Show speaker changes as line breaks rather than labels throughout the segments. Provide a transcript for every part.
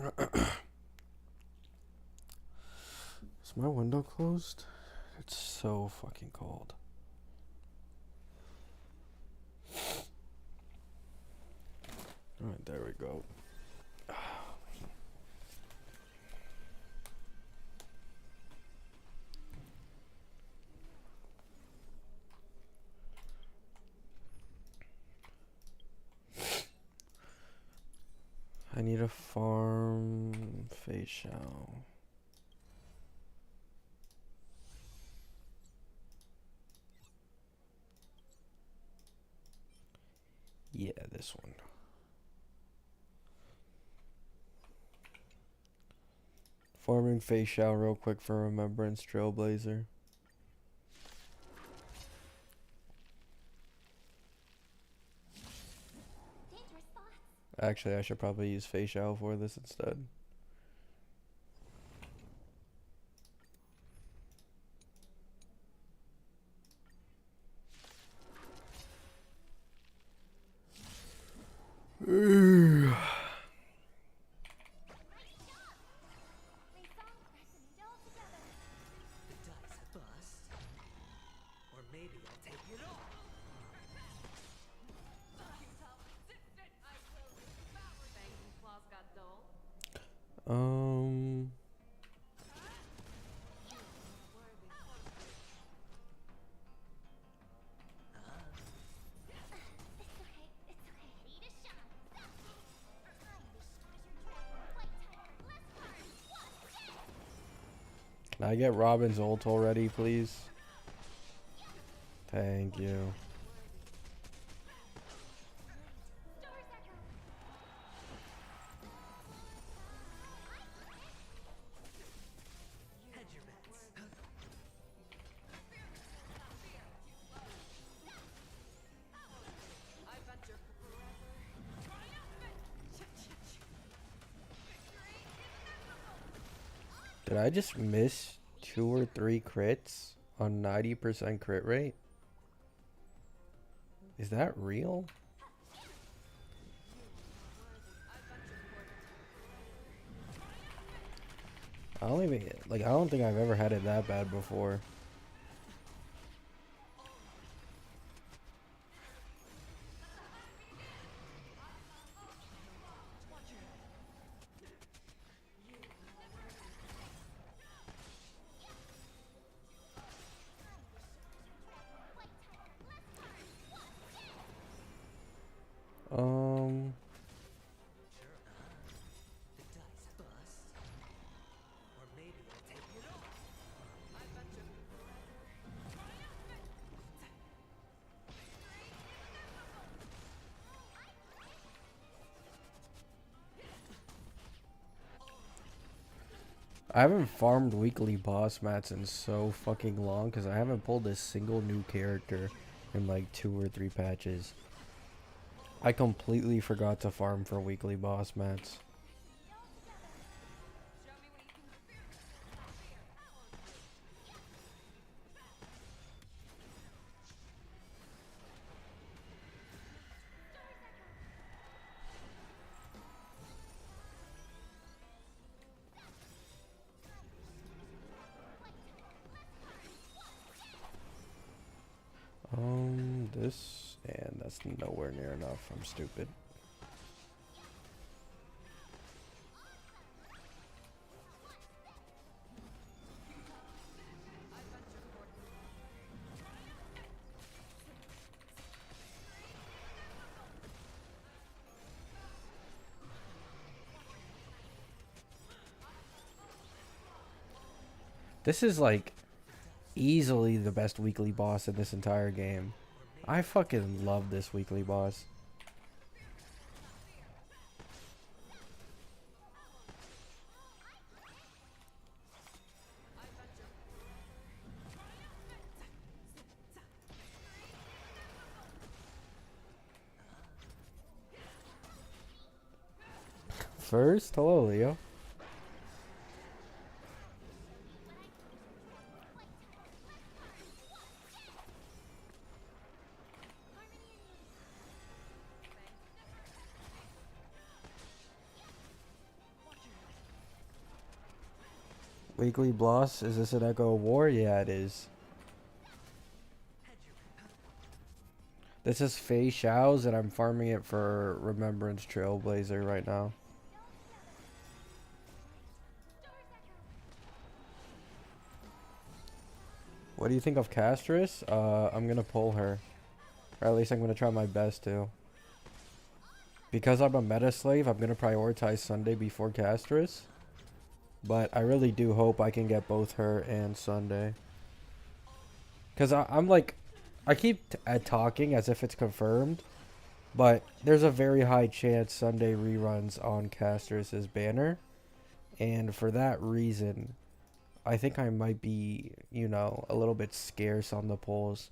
Is my window closed? It's so fucking cold. Alright, there we go. I need a farm facial. Yeah, this one. Farming facial real quick for Remembrance Trailblazer. Actually, I should probably use facial for this instead. Um, can I get Robin's ult already, please? Thank you. Did I just miss 2 or 3 crits on 90% crit rate? Is that real? I don't even, like, I don't think I've ever had it that bad before. Um, I haven't farmed weekly boss mats in so fucking long because I haven't pulled a single new character in like 2 or 3 patches. I completely forgot to farm for weekly boss mats. This, and that's nowhere near enough. I'm stupid. This is like easily the best weekly boss in this entire game. I fucking love this weekly boss. First, hello, Leo. Weekly Bloss, is this an Echo of War? Yeah, it is. This is Fei Xiao's, and I'm farming it for Remembrance Trailblazer right now. What do you think of Castris? I'm gonna pull her. Or at least I'm gonna try my best to. Because I'm a meta slave, I'm gonna prioritize Sunday before Castris. But I really do hope I can get both her and Sunday. Because I'm like, I keep talking as if it's confirmed. But there's a very high chance Sunday reruns on Castris' banner. And for that reason, I think I might be, you know, a little bit scarce on the polls.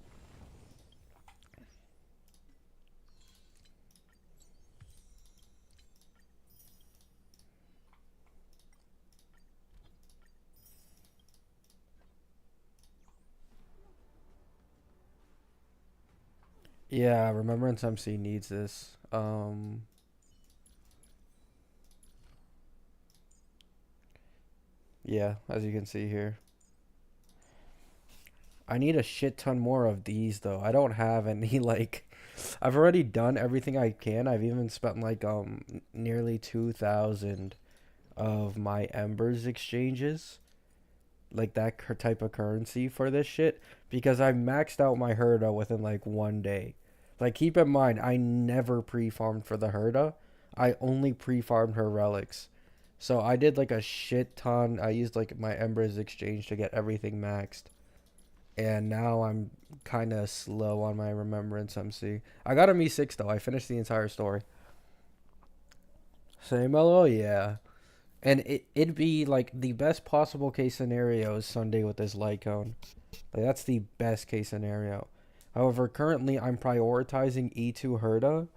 Yeah, Remembrance MC needs this. Yeah, as you can see here. I need a shit ton more of these though. I don't have any like I've already done everything I can. I've even spent like nearly 2,000 of my Embers exchanges. Like that type of currency for this shit because I maxed out my Herda within like 1 day. Like keep in mind I never pre-farmed for the Herda. I only pre-farmed her relics. So I did like a shit ton. I used like my Embers exchange to get everything maxed. And now I'm kind of slow on my Remembrance MC. I got a Me6 though. I finished the entire story. Same LO, yeah. And it'd be like the best possible case scenario is Sunday with this light cone. Like that's the best case scenario. However, currently I'm prioritizing E2 Herda.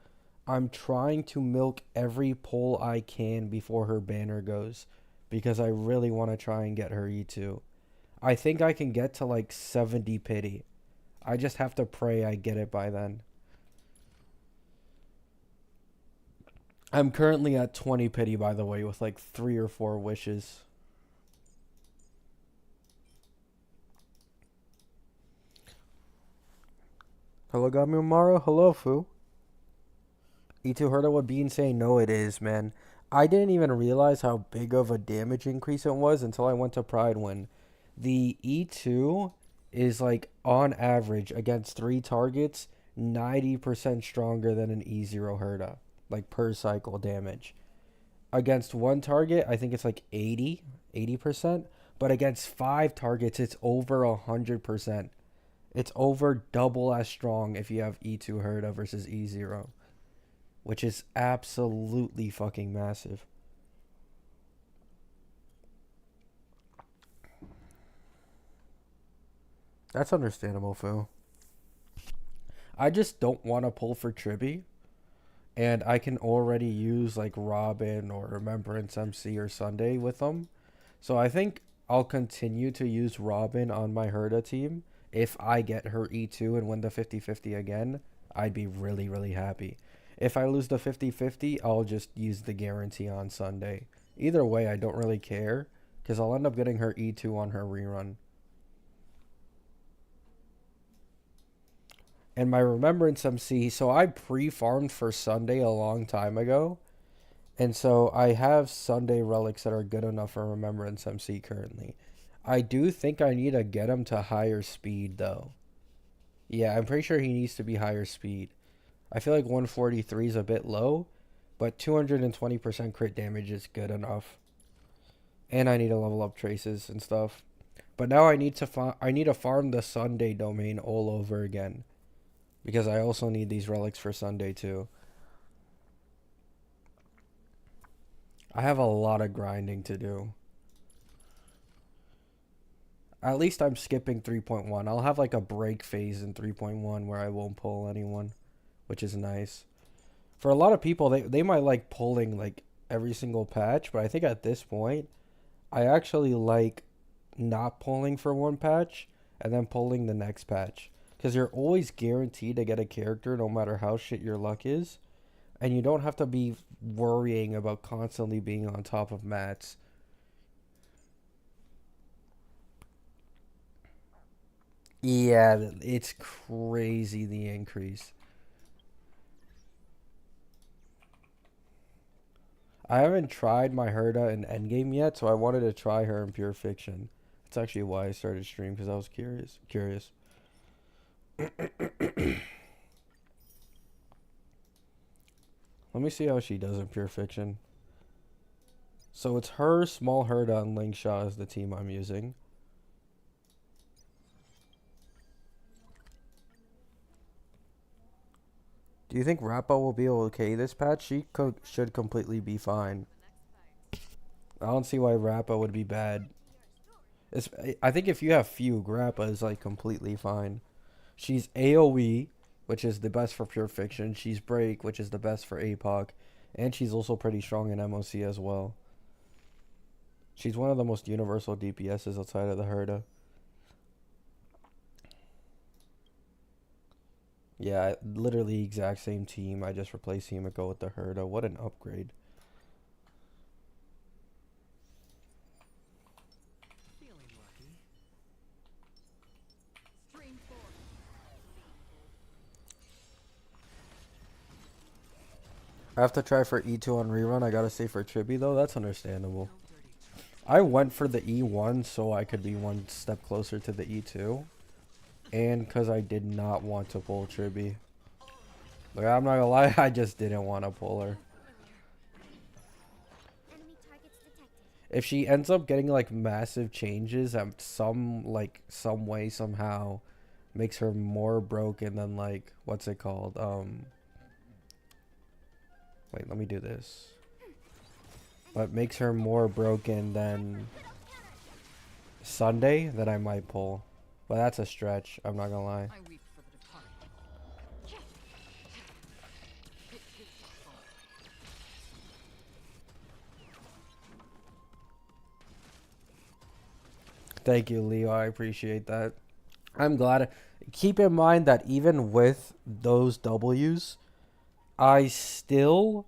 I'm trying to milk every pull I can before her banner goes. Because I really want to try and get her E2. I think I can get to like 70 pity. I just have to pray I get it by then. I'm currently at 20 pity, by the way, with like 3 or 4 wishes. Hello, Gamimaro. Hello, Fu. E2 Herda would be insane. No, it is, man. I didn't even realize how big of a damage increase it was until I went to Pride when the E2 is like on average against 3 targets 90% stronger than an E0 Herda, like per cycle damage. Against 1 target, I think it's like 80%, but against 5 targets it's over 100%. It's over double as strong if you have E2 Herda versus E0, which is absolutely fucking massive. That's understandable, Phil. I just don't want to pull for Tribby, and I can already use like Robin or Remembrance MC or Sunday with them. So I think I'll continue to use Robin on my Herda team. If I get her E2 and win the 50-50 again, I'd be really, really happy. If I lose the 50-50, I'll just use the guarantee on Sunday. Either way, I don't really care, because I'll end up getting her E2 on her rerun. And my Remembrance MC, so I pre-farmed for Sunday a long time ago. And so I have Sunday relics that are good enough for Remembrance MC currently. I do think I need to get him to higher speed though. Yeah, I'm pretty sure he needs to be higher speed. I feel like 143 is a bit low, but 220% crit damage is good enough. And I need to level up traces and stuff. But now I need to farm the Sunday domain all over again, because I also need these relics for Sunday too. I have a lot of grinding to do. At least I'm skipping 3.1. I'll have like a break phase in 3.1 where I won't pull anyone, which is nice. For a lot of people, they might like pulling like every single patch, but I think at this point, I actually like not pulling for one patch and then pulling the next patch. Because you're always guaranteed to get a character no matter how shit your luck is. And you don't have to be worrying about constantly being on top of mats. Yeah, it's crazy the increase. I haven't tried my Herda in Endgame yet, so I wanted to try her in Pure Fiction. That's actually why I started stream because I was curious. Curious. Let me see how she does in Pure Fiction. So it's her, Small Herda, and Lingshaw is the team I'm using. Do you think Rappa will be okay this patch? She should completely be fine. I don't see why Rappa would be bad. I think if you have Fugue, Rappa is like completely fine. She's AoE, which is the best for Pure Fiction. She's Break, which is the best for APOC. And she's also pretty strong in MOC as well. She's one of the most universal DPSs outside of the Herda. Yeah, literally exact same team. I just replaced Himiko with the Herda. What an upgrade. I have to try for E2 on rerun. I gotta say for Chibi though, that's understandable. I went for the E1 so I could be one step closer to the E2. And because I did not want to pull Chibi. Like, I'm not gonna lie, I just didn't want to pull her. If she ends up getting like massive changes at some way somehow makes her more broken than like what's it called? Wait, let me do this. But makes her more broken than Sunday, that I might pull. But that's a stretch, I'm not gonna lie. Thank you, Leo. I appreciate that. I'm glad. Keep in mind that even with those W's, I still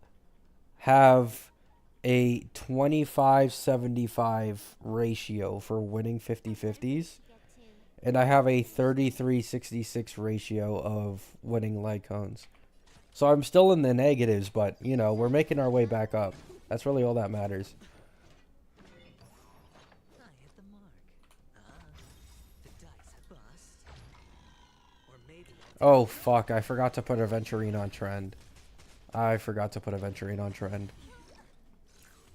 have a 25-75 ratio for winning 50-50s. And I have a 33-66 ratio of winning light cones. So I'm still in the negatives, but, you know, we're making our way back up. That's really all that matters. Oh, fuck. I forgot to put Aventurine on trend. I forgot to put Aventurine on trend.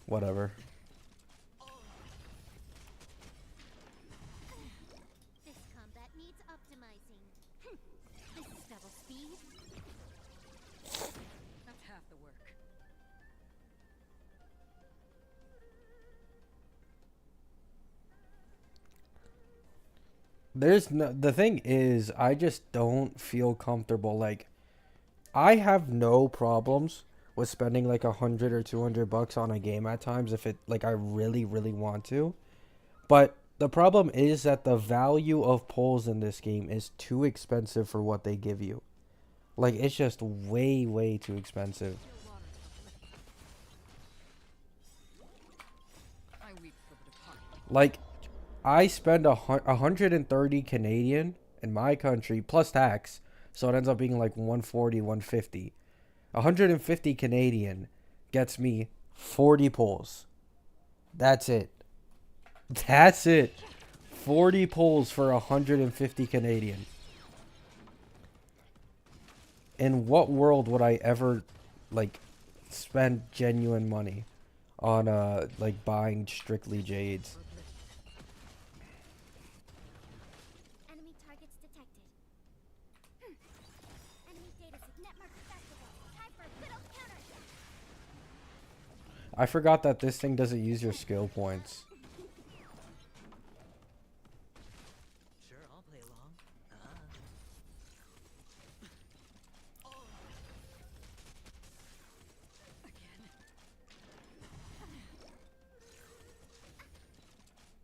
Whatever.
This combat needs optimizing. This is double speed. That's half the work.
There's no, the thing is, I just don't feel comfortable. Like, I have no problems with spending like 100 or 200 bucks on a game at times if it like I really want to. But the problem is that the value of pulls in this game is too expensive for what they give you. Like, it's just way too expensive. Like, I spend 130 Canadian in my country plus tax, so it ends up being like 140, 150. 150 Canadian gets me 40 pulls. That's it. That's it. 40 pulls for 150 Canadian. In what world would I ever like spend genuine money on like buying strictly Jades?
Enemy targets detected. Enemy data network activated. Time for a good old counterattack.
I forgot that this thing doesn't use your skill points.
Sure, I'll play along. Again.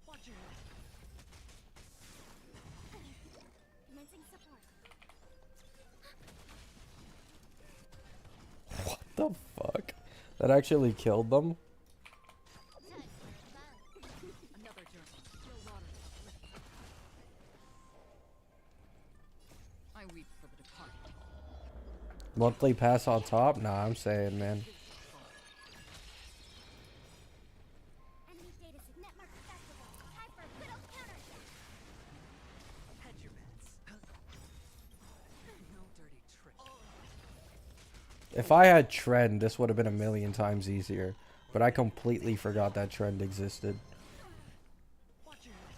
Watch your head.
Commencing support.
What the fuck? That actually killed them?
Another journey. Still water.
Monthly pass on top? Nah, I'm saying, man.
Enemy data signet mark accessible. Time for a good old counterattack.
Hedge your bets. No dirty trick.
If I had trend, this would have been a million times easier. But I completely forgot that trend existed.
Watch your head.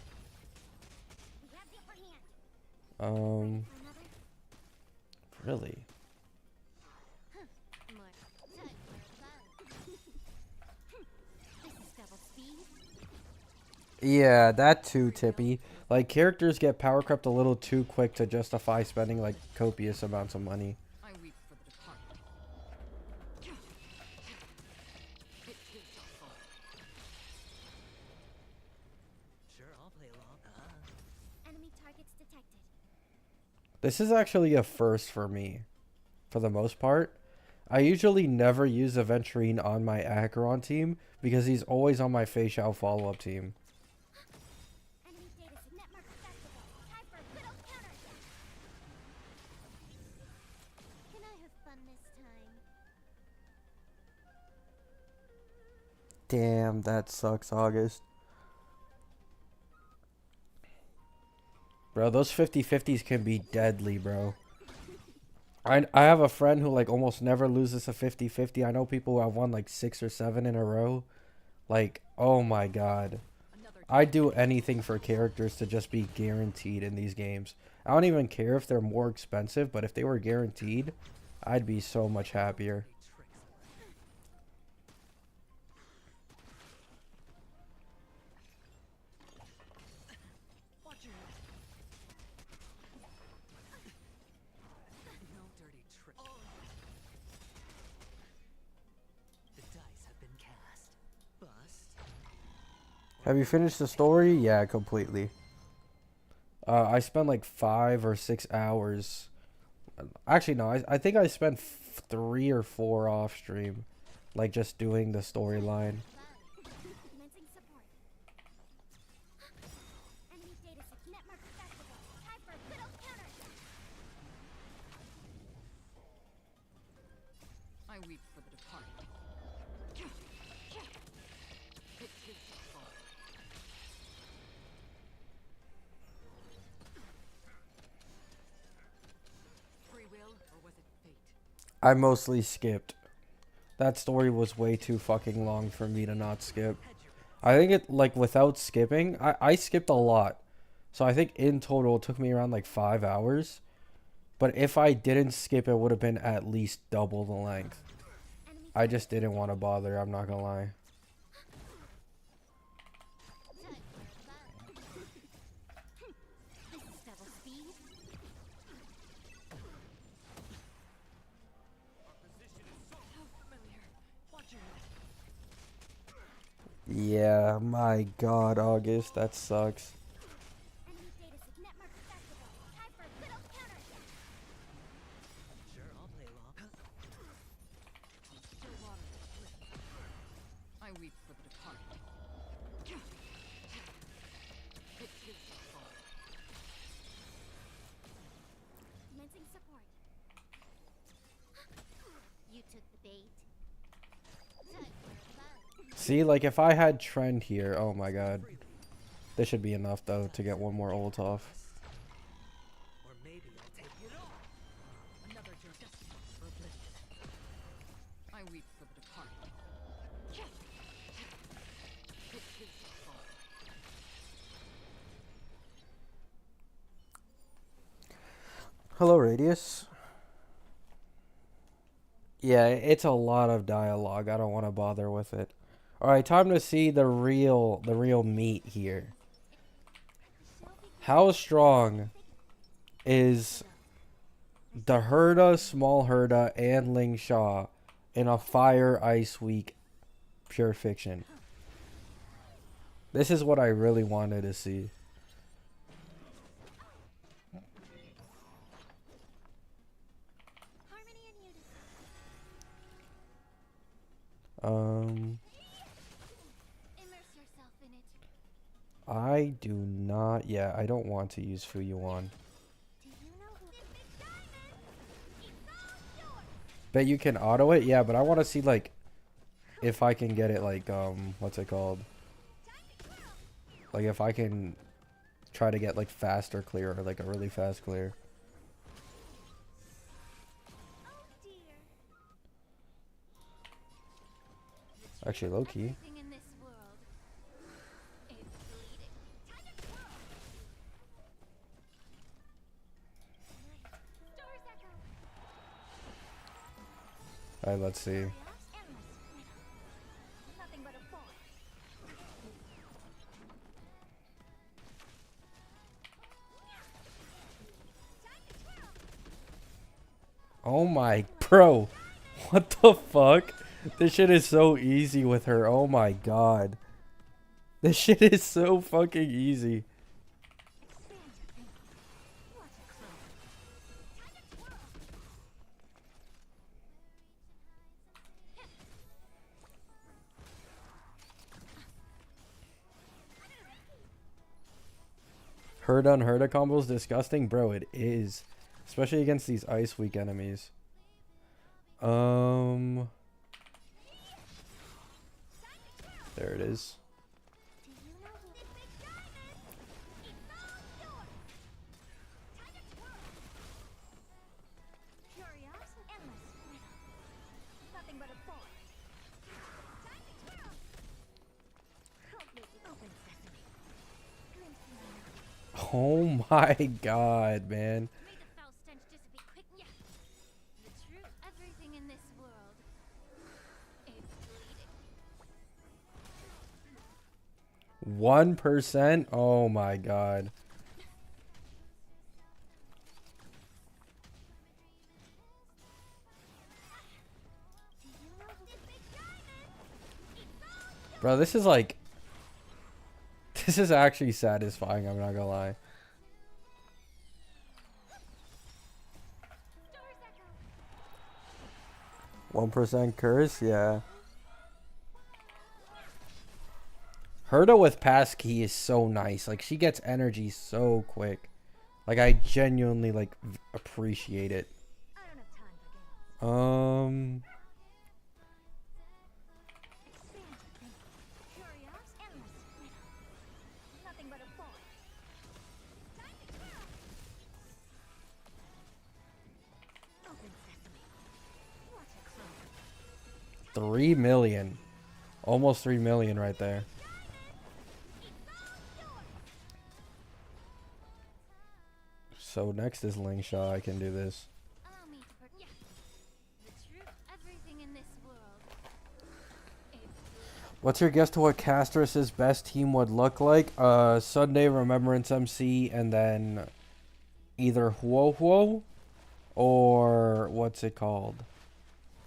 We have the upper hand. Another?
Really?
More. Time for a bug. This is double speed.
Yeah, that too, Tippy. Like, characters get power crept a little too quick to justify spending, like, copious amounts of money.
I weep for the departed. It is your fault. Sure, I'll play along.
Enemy targets detected.
This is actually a first for me, for the most part. I usually never use Aventurine on my Acheron team because he's always on my Feixiao follow-up team.
Enemy data signet mark accessible. Time for a good old counterattack. Can I have fun this time?
Damn, that sucks, August. Bro, those 50-50s can be deadly, bro. I have a friend who, like, almost never loses a 50-50. I know people who have won, like, 6 or 7 in a row. Like, oh my god.
Another
I'd do anything for characters to just be guaranteed in these games. I don't even care if they're more expensive, but if they were guaranteed, I'd be so much happier.
tricks. Watch your head. No dirty trick. The dice have been cast. Bust.
Have you finished the story? Yeah, completely. I spent like 5 or 6 hours. Actually, no, I think I spent 3 or 4 off stream. Like, just doing the storyline.
Commencing support. Enemy data signet mark accessible. Time for a good old counterattack.
I weep for the departed. It is your fault. Free will, or was it fate?
I mostly skipped. That story was way too fucking long for me to not skip.
Hedge your bets.
I think it, like, without skipping, I skipped a lot. So I think in total it took me around like 5 hours. But if I didn't skip, it would have been at least double the length.
Enemy
I just didn't want to bother, I'm not gonna lie.
time for a bug. This is double speed.
How familiar. Watch your head.
Yeah, my god, August, that sucks.
Enemy data signet mark accessible. Time for a good old counterattack.
Sure, I'll play along. Still water. I weep for the departed. It is your fault.
Commencing support. You took the bait. Time for a bug.
See, like, if I had Trend here, oh my god. This should be enough, though, to get one more ult off.
Or maybe I'll take it all. Another just for oblivion. I weep for the departed. It is your fault.
Hello, Radius. Yeah, it's a lot of dialogue. I don't want to bother with it. Alright, time to see the real meat here. How strong is the Herda, Small Herda, and Ling Sha in a Fire Ice Week pure fiction? This is what I really wanted to see.
Harmony and unity. Immerse yourself in it.
I do not. Yeah, I don't want to use Fuyuan.
Do you know who? This big diamond! It's all yours!
Bet you can auto it? Yeah, but I want to see, like, if I can get it, like, what's it called? Like, if I can try to get, like, faster clear or, like, a really fast clear.
Oh dear.
Actually, low-key.
Everything in this world is bleeding. Stars echo.
Alright, let's see.
Endless. Nothing but a fault.
Oh my, bro. What the fuck? This shit is so easy with her. Oh my god. This shit is so fucking easy. Herd on Herda combos disgusting? Bro, it is. Especially against these ice weak enemies. There it is.
Do you know who this big diamond? It's all yours. Time to twirl. Curious, endless. Nothing but a fault. Time to twirl. Help me. Open sesame. Glimpse me now.
Oh my god, man.
May the foul stench dissipate quick. Yeah. The truth. Everything in this world is bleeding.
1%? Oh my god.
Do you know who this big diamond? It's all yours.
Bro, this is like... This is actually satisfying, I'm not gonna lie.
Stars echo.
1% curse? Yeah. Herda with passkey is so nice. Like, she gets energy so quick. Like, I genuinely, like, appreciate it.
I don't have time for games. Expand. Curious, endless. Nothing but a fault. Time to twirl. Open sesame. Watch it close.
3 million. Almost 3 million right there. So next is Lingshaw. I can do this.
Allow me to yeah. The truth. Everything in this world is
What's your guess to what Castrus's best team would look like? Sunday Remembrance MC, and then either Huo or what's it called?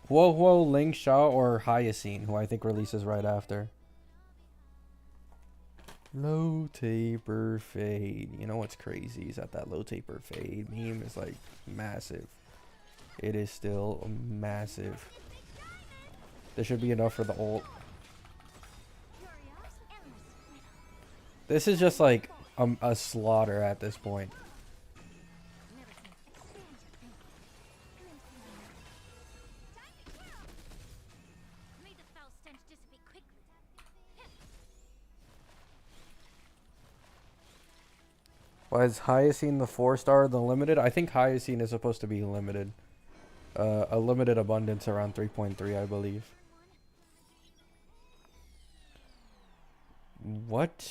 Huo, Lingshaw, or Hyacine, who I think releases right after. Low taper fade. You know what's crazy is that low taper fade meme is like massive. It is still massive. This should be enough for the ult.
curious, endless.
This is just like a slaughter at this point.
Never seen. Expand your thinking. Glimpse me now. Time to twirl. May the foul stench dissipate quickly.
Why is Hyacine the 4-star, the limited? I think Hyacine is supposed to be limited. A limited abundance around 3.3, I believe. What?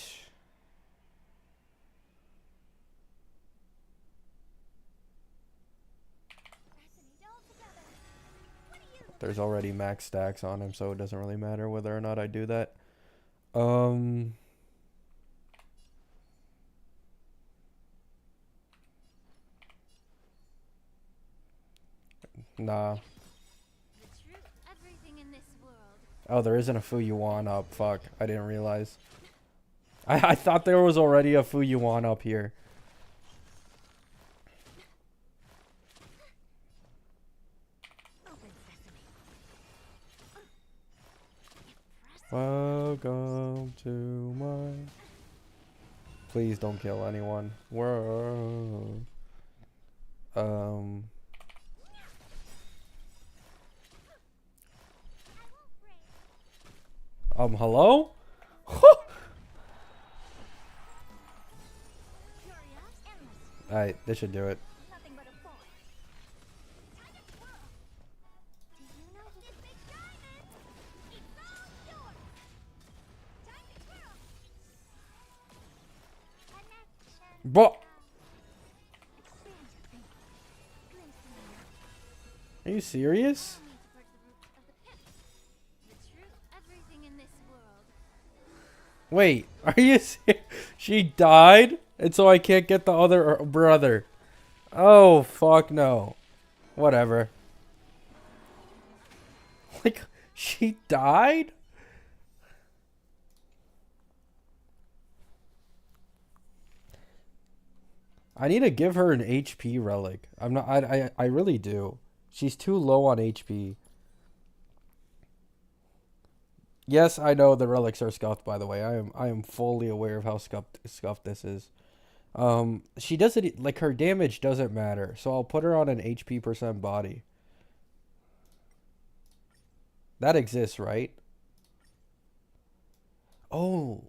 There's already max stacks on him, so it doesn't really matter whether or not I do that. Nah.
The truth. Everything in this world.
Oh, there isn't a Fuyuan up. Fuck. I didn't realize. I thought there was already a Fuyuan up here.
Open sesame.
Welcome to my... Please don't kill anyone. Whoa. Hello?
Curious, endless.
Alright, this should do it.
Nothing but a force. Time to twirl. Do you know who this big diamond? It's all yours. Time to twirl. Connection.
But
Expand your thinking. Glimpse the unknown.
are you serious?
No need to break the roots of the pit. The truth. Everything in this world.
Wait, are you serious? She died? And so I can't get the other brother. Oh, fuck no. Whatever. Like, she died? I need to give her an HP relic. I really do. She's too low on HP. Yes, I know the relics are scuffed, by the way. I am fully aware of how scuffed this is. She doesn't, like, her damage doesn't matter, so I'll put her on an HP percent body. That exists, right? Oh.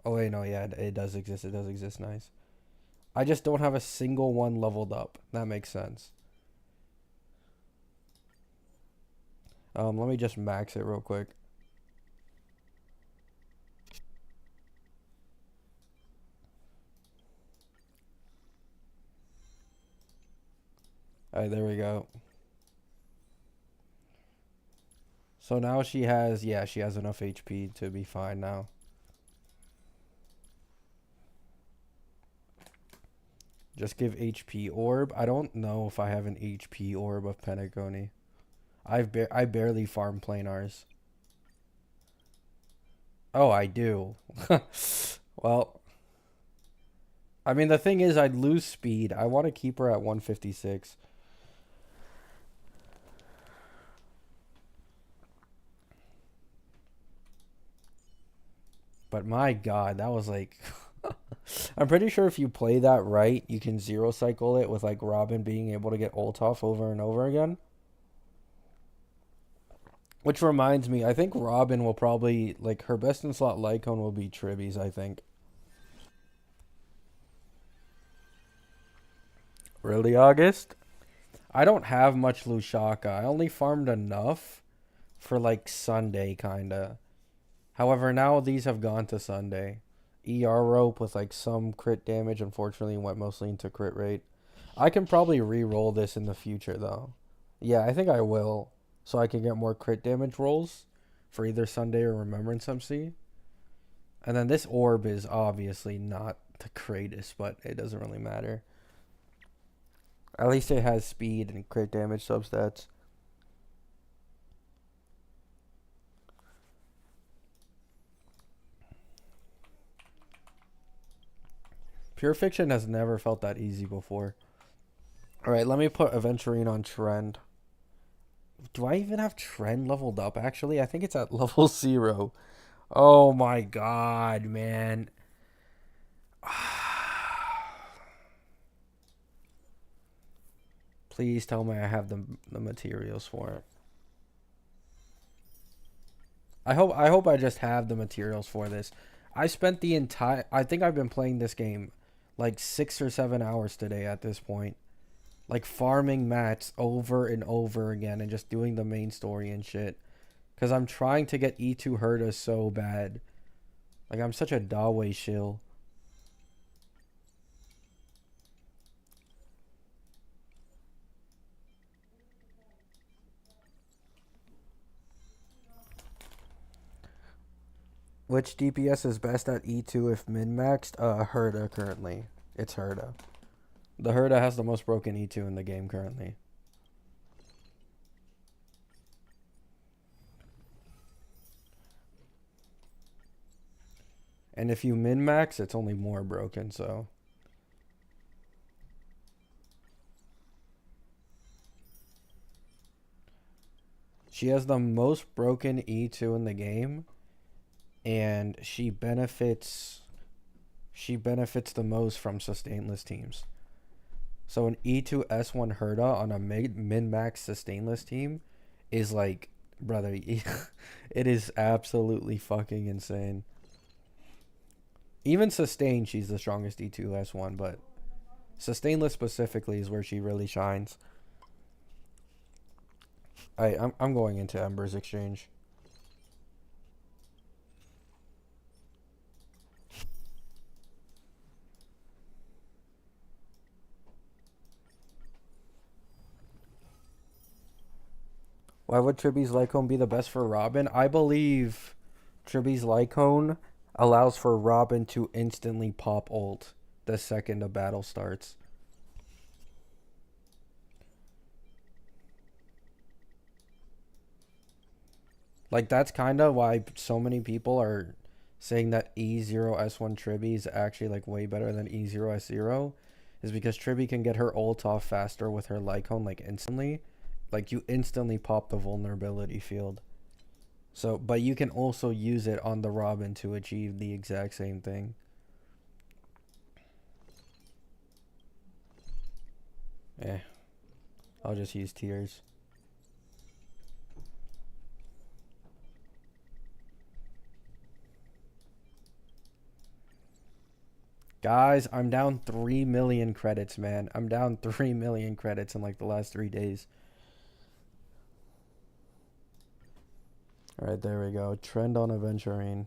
Oh, wait, no, yeah, it does exist. It does exist, nice. I just don't have a single one leveled up. That makes sense. Let me just max it real quick. Alright, there we go. So now she has, yeah, she has enough HP to be fine now. Just give HP orb. I don't know if I have an HP orb of Pentagony. I barely farm planars. Oh, I do. Well, I mean, the thing is, I'd lose speed. I want to keep her at 156. But my god, that was like... I'm pretty sure if you play that right, you can zero cycle it with like Robin being able to get ult off over and over again. Which reminds me, I think Robin will probably, like, her best in slot Lycone will be Tribbies, I think. Really, August? I don't have much Lushaka. I only farmed enough for like Sunday, kinda. However, now these have gone to Sunday. ER rope with like some crit damage, unfortunately, went mostly into crit rate. I can probably re-roll this in the future, though. Yeah, I think I will. So I can get more crit damage rolls for either Sunday or Remembrance MC. And then this orb is obviously not the greatest, but it doesn't really matter. At least it has speed and crit damage substats. Pure Fiction has never felt that easy before. Alright, let me put Aventurine on Trend. Do I even have Trend leveled up, actually? I think it's at level 0. Oh my god, man. Please tell me I have the materials for it. I hope I just have the materials for this. I spent the entire... I think I've been playing this game like 6 or 7 hours today at this point. Like, farming mats over and over again and just doing the main story and shit. Because I'm trying to get E2 Herta so bad. Like, I'm such a Dawei shill. Which DPS is best at E2 if min-maxed? Herta currently. It's Herta. The Herta has the most broken E2 in the game currently. And if you min-max, it's only more broken, so... She has the most broken E2 in the game. And she benefits the most from sustainless teams. So an E2 S1 Herta on a min-max sustainless team is like Brother, it is absolutely fucking insane. Even sustain, she's the strongest D2S1, but sustainless specifically is where she really shines. I'm going into Ember's exchange. Why would Tribby's Lycone be the best for Robin? I believe Tribby's Lycone allows for Robin to instantly pop ult the second a battle starts. Like, that's kind of why so many people are saying that E0S1 Tribby is actually, like, way better than E0S0. Is because Tribby can get her ult off faster with her Lycone, like, instantly. Like, you instantly pop the vulnerability field. So, but you can also use it on the Robin to achieve the exact same thing. Eh. I'll just use tears. Guys, I'm down 3 million credits, man. I'm down 3 million credits in like the last 3 days. Alright, there we go. Trend on Aventurine.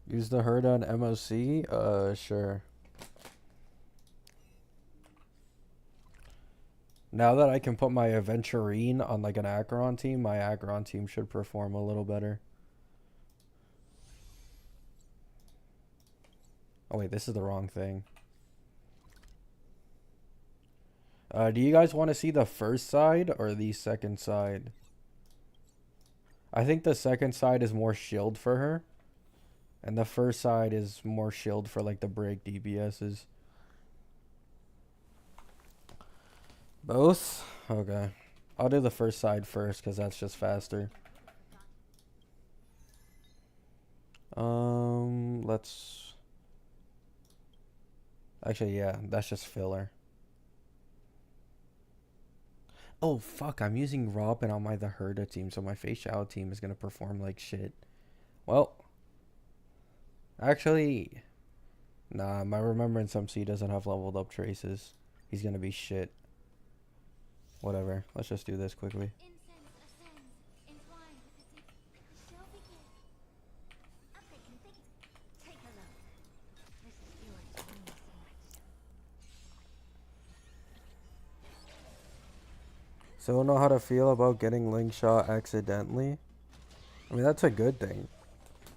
Use the herd on MOC? Sure. Now that I can put my Aventurine on like an Acheron team, my Acheron team should perform a little better. Oh wait, this is the wrong thing. Do you guys want to see the first side or the second side? I think the second side is more shield for her. And the first side is more shield for like the break DPSs. Both? Okay. I'll do the first side first because that's just faster. Let's... Actually, yeah, that's just filler. Oh, fuck, I'm using Robin on the Herda team, so my Face Shadow team is going to perform like shit. Well, actually, nah, my Remembrance MC doesn't have leveled up traces. He's going to be shit. Whatever, let's just do this quickly.
Incense ascends, entwined with the deep. The show begins. Update configured. Take a look. This is your genius selection.
So don't know how to feel about getting link shot accidentally. I mean, that's a good thing.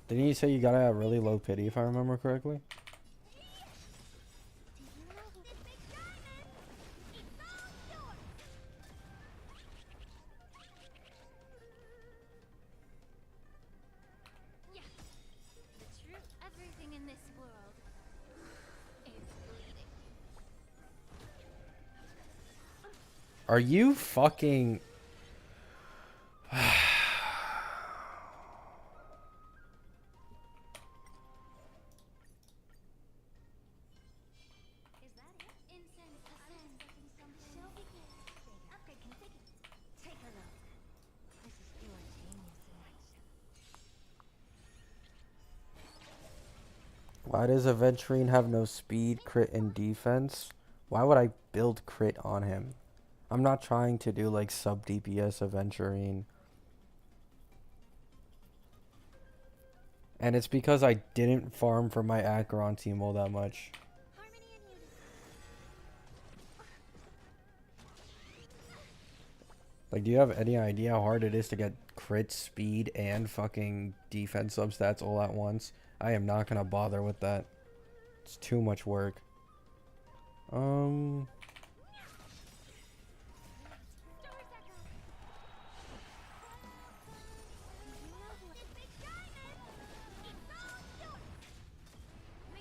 Didn't you say you gotta have really low pity if I remember correctly?
Do you know who this big diamond? It's all yours. Yeah. The truth. Everything in this world is bleeding.
Are you fucking...
Is that it? Incense ascends. The show begins. Upgrade configured. Take a look. This is your genius selection.
Why does Aventurine have no speed, crit, and defense? Why would I build crit on him? I'm not trying to do like sub DPS Aventurine. And it's because I didn't farm for my Acheron team all that much.
Harmony and unity.
Like, do you have any idea how hard it is to get crit, speed, and fucking defense substats all at once? I am not gonna bother with that. It's too much work.
May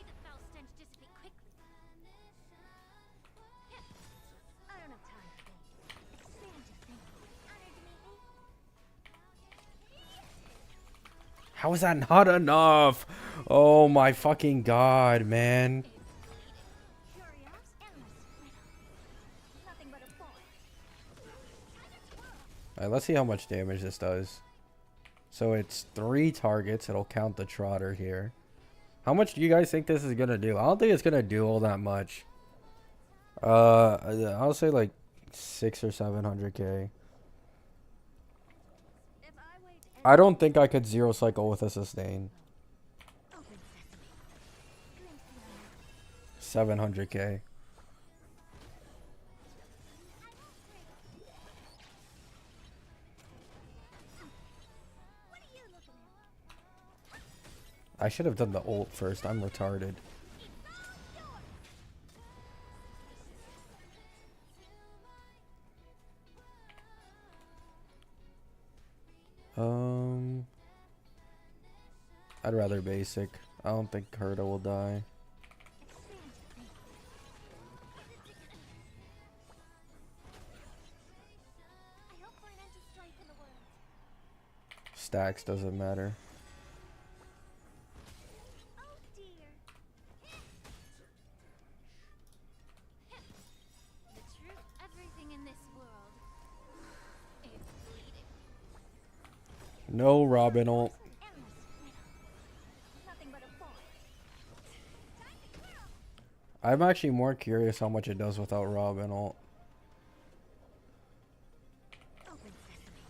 the foul stench dissipate quickly. I don't have time.
How is that not enough? Oh my fucking god, man.
Curious, endless riddle. Nothing but a boy.
Alright, let's see how much damage this does. So it's 3 targets. It'll count the trotter here. How much do you guys think this is gonna do? I don't think it's gonna do all that much. I'll say like 600 or 700k.
If I wait
I don't think I could zero cycle with a sustain.
open sesame. Glimpse beyond.
700k.
What are you looking at?
I should have done the ult first. I'm retarded. I'd rather basic. I don't think Herta will die.
I hope for an end to strife in the world.
Stacks doesn't matter.
Oh dear. The truth, everything in this world is bleeding.
No Robin ult.
Endless riddle. Nothing but a boy. Time to kill.
I'm actually more curious how much it does without Robin ult.
Open sesame.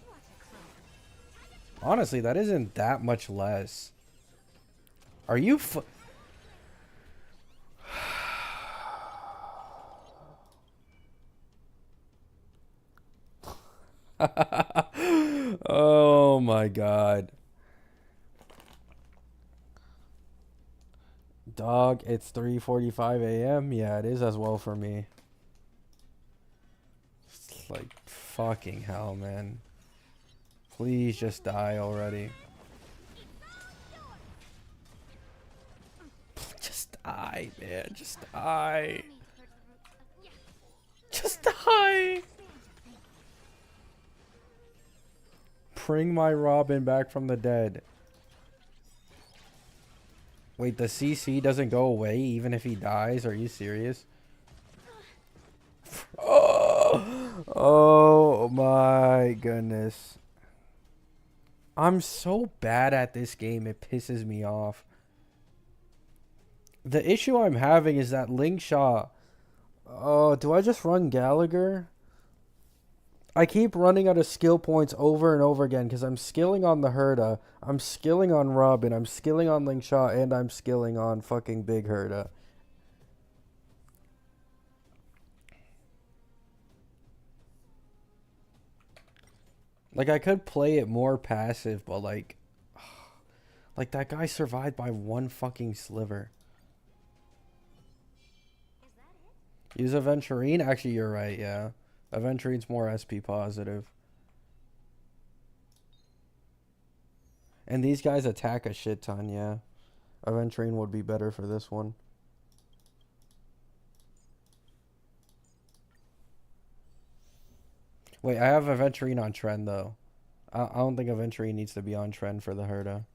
What a clover.
Honestly, that isn't that much less. Are you Oh my god. Dog, it's 3:45 a.m. Yeah, it is as well for me. It's like fucking hell, man. Please just die already. Just die, man. Just die. Just die. Bring my Robin back from the dead. Wait, the CC doesn't go away even if he dies? Are you serious? Oh my goodness. I'm so bad at this game, it pisses me off. The issue I'm having is that Link Shaw. Oh, do I just run Gallagher? I keep running out of skill points over and over again because I'm skilling on the Herta, I'm skilling on Robin, I'm skilling on Link Shaw, and I'm skilling on fucking Big Herta. Like, I could play it more passive, but like that guy survived by one fucking sliver.
Is that it?
Use Aventurine? Actually, you're right, yeah. Aventurine's more SP positive. And these guys attack a shit ton, yeah. Aventurine would be better for this one. Wait, I have Aventurine on trend, though. I don't think Aventurine needs to be on trend for the Herta.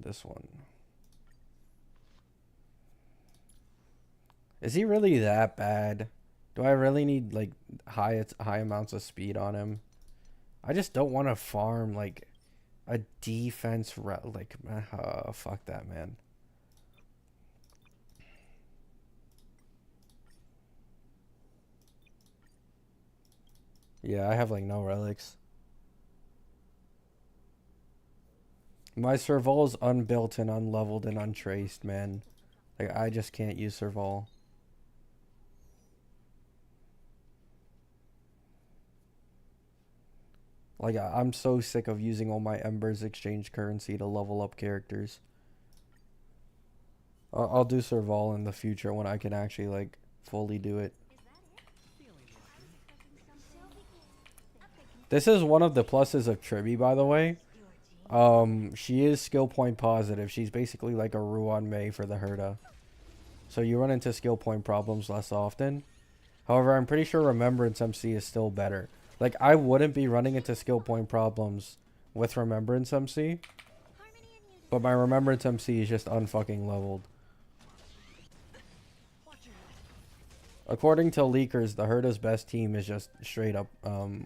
This one. Is he really that bad? Do I really need like high amounts of speed on him? I just don't want to farm like a defense like fuck that, man. Yeah, I have like no relics. My Serval's unbuilt and unleveled and untraced, man. Like, I just can't use Serval. Like, I'm so sick of using all my Embers exchange currency to level up characters. I'll do Serval in the future when I can actually, like, fully do it. This is one of the pluses of Tribi, by the way. She is skill point positive. She's basically like a Ruan Mei for the Herta. So you run into skill point problems less often. However, I'm pretty sure Remembrance MC is still better. Like, I wouldn't be running into skill point problems with Remembrance MC, but my Remembrance MC is just unfucking leveled. According to leakers, the Herta's best team is just straight up,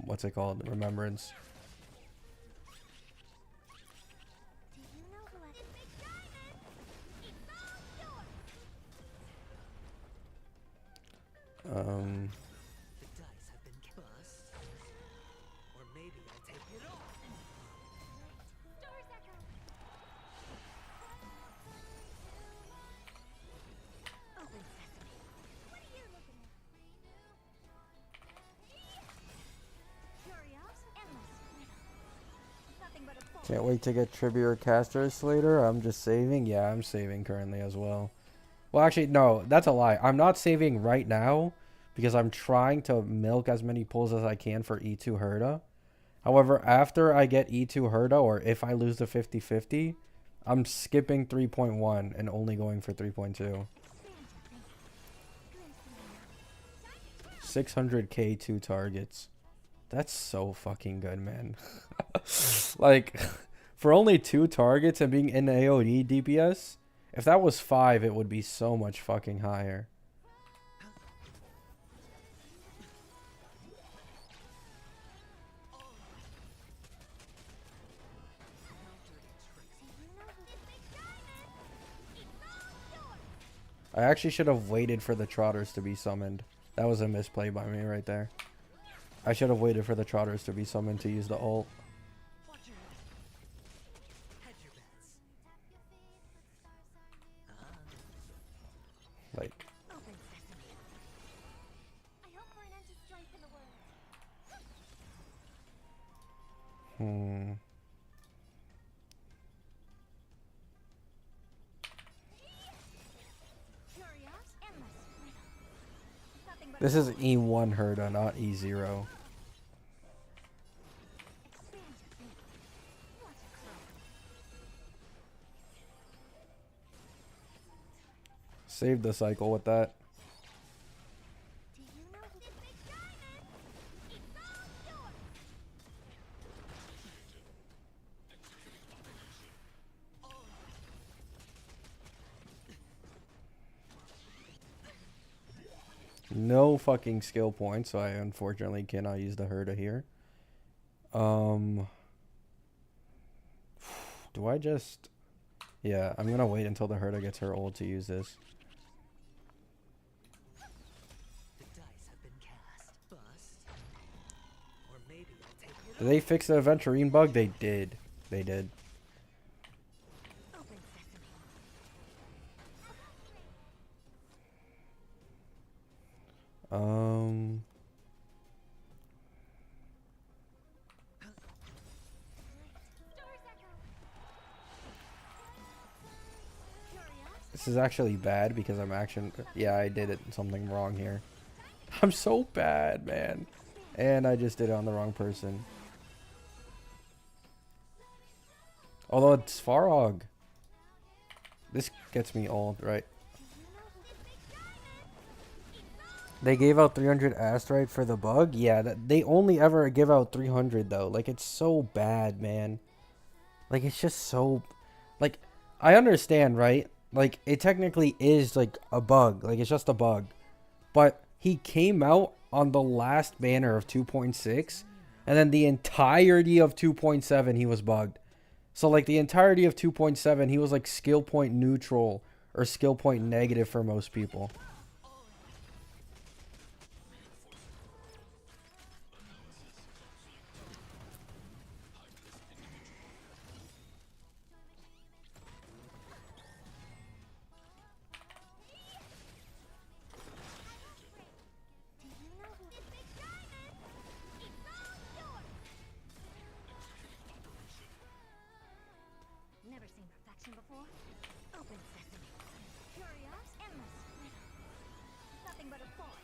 what's it called? Remembrance.
Do you know who has big diamond? It's all yours.
The dice have been cast. Or maybe I'll take it all.
Doors echo. Open sesame. What are you looking at? Curious, endless. Nothing but a ball.
Can't wait to get Tribute Casters later. I'm just saving. Yeah, I'm saving currently as well. Well, actually, no, that's a lie. I'm not saving right now because I'm trying to milk as many pulls as I can for E2 Herta. However, after I get E2 Herta, or if I lose the 50-50, I'm skipping 3.1 and only going for 3.2. 600k 2 targets. That's so fucking good, man. Like, for only 2 targets and being in AoE DPS, if that was 5, it would be so much fucking higher. I actually should have waited for the Trotters to be summoned. That was a misplay by me right there. I should have waited for the Trotters to be summoned to use the ult.
Hedge your bets.
Like,
Open sesame. I hope for an end to strife in the world. Curious, endless. Nothing but
This is E1 Herta, not E0.
expand your thinking. What a crow.
Save the cycle with that.
Do you know who this big diamond? It's all yours.
No fucking skill points, so I unfortunately cannot use the Herta here. Do I just... Yeah, I'm gonna wait until the Herta gets her ult to use this.
The dice have been cast. Bust. Or maybe I'll take it
Did they fix the Aventurine bug? They did. They did.
Open sesame. Doors echo. Curious.
This is actually bad because I'm actually... Yeah, I did something wrong here. I'm so bad, man. And I just did it on the wrong person. Although it's Farog. This gets me old, right? They gave out 300 asteroid for the bug? Yeah, they only ever give out 300 though. Like, it's so bad, man. Like, it's just so... Like, I understand, right? Like, it technically is, like, a bug. Like, it's just a bug. But he came out on the last banner of 2.6. And then the entirety of 2.7, he was bugged. So, like, the entirety of 2.7, he was, like, skill point neutral. Or skill point negative for most people.
Do you know who this big diamond? It's all yours. Never seen perfection before. Open sesame. Curious, endless. Nothing but a ball.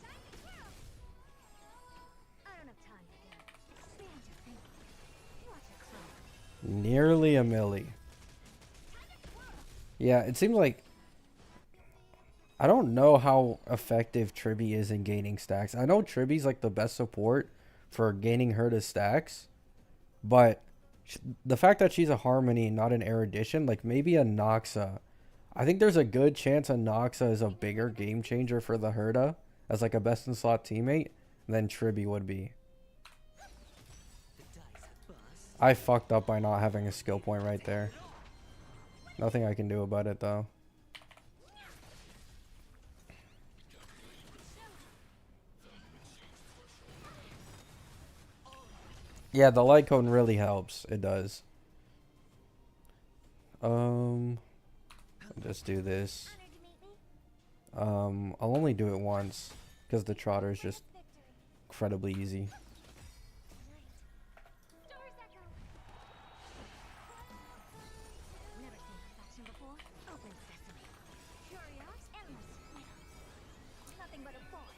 Time to kill. I don't have time for that. Expand your thinking. What a crow.
Nearly a milli. Yeah, it seems like... I don't know how effective Tribby is in gaining stacks. I know Tribby's like the best support for gaining her to stacks, but the fact that she's a Harmony, not an Erudition, like maybe a Noxa. I think there's a good chance a Noxa is a bigger game changer for the Herda as like a best in slot teammate than Tribby would be.
The dice have bust.
I fucked up by not having a skill point right there. Nothing I can do about it though. Yeah, the light cone really helps. It does. I'll just do this.
Honored to meet me.
I'll only do it once because the trotter is just
Victory.
incredibly easy.
Right. Doors echo. Never seen perfection before. Open sesame. Curios endless. Nothing but a thought.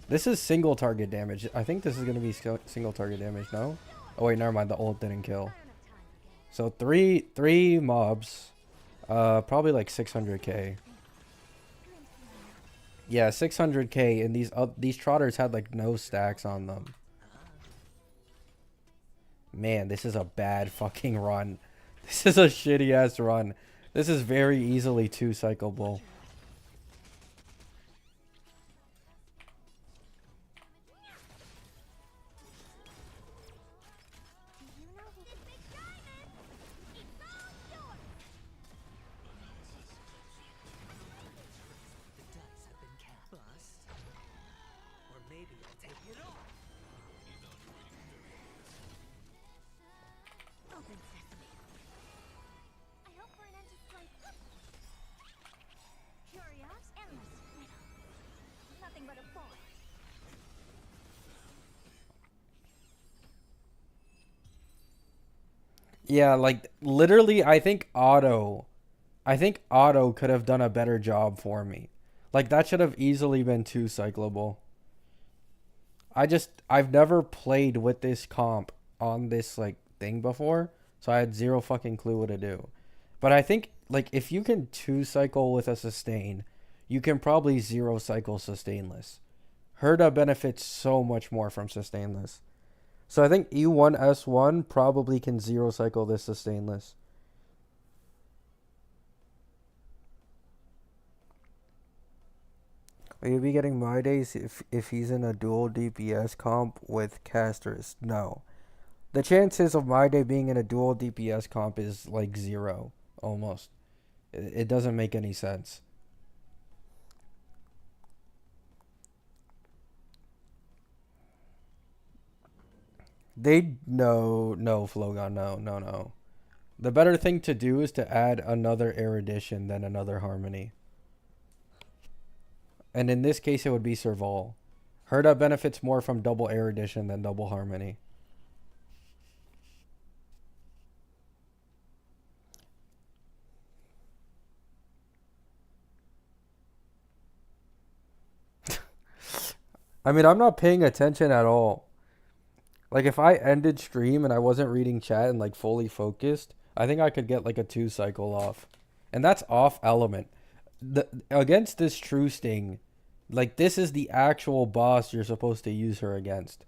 This is single target damage. I think this is gonna be single target damage. No. Oh wait, never mind. The ult didn't kill.
I don't have time for games.
So three mobs, probably like 600k. Yeah, 600k, and these trotters had like no stacks on them. Man, this is a bad fucking run. This is a shitty ass run. This is very easily two cycleable.
Do you know who this big diamond? It's all yours.
The dice have been cast. Bust. Or maybe I'll take it all.
Open sesame. I hope for an end to strife. Curios endless. Nothing but a thought.
Yeah, like literally, I think Otto could have done a better job for me. Like that should have easily been two cyclable. I've never played with this comp on this like thing before, so I had zero fucking clue what to do. But I think like if you can two cycle with a sustain, you can probably zero cycle sustainless. Herda benefits so much more from sustainless. So I think E1S1 probably can zero cycle this sustainless. Will you be getting my days if he's in a dual DPS comp with casters? No. The chances of my day being in a dual DPS comp is like zero, almost. It doesn't make any sense. No, Flogon, no. The better thing to do is to add another Erudition than another Harmony. And in this case, it would be Serval. Herda benefits more from double Erudition than double Harmony. I mean, I'm not paying attention at all. Like, if I ended stream and I wasn't reading chat and, like, fully focused, I think I could get, like, a 2 cycle off. And that's off element. Against this True Sting, like, this is the actual boss you're supposed to use her against.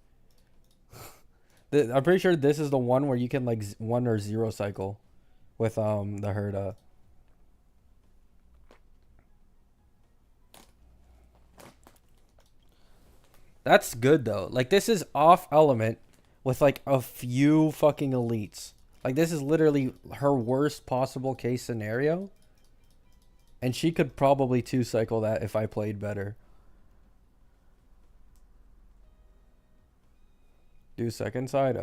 I'm pretty sure this is the one where you can, like, 1 or 0 cycle with, the Herda. That's good, though. Like, this is off element with, like, a few fucking elites. Like, this is literally her worst possible case scenario. And she could probably 2 cycle that if I played better. Do second side?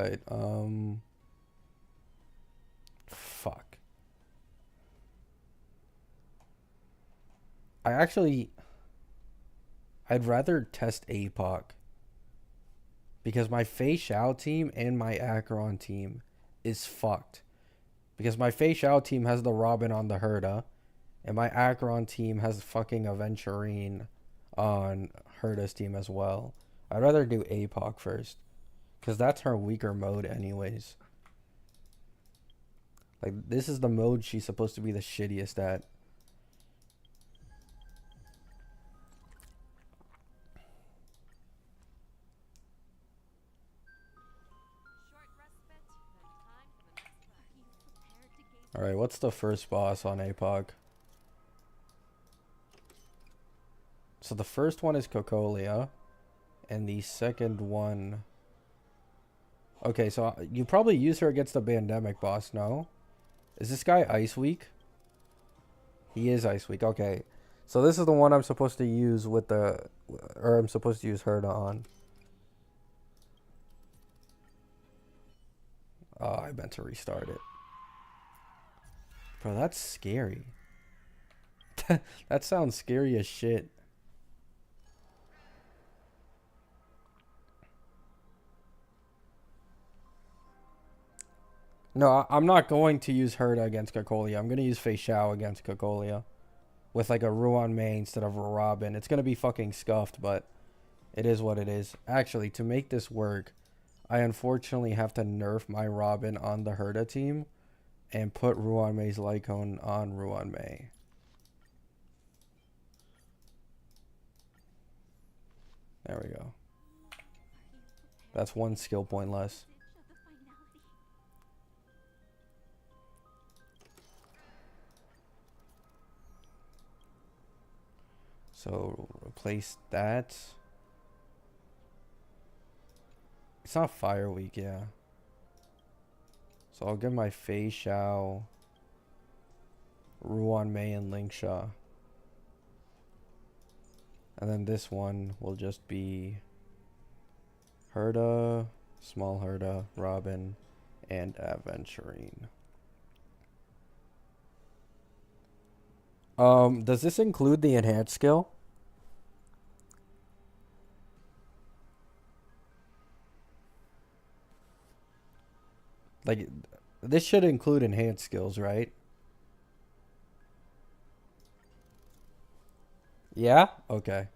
Fuck. I'd rather test APOC. Because my Fei Xiao team and my Acheron team is fucked. Because my Fei Xiao team has the Robin on the Herda. And my Acheron team has fucking Aventurine on Herda's team as well. I'd rather do APOC first. Because that's her weaker mode anyways. Like, this is the mode she's supposed to be the shittiest at. Alright, what's the first boss on APOC? So the first one is Cocolia. And the second one... Okay, so you probably use her against the Pandemic boss, no? Is this guy Ice Weak? He is Ice Weak, okay. So this is the one I'm supposed to use with the... Or I'm supposed to use Herda on. Oh, I meant to restart it. Bro, that's scary. That sounds scary as shit. No, I'm not going to use Herda against Cocolia. I'm going to use Fei Xiao against Cocolia. With like a Ruan Mei instead of a Robin. It's going to be fucking scuffed, but it is what it is. Actually, to make this work, I unfortunately have to nerf my Robin on the Herda team and put Ruan Mei's Lycone on Ruan Mei. There we go. That's one skill point less. So replace that. It's not Fire Week, yeah. So I'll give my Fei Xiao, Ruan Mei, and Lingsha. And then this one will just be Herda, Small Herda, Robin, and Aventurine. Does this include the enhanced skill? Like, this should include enhanced skills, right? Yeah? Okay.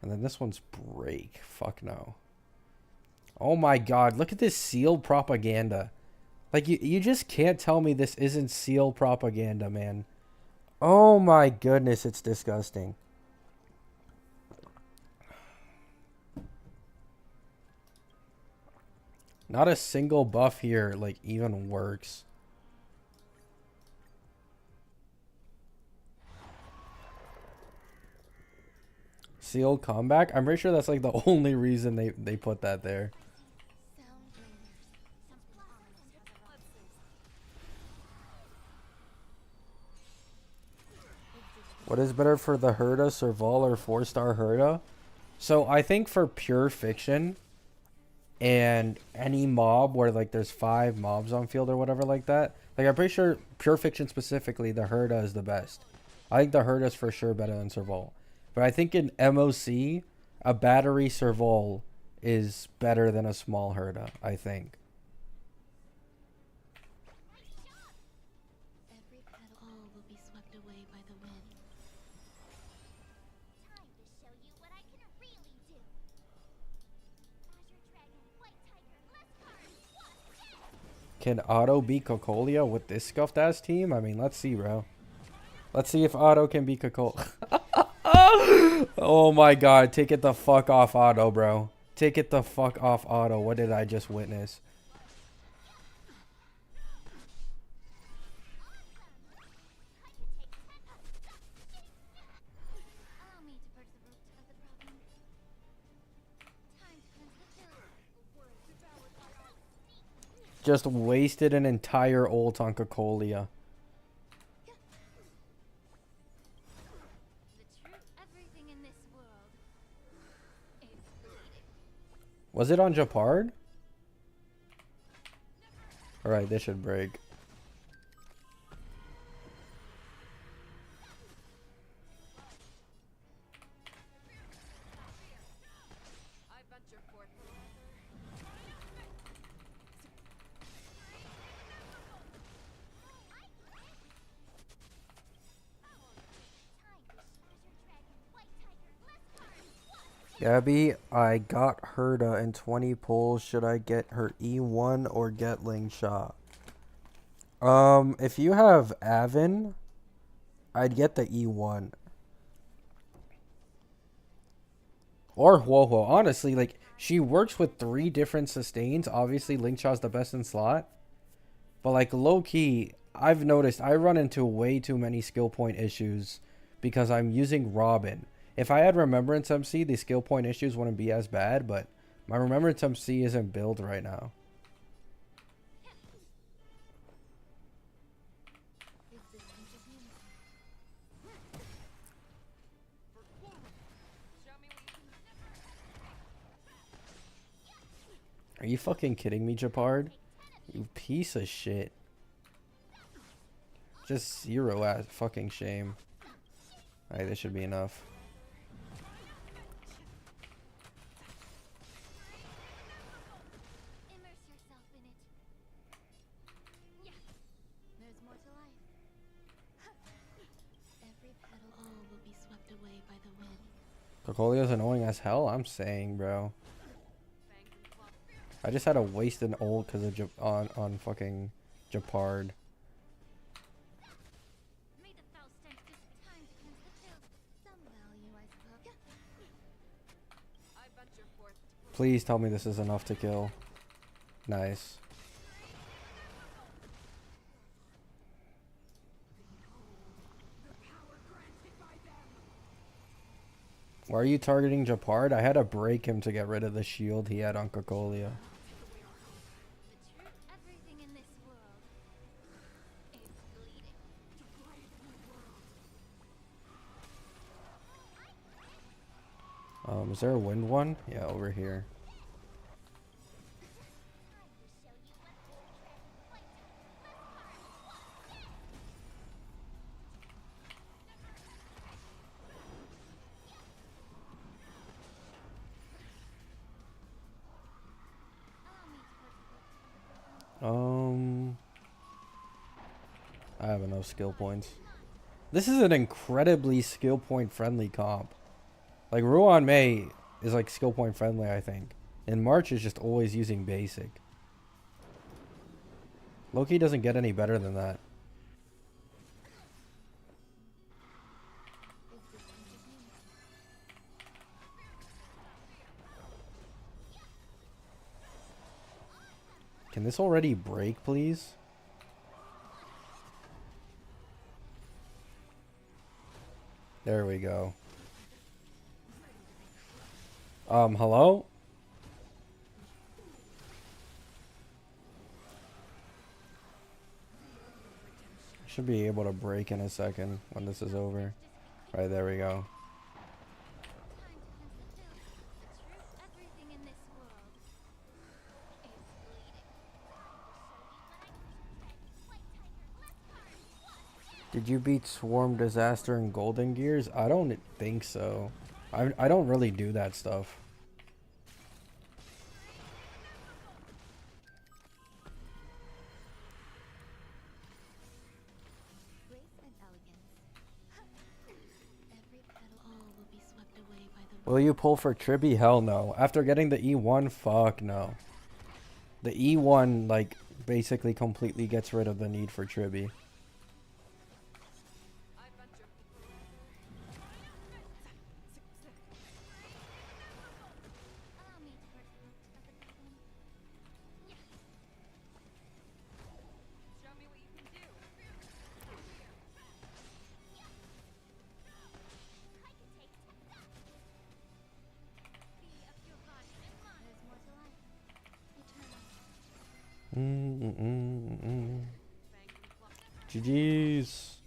And then this one's break. Fuck no. Oh my god, look at this sealed propaganda. Like, you just can't tell me this isn't sealed propaganda, man. Oh my goodness, it's disgusting. Not a single buff here, like, even works. Sealed comeback? I'm pretty sure that's, like, the only reason they put that there. What is better for the Herda, Serval, or 4-star Herda? So, I think for pure fiction... and any mob where like there's 5 mobs on field or whatever like that, like I'm pretty sure pure fiction specifically the Herda is the best. I think the Herda is for sure better than Serval, but I think in MOC a battery Serval is better than a small Herda, I think.
Every petal all will be swept away by the wind. Time to show you what I can really do. Azure Dragon, White Tiger, Lescar, Wasp,
Can Otto beat Cocolia with this scuffed ass team? I mean, let's see, bro. Let's see if Otto can beat Cocolia. Oh my god, take it the fuck off Otto, bro. Take it the fuck off Otto. What did I just witness?
allow me to purge the root of the problem. Time to cleanse the village.
Just wasted an entire ult on Cocolia.
The true everything in this world is bleeding.
Was it on Japard? Alright, this should break.
I venture forth
Gabby, I got Herda in 20 pulls. Should I get her E1 or get Lingsha? If you have Avon, I'd get the E1. Or Huohuo. Honestly, like, she works with 3 different sustains. Obviously, Lingsha's the best in slot. But like low key, I've noticed I run into way too many skill point issues because I'm using Robin. If I had Remembrance MC, the skill point issues wouldn't be as bad, but my Remembrance MC isn't built right now.
Existence is meaningless.
Are you fucking kidding me, Japard? You piece of shit. Just zero ass fucking shame. Alright, this should be enough.
Immerse yourself in it. Yeah. There's more to life. Every petal all will be swept away by the wind.
Cocolio's annoying as hell, I'm saying, bro. I just had to waste an ult because of on fucking Japard.
May the foul stench give time to cleanse the field. Some value, I suppose.
I venture forth to
Please tell me this is enough to kill. Nice. Why are you targeting Japard? I had to break him to get rid of the shield he had on Cocolia.
The truth, everything in this world is bleeding.
Is there a wind one? Yeah, over here. I have enough skill points. This is an incredibly skill point friendly comp. Like Ruan Mei is like skill point friendly, I think. And March is just always using basic. Loki doesn't get any better than that. Can this already break, please? There we go. Hello? Should be able to break in a second when this is over. Right, there we go.
Time to cleanse the field. The truth, everything in this world is bleeding.
Did you beat Swarm Disaster and Golden Gears? I don't think so. I don't really do that stuff.
Grace and elegance. Every petal all will be swept away by the
Will you pull for Tribby? Hell no. After getting the E1, fuck no. The E1, like, basically completely gets rid of the need for Tribby.
I venture
Allow me to hurt you.
show me what you can do.
I can take that. Be of your heart and mind. There's more to life. Eternal.
GG's.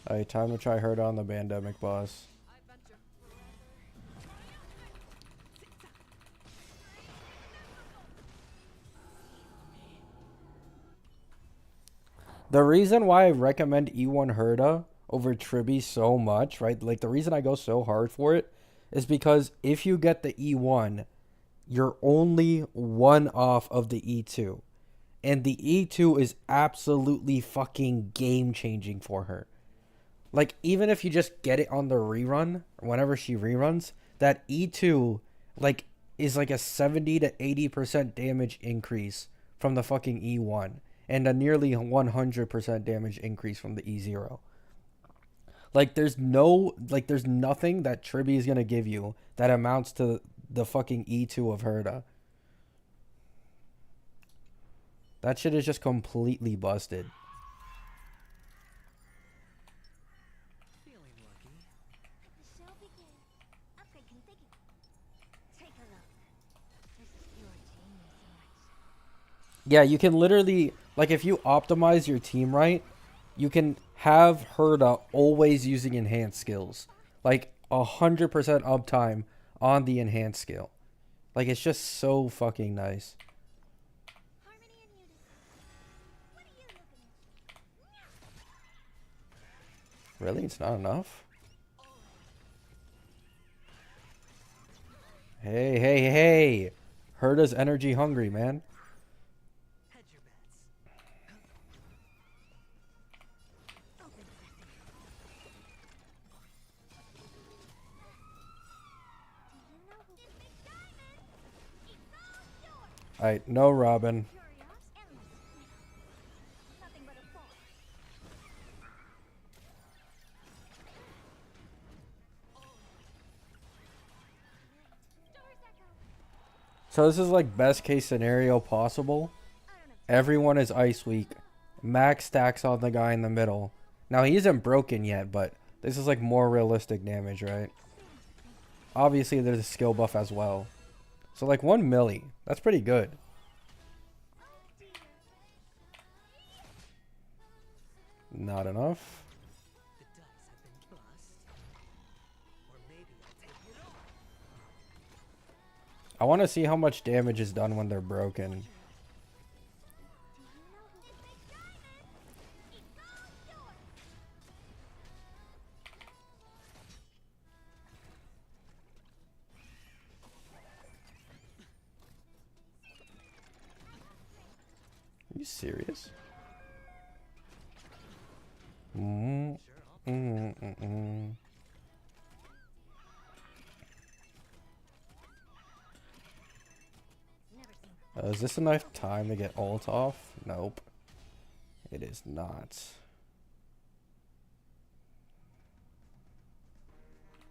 Alright, time to try Herda on the Pandemic boss.
I venture
The reason why I recommend E1 Herda over Tribby so much, right? Like, the reason I go so hard for it is because if you get the E1, you're only one off of the E2. And the E2 is absolutely fucking game-changing for her. Like, even if you just get it on the rerun, or whenever she reruns, that E2, like, is like a 70 to 80% damage increase from the fucking E1. And a nearly 100% damage increase from the E0. Like, there's nothing that Tribby is going to give you that amounts to the fucking E2 of Herda. That shit is just completely busted.
Feeling lucky.
The show begins. Upgrade configured. Take a look. This is pure genius in action.
Yeah, you can literally, like, if you optimize your team right, you can have Herda always using enhanced skills. Like, 100% uptime on the enhanced skill. Like, it's just so fucking nice.
Harmony and unity. What are you looking at?
Really? It's not enough? Hey, hey, hey! Herda's energy hungry, man.
Hedge your bets.
Open sesame. Do you know who this big diamond? It's all yours.
Alright, no Robin.
Curios endless. Nothing but a thought. Stars echo.
So this is like best case scenario possible.
I don't have
Everyone is ice weak. Max stacks on the guy in the middle. Now he isn't broken yet, but this is like more realistic damage, right? Obviously there's a skill buff as well. So like 1 milli. That's pretty good. Not enough.
The dice have been bust. Or maybe I'll take it all.
I want to see how much damage is done when they're broken.
Do you know who this big diamond? It's all yours.
Are you serious? Mm,
Sure, I'll
mm, mm, mm.
Never seen.
Is this enough time to get ult off? Nope. It is not.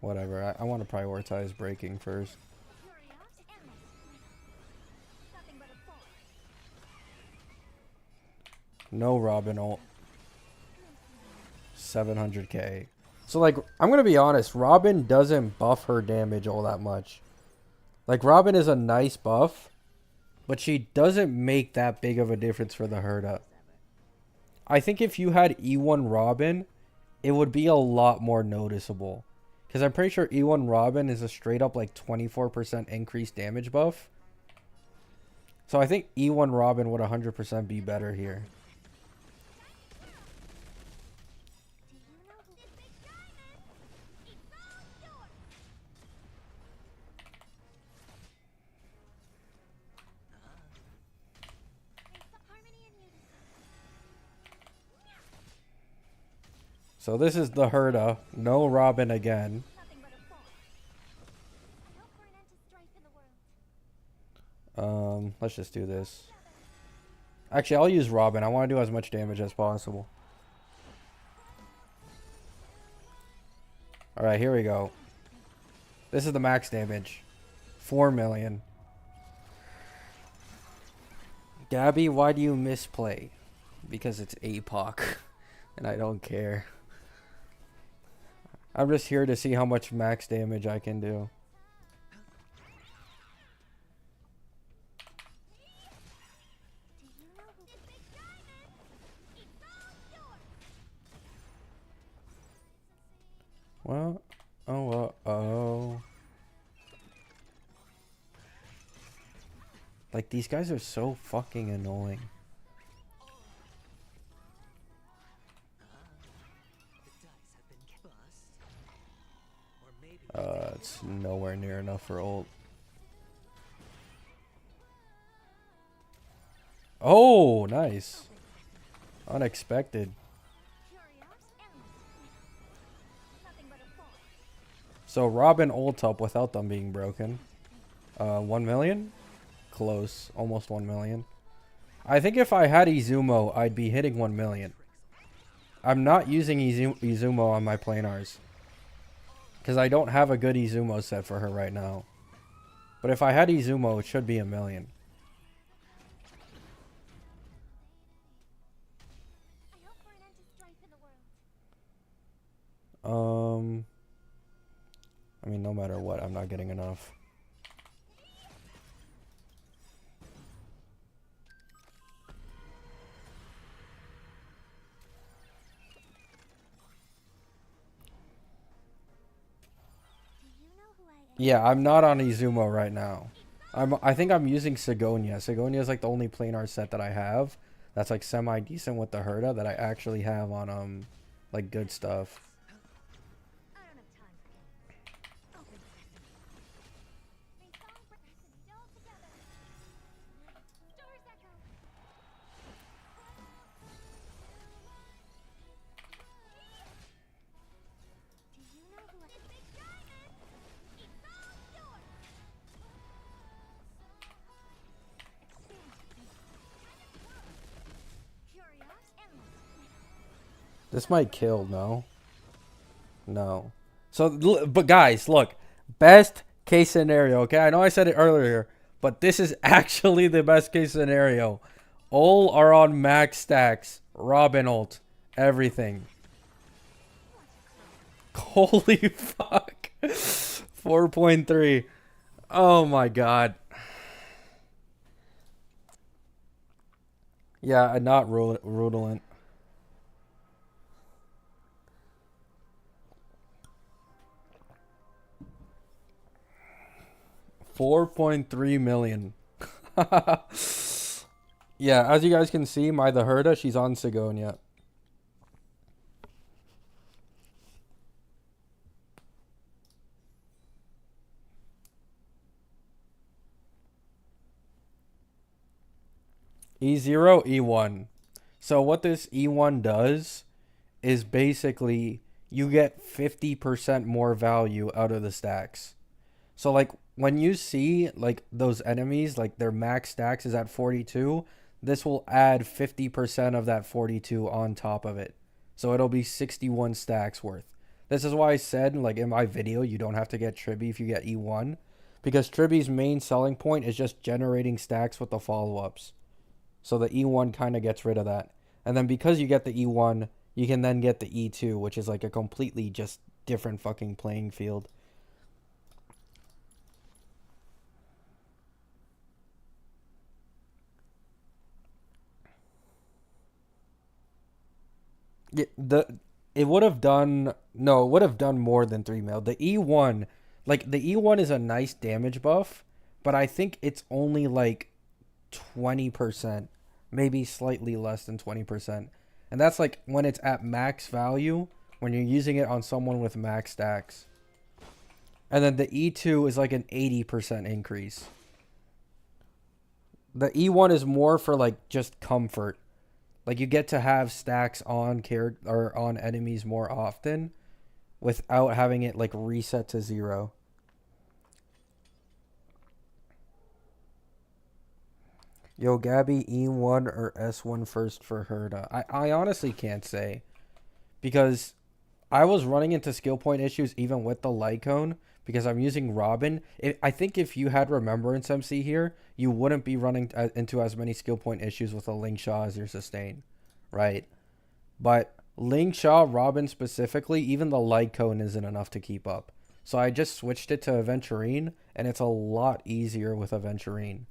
Whatever. I want to prioritize breaking first.
Curios endless. Nothing but a thought.
No Robin ult. 700k. So like, I'm gonna be honest. Robin doesn't buff her damage all that much. Like, Robin is a nice buff, but she doesn't make that big of a difference for the Herda. I think if you had E1 Robin, it would be a lot more noticeable. Because I'm pretty sure E1 Robin is a straight up like 24% increased damage buff. So I think E1 Robin would 100% be better here.
Do you know who this big diamond? It's all yours. It's harmony and unity.
So this is the Herda. No Robin again.
Nothing but a thought. I hope for an end to strife in the world.
Let's just do this. Actually, I'll use Robin. I want to do as much damage as possible. Alright, here we go. This is the max damage. 4 million. Gabby, why do you misplay? Because it's APOC. And I don't care. I'm just here to see how much max damage I can do.
Do you know who this big diamond? It's all yours.
Well, oh. Like, these guys are so fucking annoying.
The dice have been bust. Or maybe
It's nowhere near enough for ult. Oh, nice. Unexpected.
Curios endless. Nothing but a thought.
So Robin ult up without them being broken. 1 million? Close. Almost 1 million. I think if I had Izumo, I'd be hitting 1 million. I'm not using Izumo on my planars. Because I don't have a good Izumo set for her right now. But if I had Izumo, it should be 1 million. Um, I mean, no matter what, I'm not getting enough.
Do you know who I am?
Yeah, I'm not on Izumo right now. I think I'm using Sigonia. Sigonia is like the only planar set that I have that's like semi decent with the Herda that I actually have on like good stuff.
I don't have time for games. Open sesame. They fall for sesame all together. Stars echo. Do you know who I am? Big diamond! It's all yours! Curious, endless.
This might kill, no? No. So, but guys, look. Best case scenario, okay? I know I said it earlier, but this is actually the best case scenario. All are on max stacks. Robin ult. Everything. Holy fuck. 4.3. Oh my god. Yeah, not Rudolent. 4.3 million. Yeah, as you guys can see, my the Herda, she's on Sigonia. E0, E1. So what this E1 does is basically you get 50% more value out of the stacks. So like when you see like those enemies, like their max stacks is at 42, this will add 50% of that 42 on top of it. So it'll be 61 stacks worth. This is why I said like in my video, you don't have to get Tribby if you get E1. Because Tribby's main selling point is just generating stacks with the follow-ups. So the E1 kind of gets rid of that. And then because you get the E1, you can then get the E2, which is like a completely just different fucking playing field. Yeah, it would have done no, it would have done more than 3 mil. The E1, like the E1 is a nice damage buff, but I think it's only like 20%, maybe slightly less than 20%. And that's like when it's at max value, when you're using it on someone with max stacks. And then the E2 is like an 80% increase. The E1 is more for like just comfort. Like you get to have stacks on character or on enemies more often without having it like reset to 0. Yo, Gabby, E1 or S1 first for Herda? I honestly can't say. Because I was running into skill point issues even with the Lycone because I'm using Robin. I think if you had Remembrance MC here, you wouldn't be running into as many skill point issues with a Ling Shaw as your sustain, right? But Ling Shaw, Robin specifically, even the Lycone isn't enough to keep up. So I just switched it to Aventurine, and it's a lot easier with Aventurine.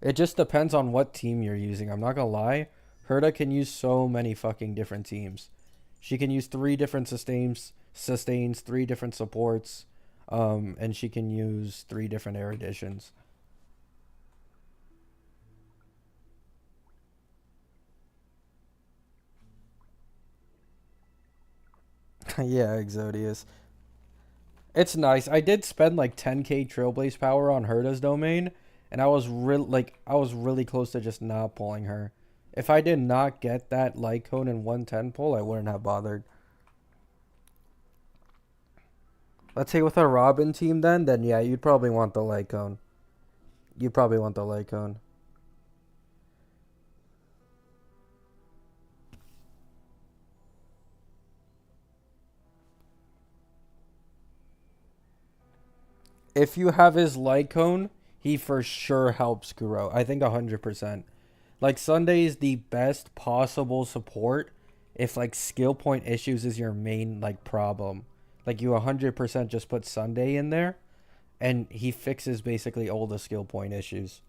It just depends on what team you're using. I'm not gonna lie. Herda can use so many fucking different teams. She can use 3 different sustains, 3 different supports, and she can use 3 different eruditions. Yeah, Exodius. It's nice. I did spend like 10k Trailblaze power on Herda's domain, and I was really close to just not pulling her. If I did not get that Lycone and 110 pull, I wouldn't have bothered. Let's say with a Robin team then yeah, you'd probably want the Lycone. You'd probably want the Lycone. If you have his Lycone, he for sure helps Kuro. I think 100%. Like Sunday is the best possible support if like skill point issues is your main like problem. Like you 100% just put Sunday in there and he fixes basically all the skill point issues.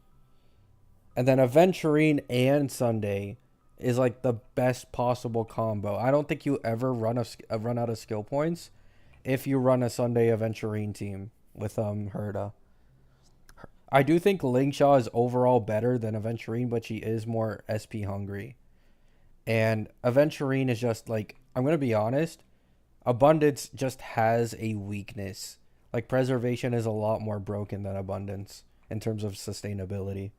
And then Aventurine and Sunday is like the best possible combo. I don't think you ever run out of skill points if you run a Sunday Aventurine team with Herda. I do think Lingshaw is overall better than Aventurine, but she is more SP hungry. And Aventurine is just like, I'm going to be honest, Abundance just has a weakness. Like Preservation is a lot more broken than Abundance in terms of sustainability.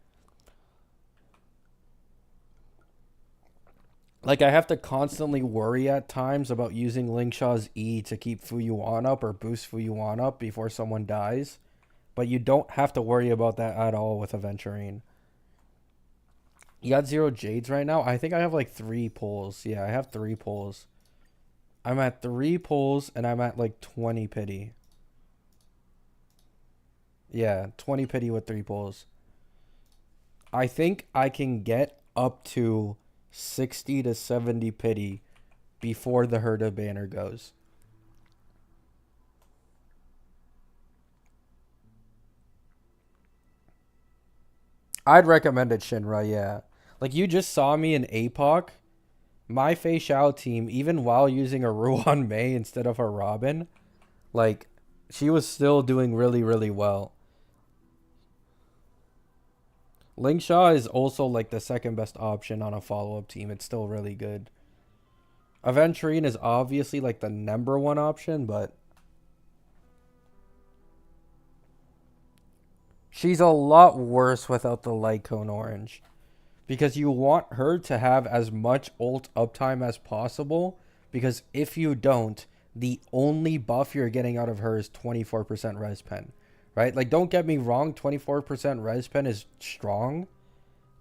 Like I have to constantly worry at times about using Lingshaw's E to keep Fuyuan up or boost Fuyuan up before someone dies. But you don't have to worry about that at all with Aventurine. You got 0 Jades right now? I think I have like 3 pulls. Yeah, I have 3 pulls. I'm at 3 pulls and I'm at like 20 pity. Yeah, 20 pity with 3 pulls. I think I can get up to 60 to 70 pity before the Herda banner goes. I'd recommend it, Shinra, yeah. Like, you just saw me in APOC. My Fei Xiao team, even while using a Ruan Mei instead of a Robin, like, she was still doing really, really well. Lingshaw is also, like, the second best option on a follow-up team. It's still really good. Aventurine is obviously, like, the number 1 option, but she's a lot worse without the light cone orange. Because you want her to have as much ult uptime as possible. Because if you don't, the only buff you're getting out of her is 24% res pen. Right? Like, don't get me wrong, 24% res pen is strong.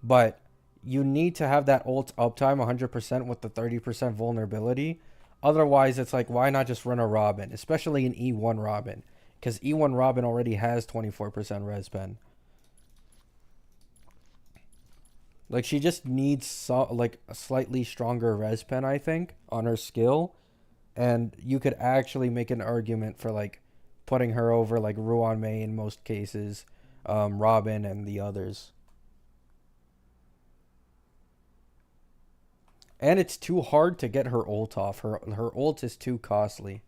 But you need to have that ult uptime 100% with the 30% vulnerability. Otherwise, it's like, why not just run a Robin? Especially an E1 Robin. Because E1 Robin already has 24% res pen. Like, she just needs like a slightly stronger res pen, I think, on her skill. And you could actually make an argument for, like, putting her over, like, Ruan Mei in most cases, Robin, and the others. And it's too hard to get her ult off. Her ult is too costly.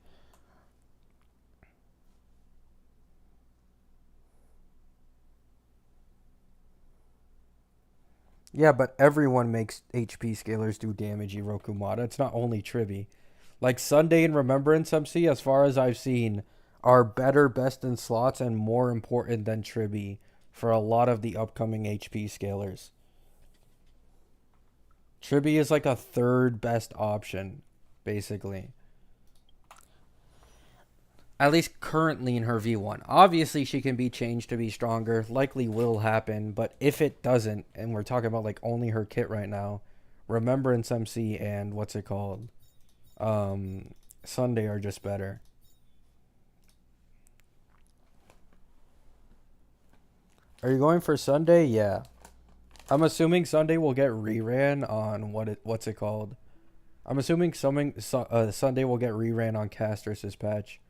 Yeah, but everyone makes HP scalers do damage, Irokumata. It's not only Trivi. Like, Sunday and Remembrance MC, as far as I've seen, are better best in slots and more important than Trivi for a lot of the upcoming HP scalers. Trivi is like a third best option, basically. At least currently in her V1. Obviously, she can be changed to be stronger. Likely will happen. But if it doesn't, and we're talking about like only her kit right now, Remembrance MC and what's it called? Sunday are just better. Are you going for Sunday? Yeah. I'm assuming Sunday will get reran on what's it called? I'm assuming Sunday will get reran on Castris' patch.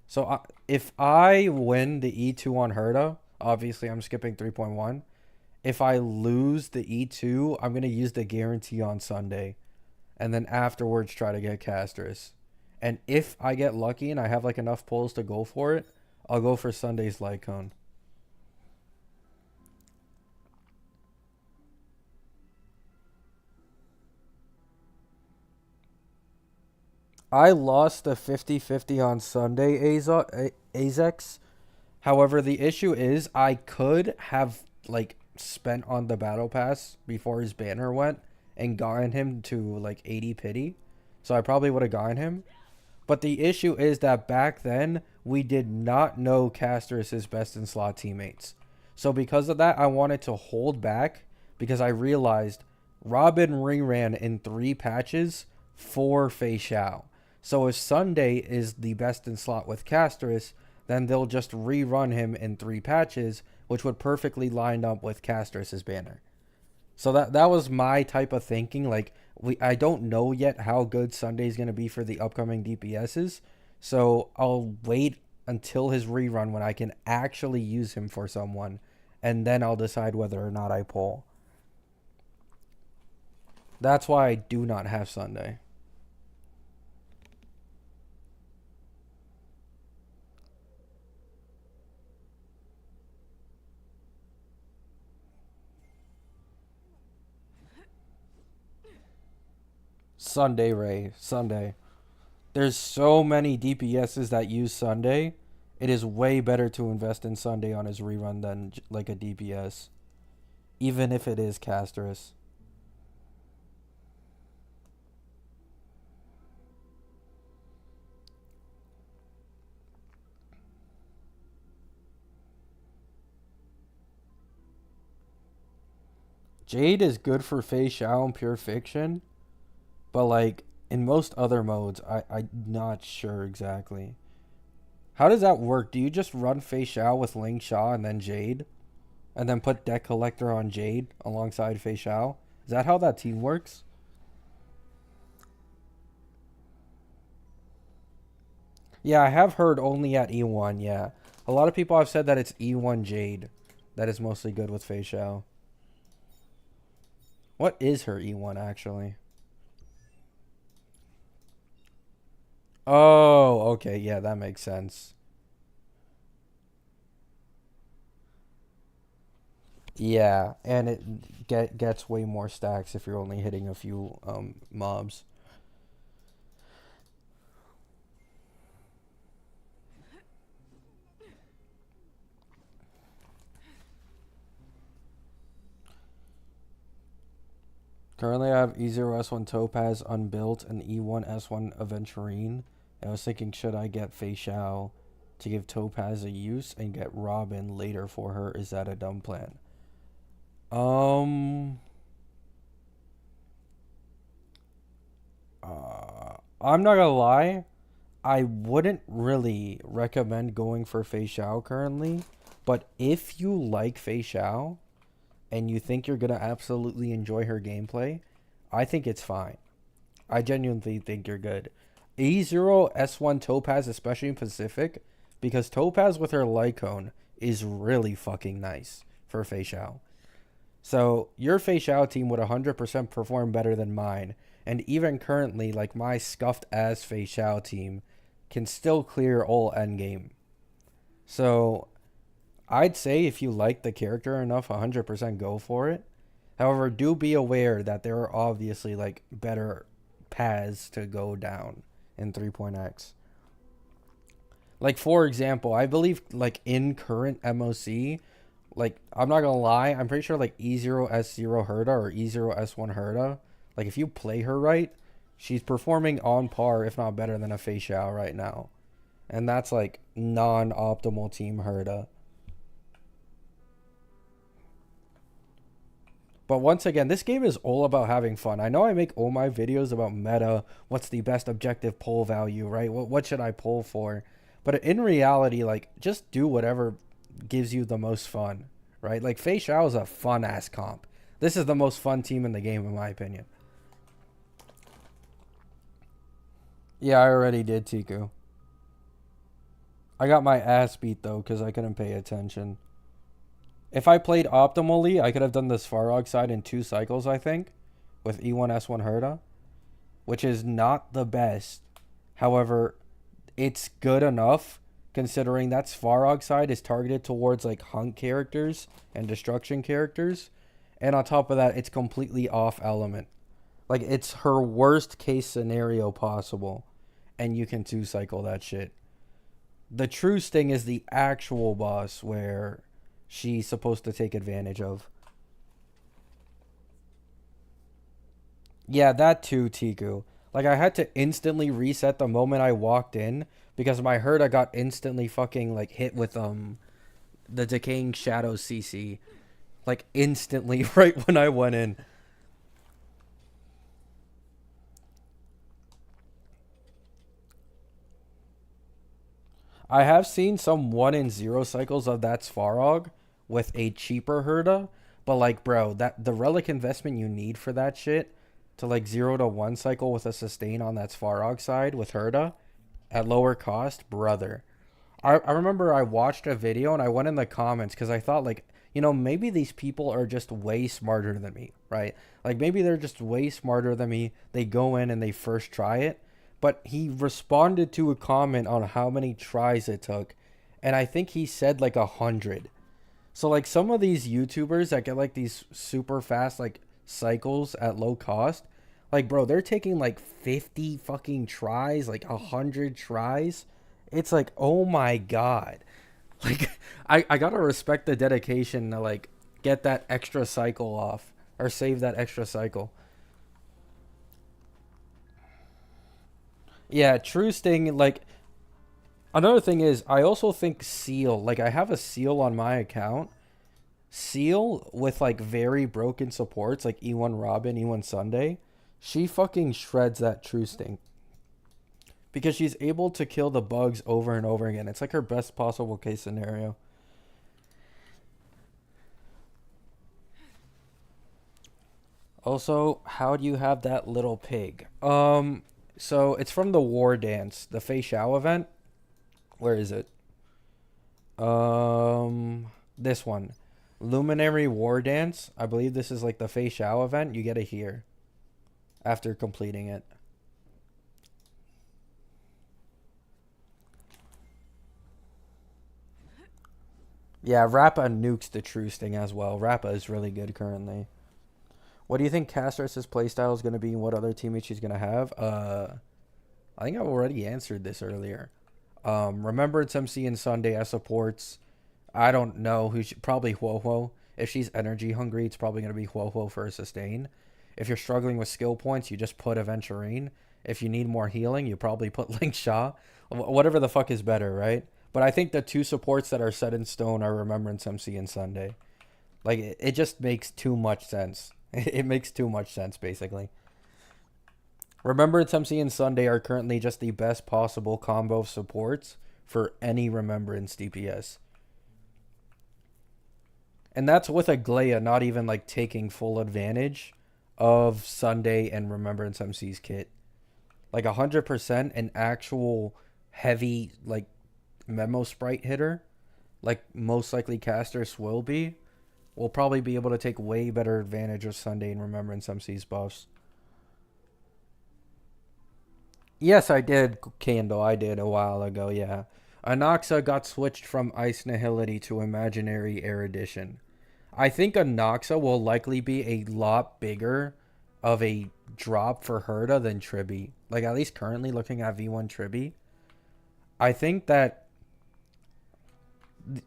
So if I win the E2 on Herda, obviously I'm skipping 3.1. If I lose the E2, I'm going to use the guarantee on Sunday. And then afterwards try to get Castris. And if I get lucky and I have like enough pulls to go for it, I'll go for Sunday's light cone. I lost the 50-50 on Sunday, Azex. However, the issue is I could have like spent on the battle pass before his banner went and gotten him to like 80 pity. So I probably would have gotten him. But the issue is that back then we did not know Castris' best in slot teammates. So because of that, I wanted to hold back because I realized Robin reran in 3 patches for Fei Xiao. So if Sunday is the best in slot with Castris, then they'll just rerun him in 3 patches, which would perfectly line up with Castris' banner. So that was my type of thinking. Like, I don't know yet how good Sunday's going to be for the upcoming DPSs. So I'll wait until his rerun when I can actually use him for someone, and then I'll decide whether or not I pull. That's why I do not have Sunday. Sunday, Ray. Sunday. There's so many DPSs that use Sunday. It is way better to invest in Sunday on his rerun than like a DPS. Even if it is Castrus. Jade is good for Fei Xiao and Pure Fiction. But like in most other modes, I'm not sure exactly. How does that work? Do you just run Fei Xiao with Ling Sha and then Jade? And then put Deck Collector on Jade alongside Fei Xiao? Is that how that team works? Yeah, I have heard only at E1, yeah. A lot of people have said that it's E1 Jade that is mostly good with Fei Xiao. What is her E1 actually? Oh, okay, yeah, that makes sense. Yeah, and it gets way more stacks if you're only hitting a few mobs. Currently, I have E0S1 Topaz unbuilt and E1S1 Aventurine. I was thinking, should I get Fei Xiao to give Topaz a use and get Robin later for her? Is that a dumb plan? I'm not gonna lie. I wouldn't really recommend going for Fei Xiao currently. But if you like Fei Xiao and you think you're gonna absolutely enjoy her gameplay, I think it's fine. I genuinely think you're good. E0S1 Topaz, especially in Pacific, because Topaz with her Lycone is really fucking nice for Fei Xiao. So your Fei Xiao team would 100% perform better than mine. And even currently, like my scuffed ass Fei Xiao team can still clear all endgame. So I'd say if you like the character enough, 100% go for it. However, do be aware that there are obviously like better paths to go down in 3.x. Like for example, I believe like in current MOC, like I'm not gonna lie, I'm pretty sure like E0S0 Herda or E0S1 Herda, like if you play her right, she's performing on par, if not better than a Fei Xiao right now. And that's like non-optimal team Herda. But once again, this game is all about having fun. I know I make all my videos about meta, what's the best objective pull value, right? What should I pull for? But in reality, like, just do whatever gives you the most fun, right? Like, Fei Xiao is a fun-ass comp. This is the most fun team in the game, in my opinion. Yeah, I already did, Tiku. I got my ass beat, though, because I couldn't pay attention. If I played optimally, I could have done this Farog side in 2 cycles, I think, with E1S1 Herda, which is not the best. However, it's good enough considering that Svarog side is targeted towards like hunk characters and destruction characters. And on top of that, it's completely off element. Like, it's her worst case scenario possible. And you can 2 cycle that shit. The true sting is the actual boss where she's supposed to take advantage of. Yeah, that too, Tiku. Like, I had to instantly reset the moment I walked in because my Herda got instantly fucking, like, hit with, the Decaying Shadows CC. Like, instantly right when I went in. I have seen some 1 in 0 cycles of that Svarog with a cheaper Herda. But, like, bro, that the relic investment you need for that shit to like 0 to 1 cycle with a sustain on that Svarog side with Herda at lower cost, brother. I remember I watched a video and I went in the comments because I thought, like, you know, maybe these people are just way smarter than me, right? Like, maybe they're just way smarter than me. They go in and they first try it. But he responded to a comment on how many tries it took. And I think he said like 100. So, like, some of these YouTubers that get like these super fast, like, cycles at low cost, like, bro, they're taking like 50 fucking tries, like 100 tries. It's like, oh my God. Like, I gotta respect the dedication to, like, get that extra cycle off or save that extra cycle. Yeah, true sting. Like, another thing is, I also think seal. Like, I have a seal on my account. Seal with like very broken supports, like E1 Robin, E1 Sunday. She fucking shreds that true sting because she's able to kill the bugs over and over again. It's like her best possible case scenario. Also, how do you have that little pig? So it's from the War Dance, the Fei Shao event. Where is it? This one. Luminary War Dance. I believe this is like the Fei Shao event. You get it here after completing it. Yeah, Rappa nukes the True Sting as well. Rappa is really good currently. What do you think Castress's playstyle is going to be and what other teammates she's going to have? I think I've already answered this earlier. Remembrance MC and Sunday as supports. I don't know who probably Huohuo. If she's energy hungry, it's probably going to be Huohuo for a sustain. If you're struggling with skill points, you just put Aventurine. If you need more healing, you probably put Link Sha. Whatever the fuck is better, right? But I think the two supports that are set in stone are Remembrance MC and Sunday. Like, it just makes too much sense. It makes too much sense, basically. Remembrance MC and Sunday are currently just the best possible combo of supports for any Remembrance DPS. And that's with Aglaia not even like taking full advantage of Sunday and Remembrance MC's kit. Like 100% an actual heavy like memo sprite hitter, like most likely Casters will probably be able to take way better advantage of Sunday and Remembrance MC's buffs. Yes, I did, Candle. I did a while ago, yeah. Anoxa got switched from Ice Nihility to Imaginary Erudition. I think Anoxa will likely be a lot bigger of a drop for Herda than Tribby. Like, at least currently looking at V1 Tribby. I think that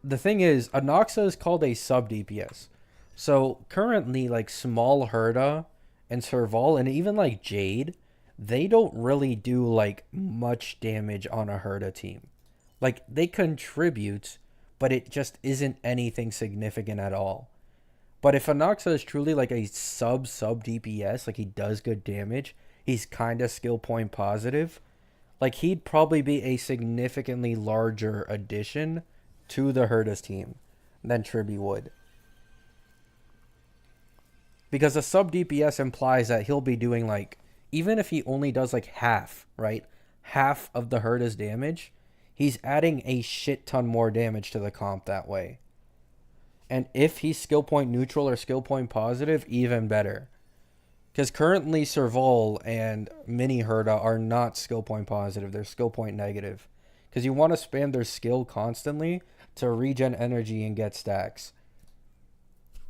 the thing is, Anoxa is called a sub DPS. So currently, like, small Herda and Serval and even like Jade, they don't really do like much damage on a Herda team. Like, they contribute, but it just isn't anything significant at all. But if Anoxa is truly like a sub DPS, like he does good damage, he's kind of skill point positive, like he'd probably be a significantly larger addition to the Herda's team than Tribby would. Because a sub DPS implies that he'll be doing like, even if he only does like half, right? Half of the Herda's damage, he's adding a shit ton more damage to the comp that way. And if he's skill point neutral or skill point positive, even better. Because currently Serval and Mini Herda are not skill point positive. They're skill point negative. Because you want to spam their skill constantly to regen energy and get stacks.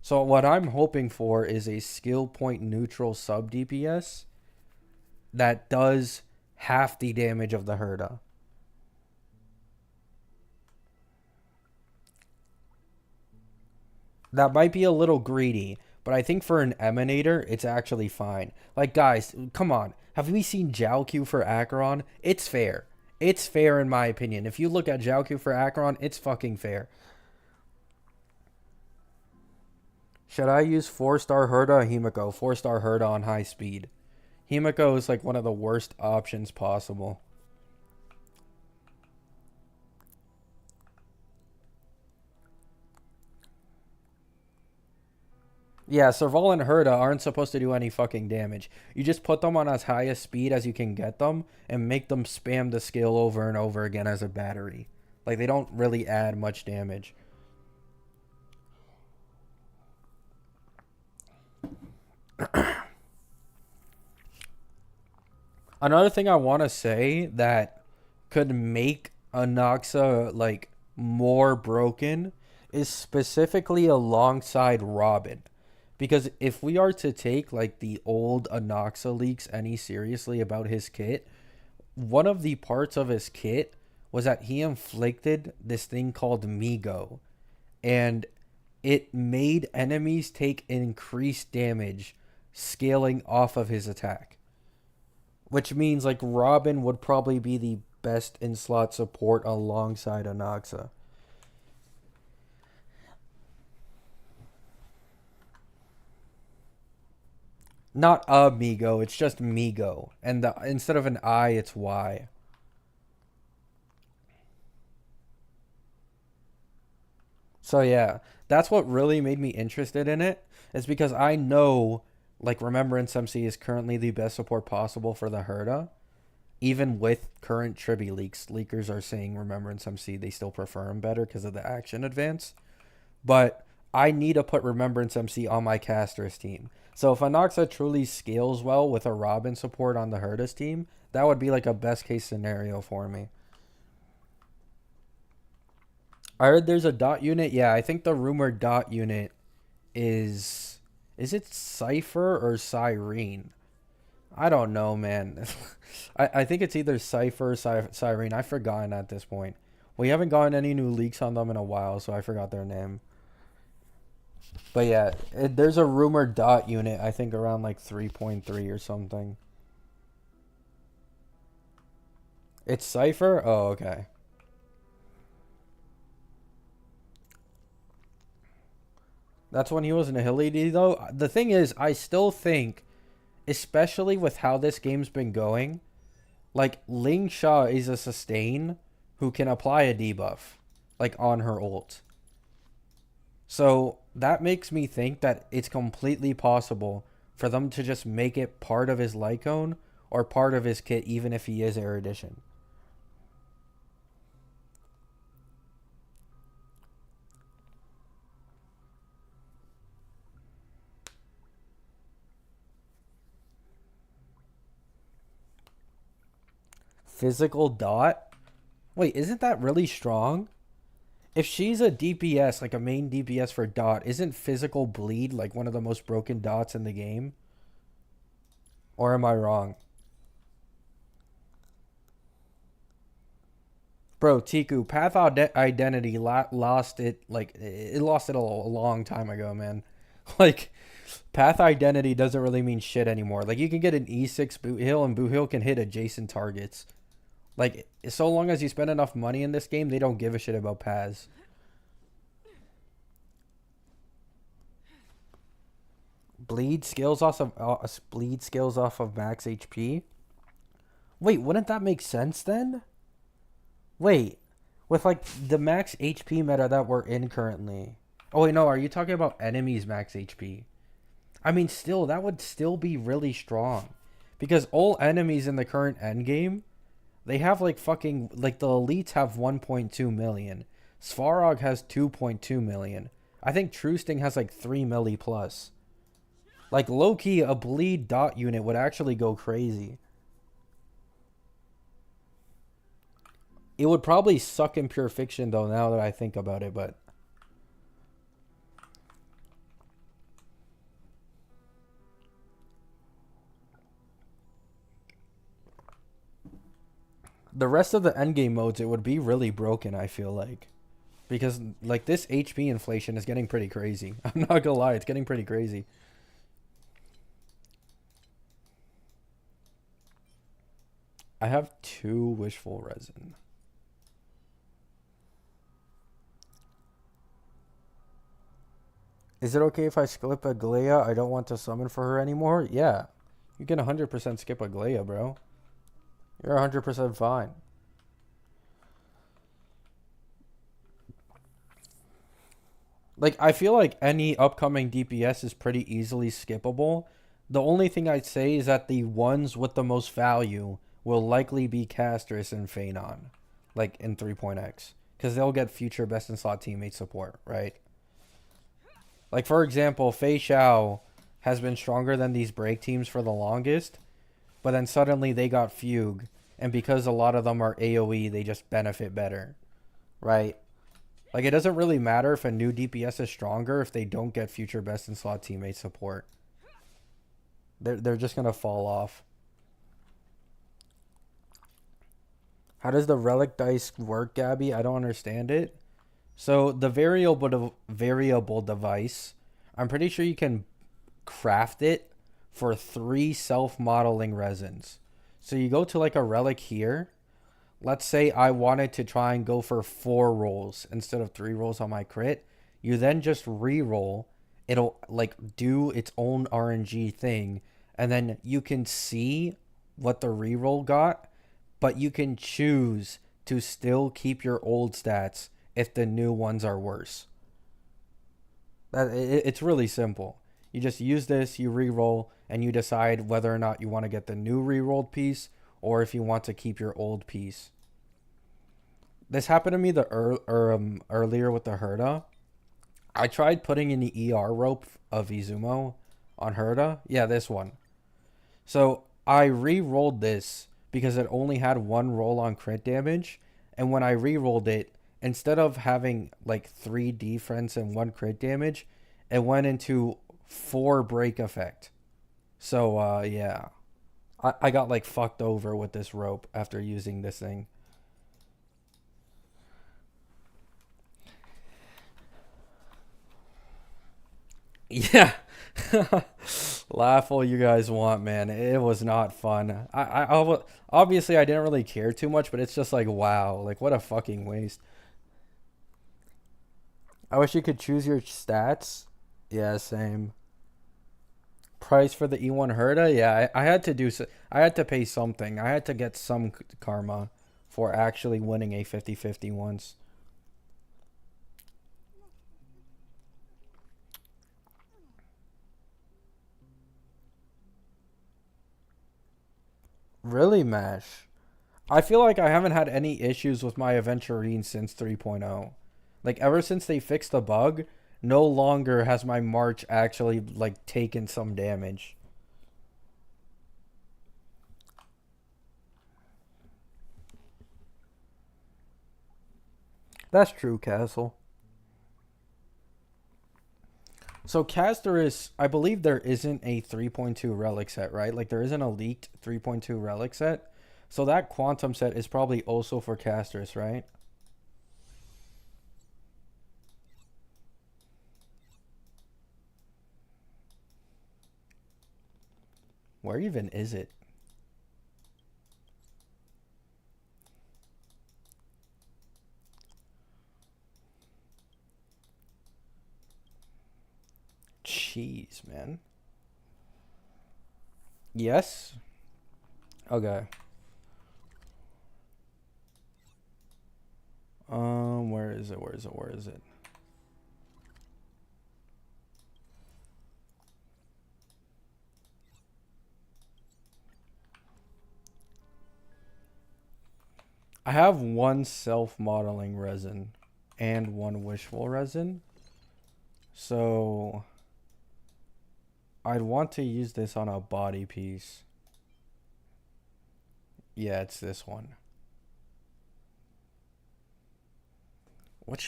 So what I'm hoping for is a skill point neutral sub DPS that does half the damage of the Herda. That might be a little greedy, but I think for an Emanator, it's actually fine. Like, guys, come on. Have we seen Jiaoqiu for Acheron? It's fair. It's fair in my opinion. If you look at Jiaoqiu for Acheron, it's fucking fair. Should I use 4-star Herda or Himiko? 4-star Herda on high speed. Himiko is like one of the worst options possible. Yeah, Serval and Herda aren't supposed to do any fucking damage. You just put them on as high a speed as you can get them and make them spam the skill over and over again as a battery. Like, they don't really add much damage. Another thing I want to say that could make Anoxa, like, more broken is specifically alongside Robin. Because if we are to take, like, the old Anoxa leaks any seriously about his kit, one of the parts of his kit was that he inflicted this thing called Migo. And it made enemies take increased damage scaling off of his attack. Which means, like, Robin would probably be the best in-slot support alongside Anoxa. Not Amigo, it's just Migo. And instead of an I, it's Y. So yeah, that's what really made me interested in it. Is because I know, like, Remembrance MC is currently the best support possible for the Herda. Even with current Tribi leaks, leakers are saying Remembrance MC, they still prefer him better because of the action advance. But I need to put Remembrance MC on my casters team. So if Anoxa truly scales well with a Robin support on the Herda's team, that would be like a best case scenario for me. I heard there's a dot unit. Yeah, I think the rumored dot unit is it Cypher or Cyrene? I don't know, man. I think it's either Cypher or Cyrene. I've forgotten at this point. We haven't gotten any new leaks on them in a while, so I forgot their name. But yeah, there's a rumored dot unit, I think around like 3.3 or something. It's Cypher? Oh, okay. That's when he was an Ahility, though. The thing is, I still think, especially with how this game's been going, like, Ling Sha is a sustain who can apply a debuff, like, on her ult. So that makes me think that it's completely possible for them to just make it part of his Lycone or part of his kit, even if he is Erudition. Physical dot? Wait, isn't that really strong? If she's a DPS, like a main DPS for dot, isn't physical bleed like one of the most broken dots in the game? Or am I wrong? Bro, Tiku, Path Identity lost it, like, it lost it a long time ago, man. Like, Path Identity doesn't really mean shit anymore. Like, you can get an E6 boot hill, and boot hill can hit adjacent targets. Like, so long as you spend enough money in this game, they don't give a shit about paths. Bleed skills off of max HP. Wait, wouldn't that make sense then? Wait, with like the max HP meta that we're in currently. Oh wait, no, are you talking about enemies max HP? I mean, still, that would still be really strong. Because all enemies in the current endgame, they have like fucking, like the elites have 1.2 million. Svarog has 2.2 million. I think Trusting has like 3 milli plus. Like, low-key, a bleed dot unit would actually go crazy. It would probably suck in Pure Fiction, though, now that I think about it, but... The rest of the endgame modes, it would be really broken, I feel like. Because, like, this HP inflation is getting pretty crazy. I'm not gonna lie, it's getting pretty crazy. I have 2 Wishful Resin. Is it okay if I skip Aglaya? I don't want to summon for her anymore. Yeah. You can 100% skip Aglaya, bro. You're 100% fine. Like, I feel like any upcoming DPS is pretty easily skippable. The only thing I'd say is that the ones with the most value will likely be Castrus and Phanon, like in 3.x, because they'll get future best in slot teammate support, right? Like, for example, Fei Xiao has been stronger than these break teams for the longest, but then suddenly they got Fugue, and because a lot of them are AoE, they just benefit better, right? Like, it doesn't really matter if a new DPS is stronger if they don't get future best in slot teammate support. They're just gonna fall off. How does the relic dice work, Gabby? I don't understand it. So the variable device, I'm pretty sure you can craft it for 3 self-modeling resins. So you go to like a relic here. Let's say I wanted to try and go for 4 rolls instead of 3 rolls on my crit. You then just re-roll. It'll like do its own RNG thing, and then you can see what the re-roll got, but you can choose to still keep your old stats if the new ones are worse. It's really simple. You just use this, you re-roll, and you decide whether or not you want to get the new re-rolled piece or if you want to keep your old piece. This happened to me earlier with the Herda. I tried putting in the ER rope of Izumo on Herda. Yeah, this one. So I re-rolled this because it only had 1 roll on crit damage. And when I re-rolled it, instead of having like 3 defense and 1 crit damage, it went into 4 break effect. So yeah. I got like fucked over with this rope after using this thing. Yeah. Laugh all you guys want, man. It was not fun. Obviously I didn't really care too much, but it's just like, wow, like what a fucking waste. I wish you could choose your stats. Yeah, same. Price for the E1 Herda? Yeah, I had to do so. I had to pay something. I had to get some karma for actually winning a 50-50 once. Really, Mash? I feel like I haven't had any issues with my Aventurine since 3.0. Like, ever since they fixed the bug, no longer has my March actually, like, taken some damage. That's true, Castle. So, Casterus, I believe there isn't a 3.2 relic set, right? Like, there isn't a leaked 3.2 relic set. So, that quantum set is probably also for Casterus, right? Where even is it? Jeez, man. Yes? Okay. Where is it? Where is it? Where is it? I have 1 self-modeling resin and 1 wishful resin. So I'd want to use this on a body piece. Yeah, it's this one. What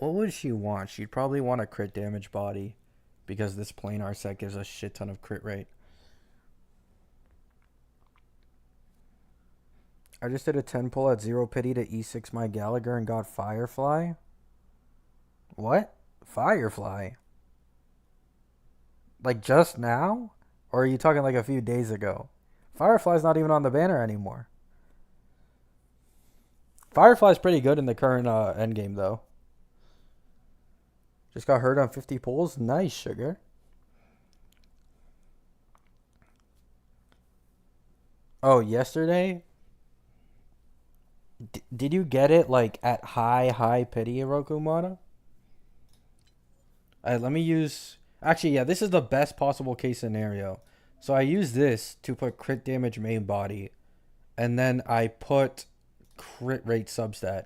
would she want? She'd probably want a crit damage body because this planar set gives a shit ton of crit rate. I just did a 10 pull at 0 pity to E6 my Gallagher and got Firefly. What? Firefly? Like just now? Or are you talking like a few days ago? Firefly's not even on the banner anymore. Firefly's pretty good in the current endgame though. Just got hurt on 50 pulls. Nice, sugar. Oh, yesterday? Did you get it like at high pity, Rokumata? Let me use... Actually, yeah, this is the best possible case scenario. So I use this to put crit damage main body. And then I put crit rate substat.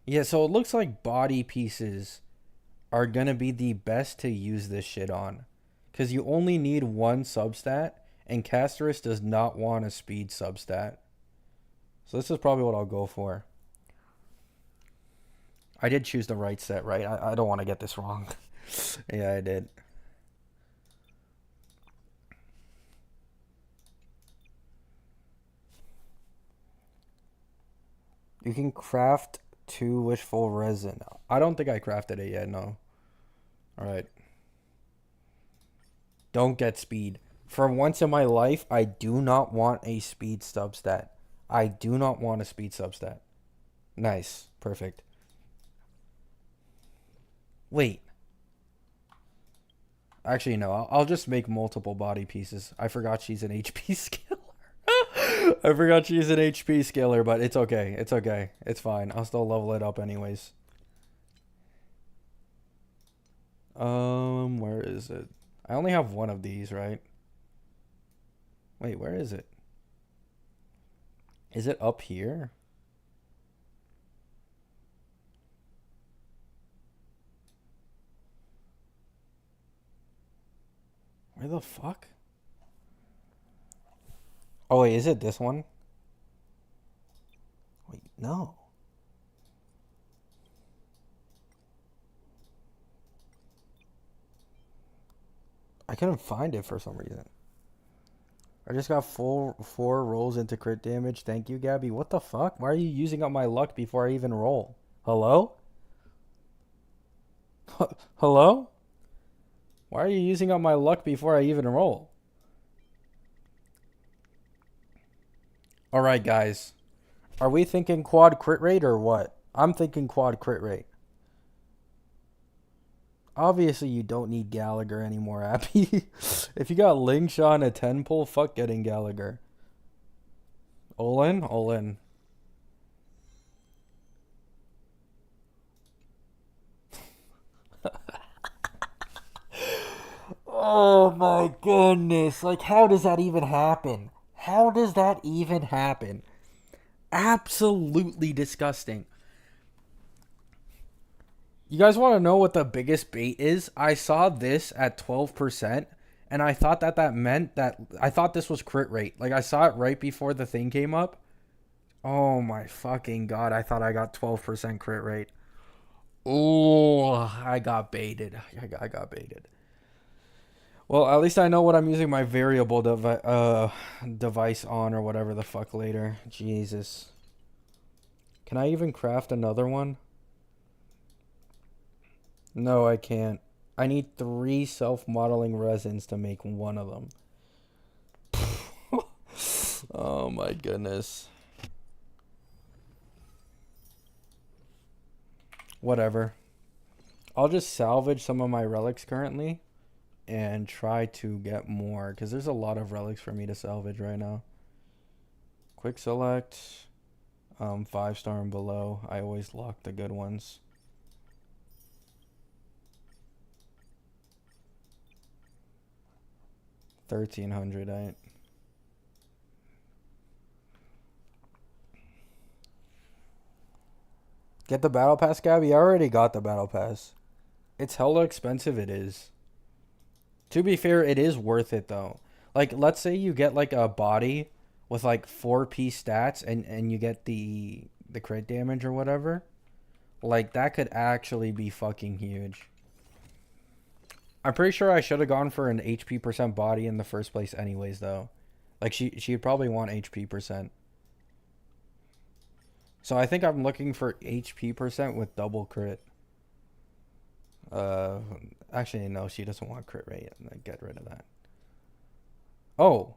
Yeah, so it looks like body pieces are going to be the best to use this shit on. Because you only need one substat. And Casterus does not want a speed substat. So this is probably what I'll go for. I did choose the right set, right? I don't want to get this wrong. Yeah, I did. You can craft 2 wishful resin. I don't think I crafted it yet, no. Alright. Don't get speed. For once in my life, I do not want a speed substat. I do not want a speed substat. Nice. Perfect. Wait. Actually, no. I'll just make multiple body pieces. I forgot she's an HP scaler. I forgot she's an HP scaler, but it's okay. It's okay. It's fine. I'll still level it up anyways. Where is it? I only have one of these, right? Wait, where is it? Is it up here? Where the fuck? Oh, wait, is it this one? Wait, no. I couldn't find it for some reason. I just got four rolls into crit damage. Thank you, Gabby. What the fuck? Why are you using up my luck before I even roll? Hello? Hello? Why are you using up my luck before I even roll? Alright, guys. Are we thinking quad crit rate or what? I'm thinking quad crit rate. Obviously, you don't need Gallagher anymore, Abby. If you got Lingshaw and a 10 pull, fuck getting Gallagher. Olin? Olin. Oh my goodness. Like, how does that even happen? How does that even happen? Absolutely disgusting. You guys want to know what the biggest bait is? I saw this at 12%, and I thought that meant that... I thought this was crit rate. Like, I saw it right before the thing came up. Oh my fucking god, I thought I got 12% crit rate. Oh, I got baited. I got baited. Well, at least I know what I'm using my variable device on or whatever the fuck later. Jesus. Can I even craft another one? No, I can't. I need 3 self-modeling resins to make one of them. Oh my goodness. Whatever. I'll just salvage some of my relics currently and try to get more, because there's a lot of relics for me to salvage right now. Quick select. 5-star and below. I always lock the good ones. $1,300. Get the battle pass, Gabby? I already got the battle pass. It's hella expensive, it is. To be fair, it is worth it though. Like, let's say you get like a body with like 4-piece stats and you get the crit damage or whatever. Like, that could actually be fucking huge. I'm pretty sure I should have gone for an HP percent body in the first place anyways though. Like, she'd probably want HP percent. So I think I'm looking for HP percent with double crit. Actually, no, she doesn't want crit rate. Get rid of that. Oh,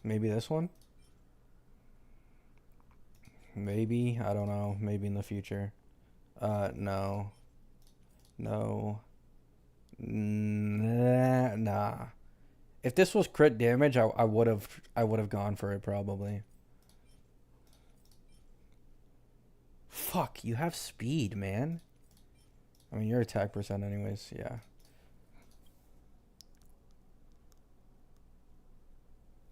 maybe this one? Maybe, I don't know. Maybe in the future. No. No. Nah. If this was crit damage, I would have gone for it probably. Fuck, you have speed, man. I mean, your attack percent anyways, yeah.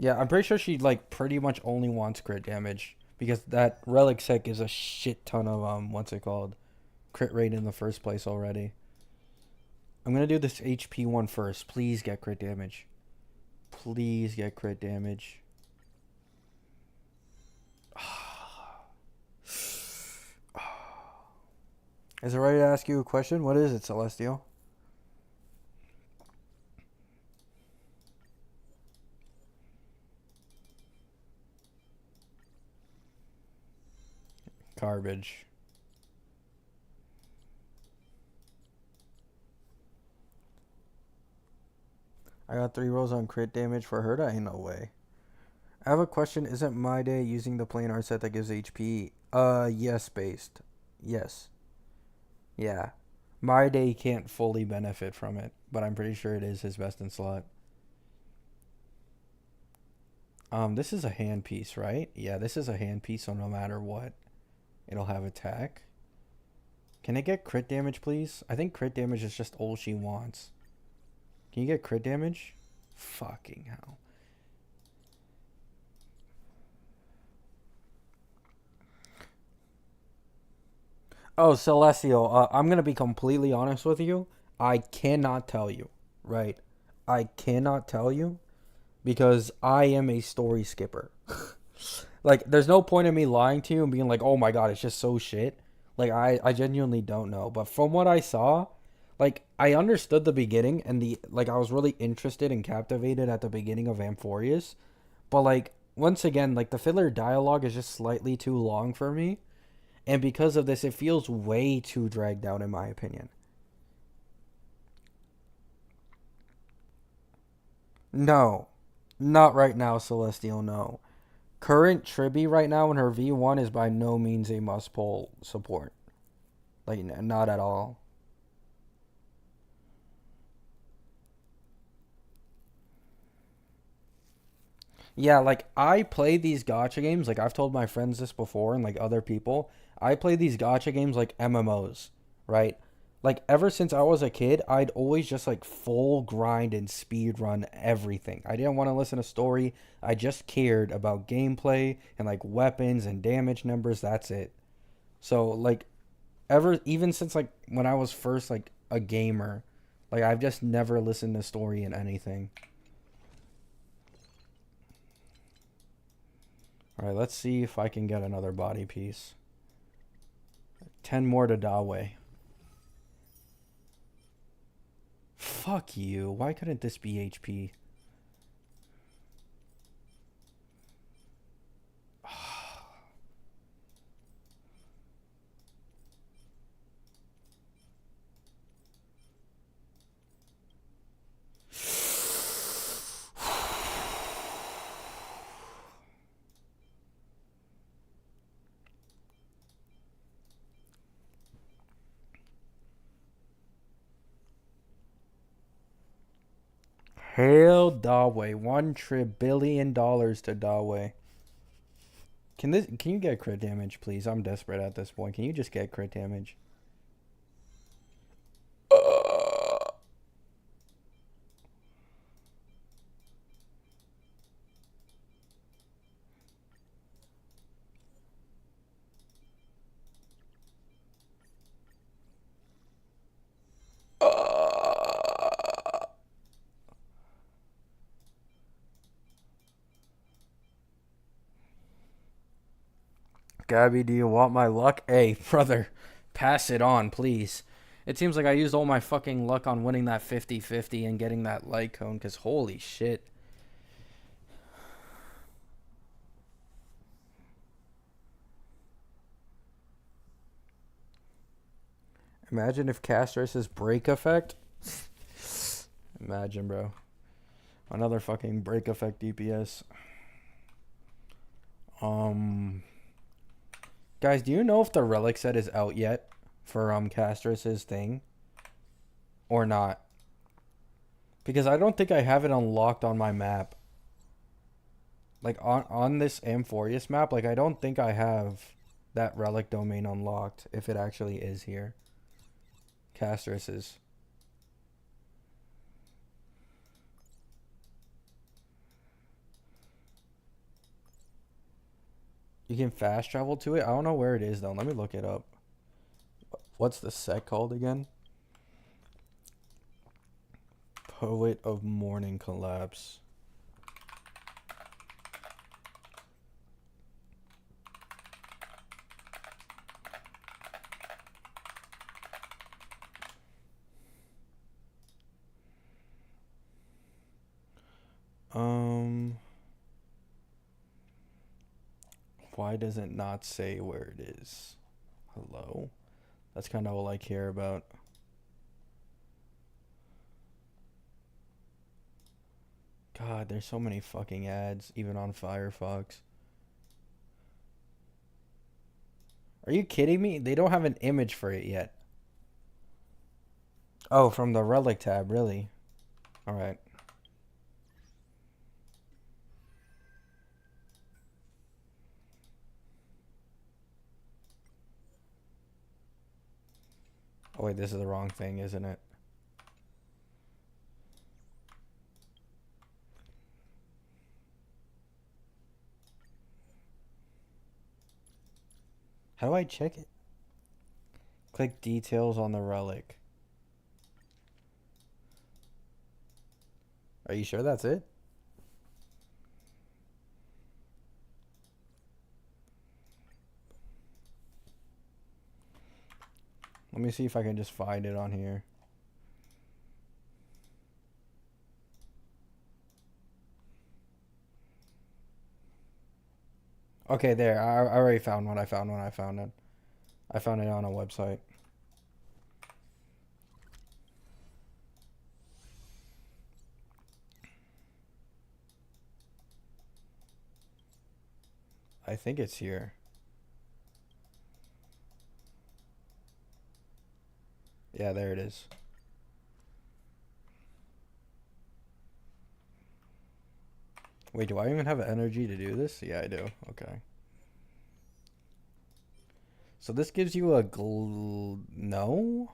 Yeah, I'm pretty sure she like pretty much only wants crit damage because that relic set gives a shit ton of what's it called? Crit rate in the first place already. I'm gonna do this HP one first. Please get crit damage. Please get crit damage. Is it ready to ask you a question? What is it, Celestial? Garbage. I got 3 rolls on crit damage for her. Ain't no way. I have a question. Isn't my day using the plain art set that gives HP? Yes, based. Yes. Yeah. My day can't fully benefit from it, but I'm pretty sure it is his best in slot. This is a hand piece, right? Yeah, this is a hand piece, so no matter what, it'll have attack. Can it get crit damage, please? I think crit damage is just all she wants. Can you get crit damage? Fucking hell. Oh, Celestial, I'm going to be completely honest with you. I cannot tell you, right? I cannot tell you because I am a story skipper. Like, there's no point in me lying to you and being like, oh my god, it's just so shit. Like, I genuinely don't know. But from what I saw, like, I understood the beginning and like, I was really interested and captivated at the beginning of Amphorius. But, like, once again, like, the filler dialogue is just slightly too long for me. And because of this, it feels way too dragged out, in my opinion. No, not right now, Celestial, no. Current Tribby right now in her V1 is by no means a must pull support. Like, not at all. Yeah, like, I play these gacha games, like, I've told my friends this before and, like, other people. I play these gacha games like MMOs, right? Like, ever since I was a kid, I'd always just, like, full grind and speed run everything. I didn't want to listen to story. I just cared about gameplay and, like, weapons and damage numbers. That's it. So, like, even since, like, when I was first, like, a gamer, like, I've just never listened to story in anything. Alright, let's see if I can get another body piece. 10 more to Dawe. Fuck you. Why couldn't this be HP? Hail Dawe. $1 trillion to Dawe. Can you get crit damage, please? I'm desperate at this point. Can you just get crit damage? Gabby, do you want my luck? Hey, brother, pass it on, please. It seems like I used all my fucking luck on winning that 50-50 and getting that light cone, because holy shit. Imagine if Castrus's break effect. Imagine, bro. Another fucking break effect DPS. Guys, do you know if the relic set is out yet for Castrus's thing or not? Because I don't think I have it unlocked on my map. Like on this Amphorius map, like I don't think I have that relic domain unlocked if it actually is here. Castrus's. You can fast travel to it. I don't know where it is though. Let me look it up. What's the set called again? Poet of Morning Collapse. Why does it not say where it is? Hello? That's kind of all I care about. God, there's so many fucking ads, even on Firefox. Are you kidding me? They don't have an image for it yet. Oh, from the Relic tab, really? Alright. Oh wait, this is the wrong thing, isn't it? How do I check it? Click details on the relic. Are you sure that's it? Let me see if I can just find it on here. Okay, there. I already found one. I found one. I found it. I found it on a website. I think it's here. Yeah, there it is. Wait, do I even have energy to do this? Yeah, I do. Okay. So this gives you a no?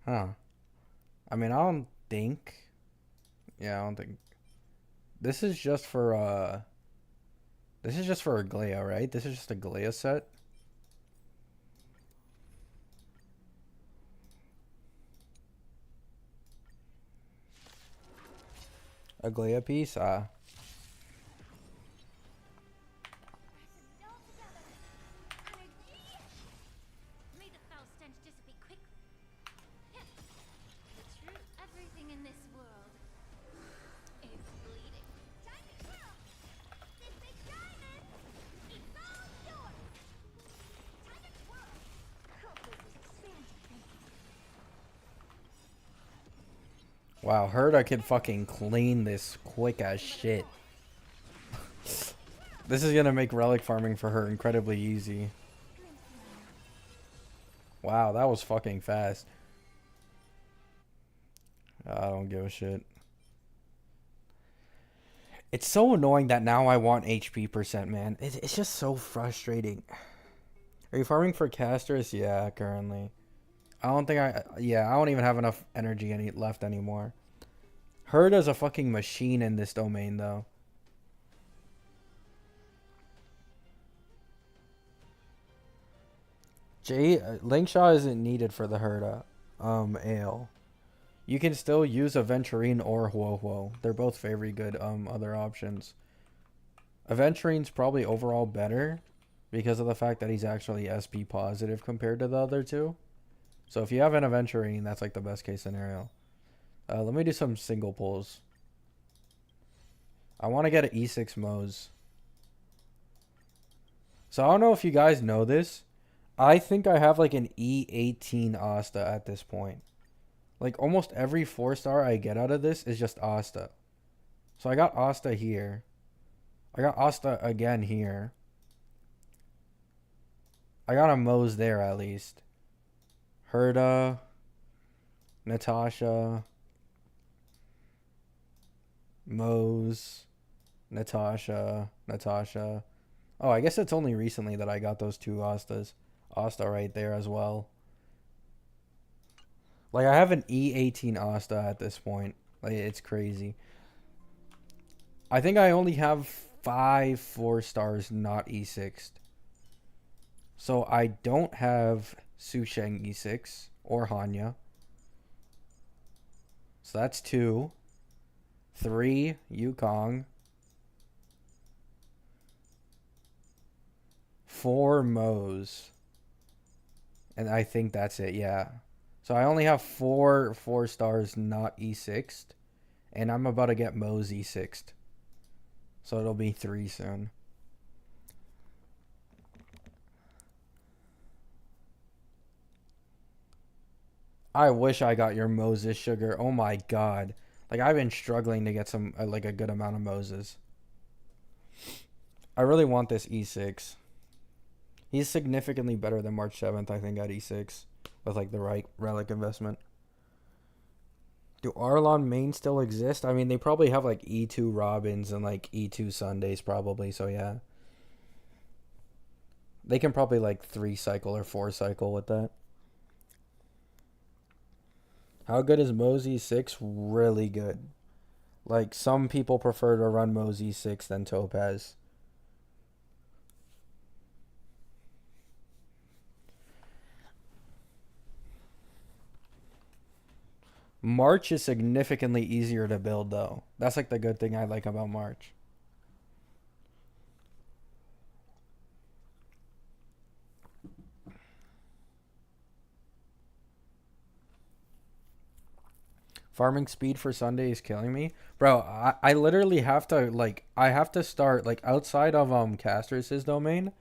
Huh. I mean, I don't think. Yeah, I don't think. This is just for this is just for a Glea, right? This is just a Glea set. A Glea piece?
May the foul stench dissipate quickly. The truth, everything in this world is bleeding. Time to kill! This big diamond! It's all yours! Time to twirl! Couples is expanding.
Wow, heard I could fucking clean this quick as shit. This is gonna make relic farming for her incredibly easy. Wow, that was fucking fast. I don't give a shit. It's so annoying that now I want HP percent, man. It's just so frustrating. Are you farming for casters? Yeah, currently. I don't think I don't even have enough energy left anymore. Herda's a fucking machine in this domain, though. Linkshaw isn't needed for the Herda. Ale. You can still use Aventurine or Huohuo. They're both very good other options. Aventurine's probably overall better because of the fact that he's actually SP positive compared to the other two. So if you have an Aventurine, that's like the best case scenario. Let me do some single pulls. I want to get an E6 Moze. So I don't know if you guys know this. I think I have like an E18 Asta at this point. Like almost every 4-star I get out of this is just Asta. So I got Asta here. I got Asta again here. I got a Moze there at least. Herda. Natasha. Moze. Natasha. Oh, I guess it's only recently that I got those two Astas. Asta right there as well. Like, I have an E18 Asta at this point. Like, it's crazy. I think I only have 5 4-stars not E6'd. So I don't have Su Sheng E6 or Hanya. So that's 2. 3 Yukong. 4 Moes. And I think that's it, yeah. So I only have 4 4-stars not E6'd. And I'm about to get Moes E6'd. So it'll be 3 soon. I wish I got your Moses sugar. Oh my god. Like, I've been struggling to get some, like, a good amount of Moses. I really want this E6. He's significantly better than March 7th, I think, at E6. With, like, the right relic investment. Do Arlon mains still exist? I mean, they probably have, like, E2 Robins and, like, E2 Sundays, probably. So, yeah. They can probably, like, 3 cycle or 4 cycle with that. How good is Mosey 6? Really good. Like, some people prefer to run Mosey 6 than Topaz. March is significantly easier to build, though. That's, like, the good thing I like about March. Farming speed for Sunday is killing me. Bro, I literally have to, like, I have to start, like, outside of Castrus's domain,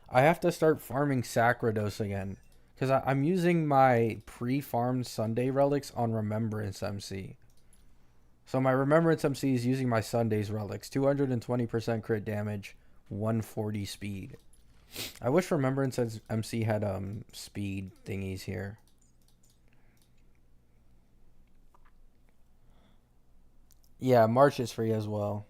I have to start farming Sacrados again. Because I'm using my pre-farmed Sunday relics on Remembrance MC. So my Remembrance MC is using my Sunday's relics. 220% crit damage, 140 speed. I wish Remembrance MC had speed thingies here. Yeah, March is free as well.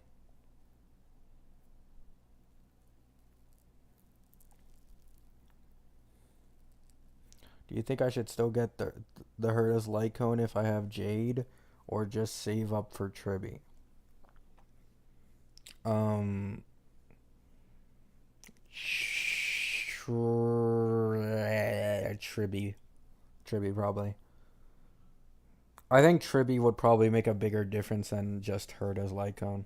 Do you think I should still get the Herta's Light Cone if I have Jade, or just save up for Tribby? Tribby probably. I think Tribby would probably make a bigger difference than just Herta's Light Cone.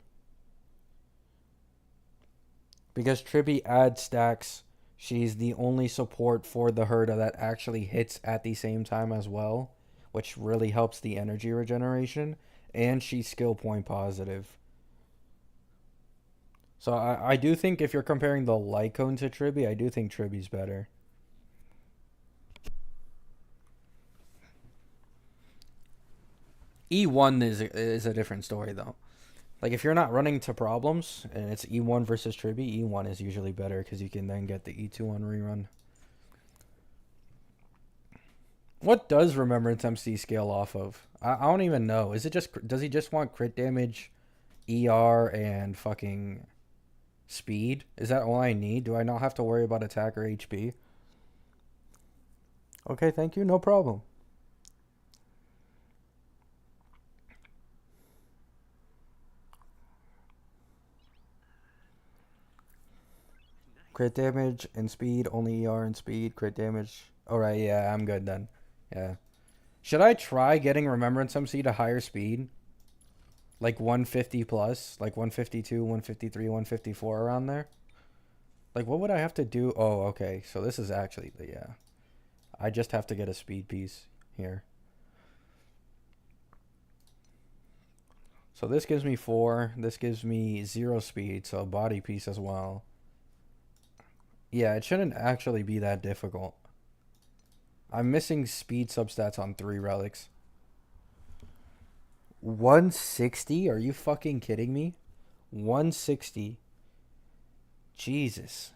Because Tribby adds stacks. She's the only support for the Herta that actually hits at the same time as well, which really helps the energy regeneration, and she's skill point positive. So I do think if you're comparing the Light Cone to Tribby, I do think Tribby's better. E1 is a different story, though. Like, if you're not running to problems, and it's E1 versus Tribby, E1 is usually better, because you can then get the E2 on rerun. What does Remembrance MC scale off of? I don't even know. Is it just, does he just want crit damage, ER, and fucking speed? Is that all I need? Do I not have to worry about attack or HP? Okay, thank you. No problem. Crit damage and speed, only ER and speed, crit damage. Alright, yeah, I'm good then. Yeah. Should I try getting Remembrance MC to higher speed? Like 150 plus? Like 152, 153, 154 around there? Like, what would I have to do? Oh, okay. So this is actually the, yeah. I just have to get a speed piece here. So this gives me 4. This gives me 0 speed, so a body piece as well. Yeah, it shouldn't actually be that difficult. I'm missing speed substats on 3 relics. 160? Are you fucking kidding me? 160. Jesus.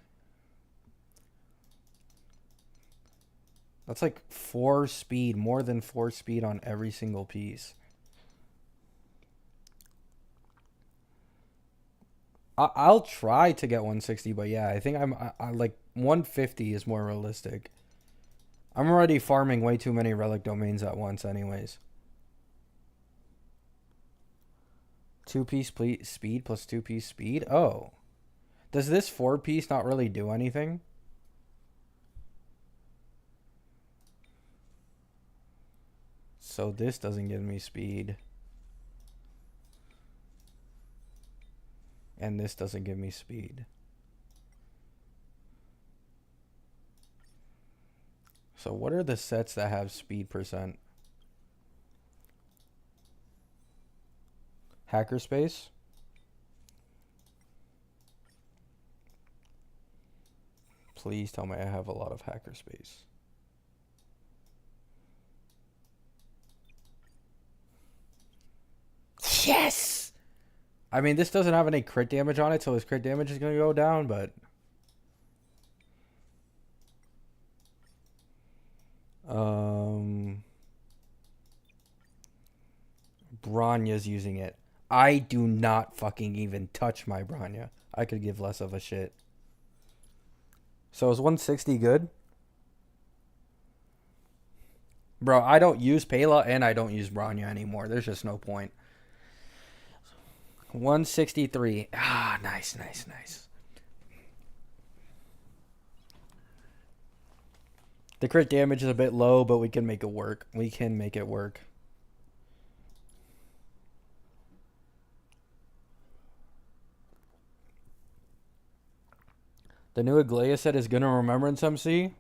That's like 4 speed, more than 4 speed on every single piece. I'll try to get 160, but yeah, I think I like 150 is more realistic. I'm already farming way too many relic domains at once anyways. 2-piece speed plus 2-piece speed. Oh. Does this 4-piece not really do anything? So this doesn't give me speed. And this doesn't give me speed. So what are the sets that have speed percent? Hackerspace? Please tell me I have a lot of hackerspace. Yes! I mean, this doesn't have any crit damage on it, so his crit damage is going to go down, but... Bronya's using it. I do not fucking even touch my Bronya. I could give less of a shit. So is 160 good? Bro, I don't use Pela and I don't use Bronya anymore. There's just no point. 163. Ah, nice, nice, nice. The crit damage is a bit low, but we can make it work. We can make it work. The new Aglaya set is gonna Remembrance MC?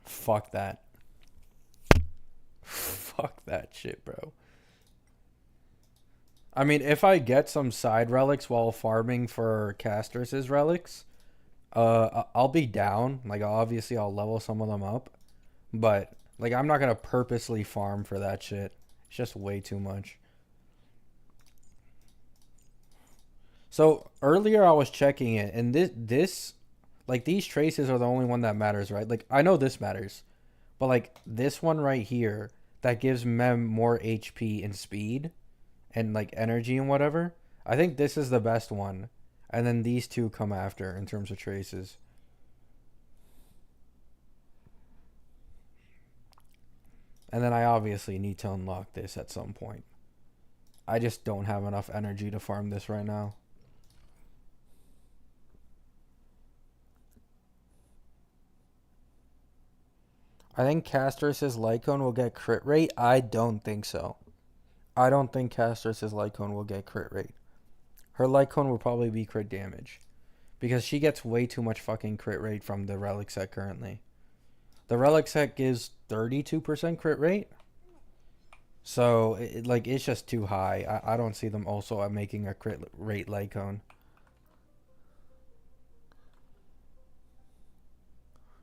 Fuck that. Fuck that shit, bro. I mean, if I get some side relics while farming for Castrus's relics, I'll be down. Like, obviously, I'll level some of them up. But, like, I'm not gonna purposely farm for that shit. It's just way too much. So earlier I was checking it, and this like these traces are the only one that matters, right? Like I know this matters, but like this one right here that gives Mem more HP and speed, and like energy and whatever. I think this is the best one, and then these two come after in terms of traces. And then I obviously need to unlock this at some point. I just don't have enough energy to farm this right now. I think Castrus's Lycone will get crit rate. I don't think so. I don't think Castrus's Lycone will get crit rate. Her Lycone will probably be crit damage. Because she gets way too much fucking crit rate from the Relic set currently. The Relic set gives 32% crit rate. So, it's just too high. I don't see them also making a crit rate Lycone.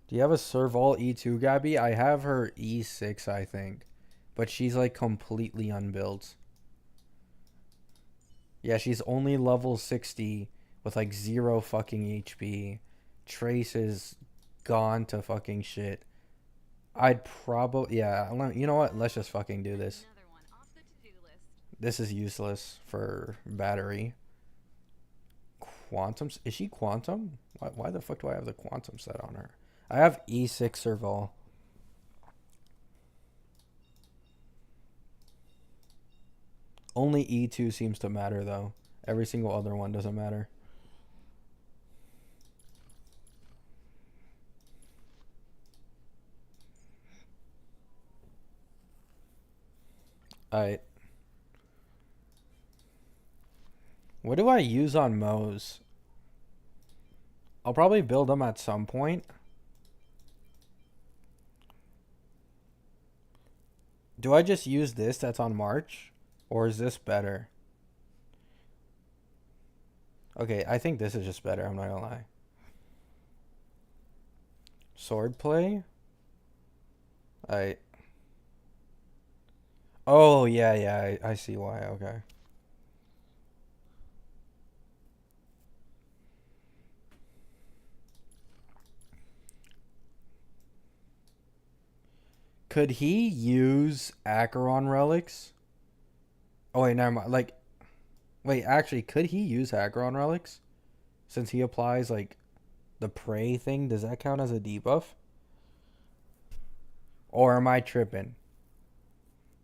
Do you have a Serval E2, Gabby? I have her E6, I think. But she's, like, completely unbuilt. Yeah, she's only level 60 with, like, 0 fucking HP. Trace is gone to fucking shit. I'd probably... Yeah, you know what? Let's just fucking do this. This is useless for battery. Quantum? Is she Quantum? Why the fuck do I have the Quantum set on her? I have E6 Serval. Only E2 seems to matter, though. Every single other one doesn't matter. Alright. What do I use on Moe's? I'll probably build them at some point. Do I just use this that's on March? Or is this better? Okay, I think this is just better, I'm not gonna lie. Swordplay? Oh, yeah, I see why, okay. Could he use Acheron relics? Oh, wait, never mind. Wait, actually, could he use Acheron relics? Since he applies, the prey thing, does that count as a debuff? Or am I tripping?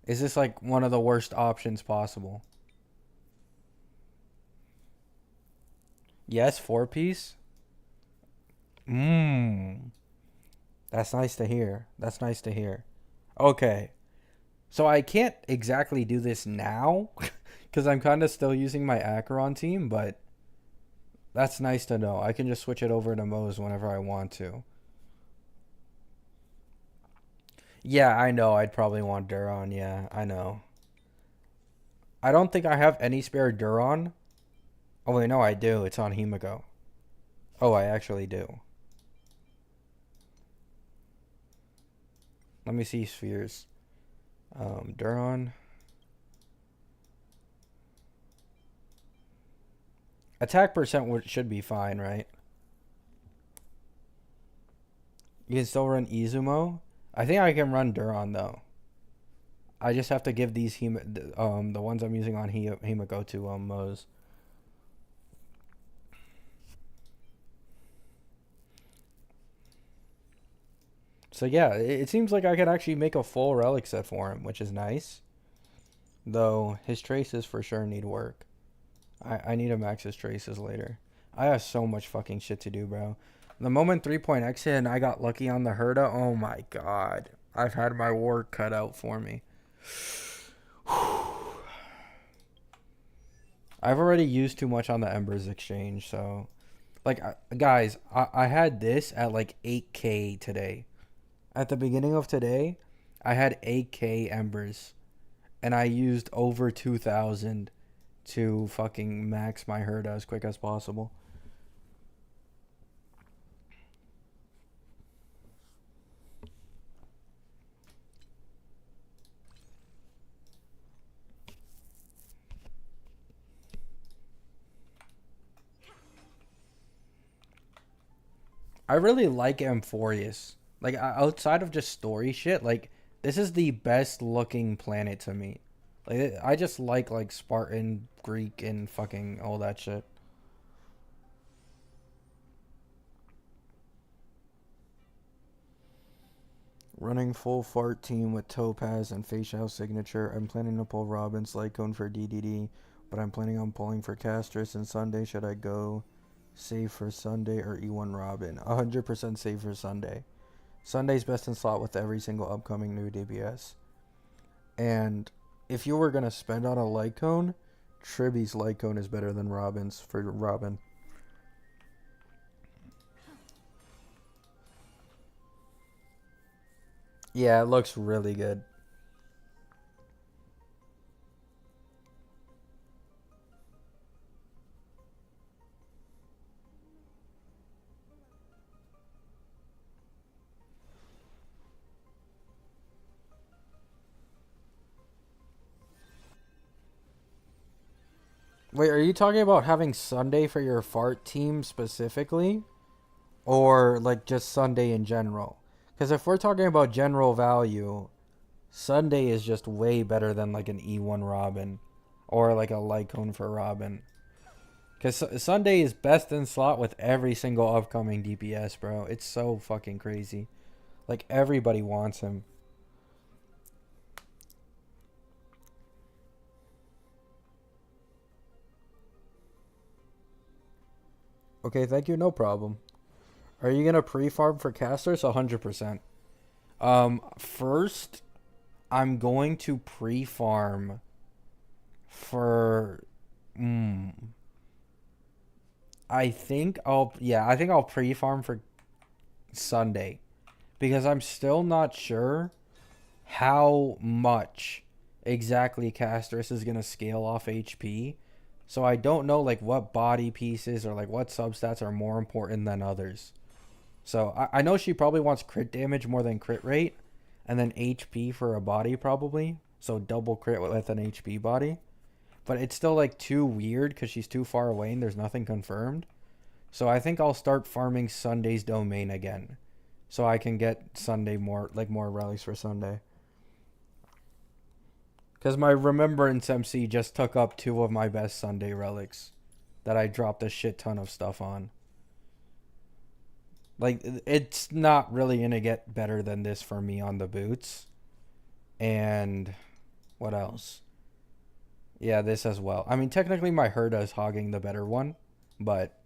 Is this, one of the worst options possible? Yes, 4-piece. Mmm. That's nice to hear. That's nice to hear. Okay. So I can't exactly do this now because I'm kind of still using my Acheron team, but that's nice to know. I can just switch it over to Moe's whenever I want to. Yeah, I know. I'd probably want Duron. Yeah, I know. I don't think I have any spare Duron. Oh, wait, no, I do. It's on Himiko. Oh, I actually do. Let me see spheres. Duron. Attack percent should be fine, right? You can still run Izumo. I think I can run Duron though. I just have to give these the ones I'm using on Himiko to Moe's. So yeah, it seems like I could actually make a full relic set for him, which is nice. Though his traces for sure need work. I need to max his traces later. I have so much fucking shit to do, bro. The moment 3.x hit and I got lucky on the Herda, oh my god. I've had my work cut out for me. I've already used too much on the Embers exchange, so... Like, guys, I had this at like 8k today. At the beginning of today, I had 8k Embers. And I used over 2,000 to fucking max my herd as quick as possible. I really like Amphorius. Like, outside of just story shit, like, this is the best looking planet to me. Like, I just like Spartan, Greek, and fucking all that shit. Running full fart team with Topaz and Facial Signature. I'm planning to pull Robin's Lycone for DDD, but I'm planning on pulling for Castris and Sunday. Should I go save for Sunday or E1 Robin? 100% save for Sunday. Sunday's best in slot with every single upcoming new DBS. And if you were going to spend on a Lycone, Tribby's Lycone is better than Robin's for Robin. Yeah, it looks really good. Wait, are you talking about having Sunday for your fart team specifically? Or like just Sunday in general? Because if we're talking about general value, Sunday is just way better than like an E1 Robin. Or like a Lycone for Robin. Because Sunday is best in slot with every single upcoming DPS, bro. It's so fucking crazy. Like, everybody wants him. Okay, thank you, no problem. Are you gonna pre-farm for casters? 100%. First, I'm going to pre-farm for... I think I'll pre-farm for Sunday. Because I'm still not sure how much exactly Castris is going to scale off HP. So I don't know like what body pieces or like what substats are more important than others. So I know she probably wants crit damage more than crit rate. And then HP for a body probably. So double crit with an HP body. But it's still like too weird because she's too far away and there's nothing confirmed. So I think I'll start farming Sunday's domain again. So I can get Sunday more relics for Sunday. Because my Remembrance MC just took up 2 of my best Sunday relics. That I dropped a shit ton of stuff on. Like, it's not really going to get better than this for me on the boots. And what else? Yeah, this as well. I mean, technically my Herda is hogging the better one. But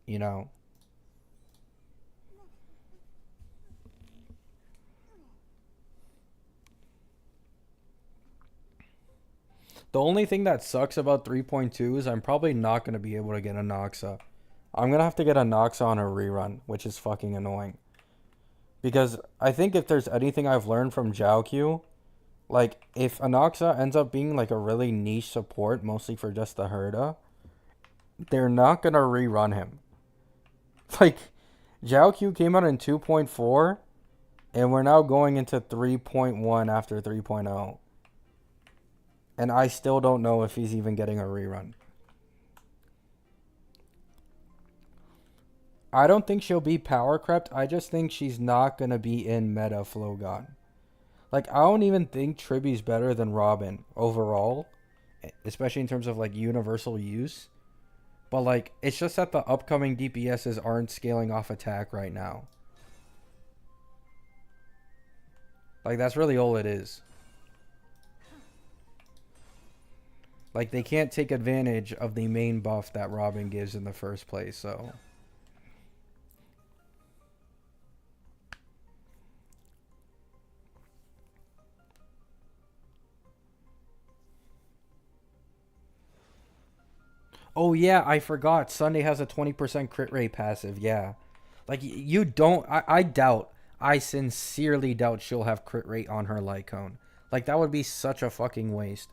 you know. The only thing that sucks about 3.2 is I'm probably not going to be able to get a Noxa. I'm going to have to get a Noxa on a rerun, which is fucking annoying. Because I think if there's anything I've learned from Jiaoqiu, like, if Anoxa ends up being, like, a really niche support, mostly for just the Herda, they're not gonna rerun him. Like, Jiaoqiu came out in 2.4, and we're now going into 3.1 after 3.0. And I still don't know if he's even getting a rerun. I don't think she'll be power crept. I just think she's not gonna be in meta Flogon. Like, I don't even think Tribby's better than Robin overall, especially in terms of, like, universal use. But, like, it's just that the upcoming DPSs aren't scaling off attack right now. Like, that's really all it is. Like, they can't take advantage of the main buff that Robin gives in the first place, so... Oh, yeah, I forgot. Sunday has a 20% crit rate passive, yeah. Like, you don't... I doubt. I sincerely doubt she'll have crit rate on her Lycone. Like, that would be such a fucking waste.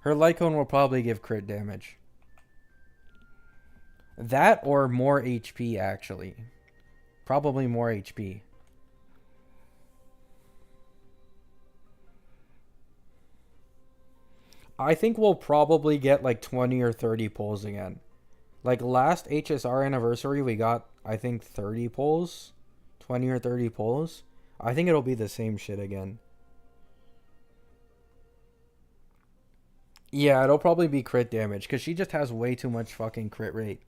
Her Lycone will probably give crit damage. That or more HP, actually. Probably more HP. I think we'll probably get like 20 or 30 pulls again. Like last HSR anniversary, we got, I think, 30 pulls. 20 or 30 pulls. I think it'll be the same shit again. Yeah, it'll probably be crit damage because she just has way too much fucking crit rate.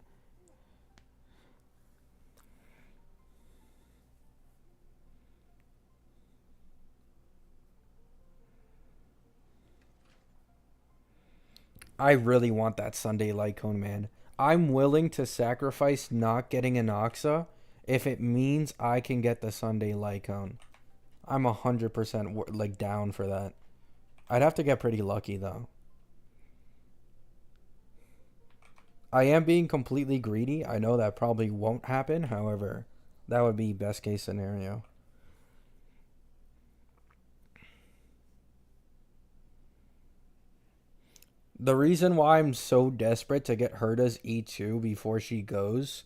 I really want that Sunday Lycone, man. I'm willing to sacrifice not getting an Oxa if it means I can get the Sunday Lycone. I'm 100% like down for that. I'd have to get pretty lucky though. I am being completely greedy. I know that probably won't happen. However, that would be best case scenario. The reason why I'm so desperate to get Herda's E2 before she goes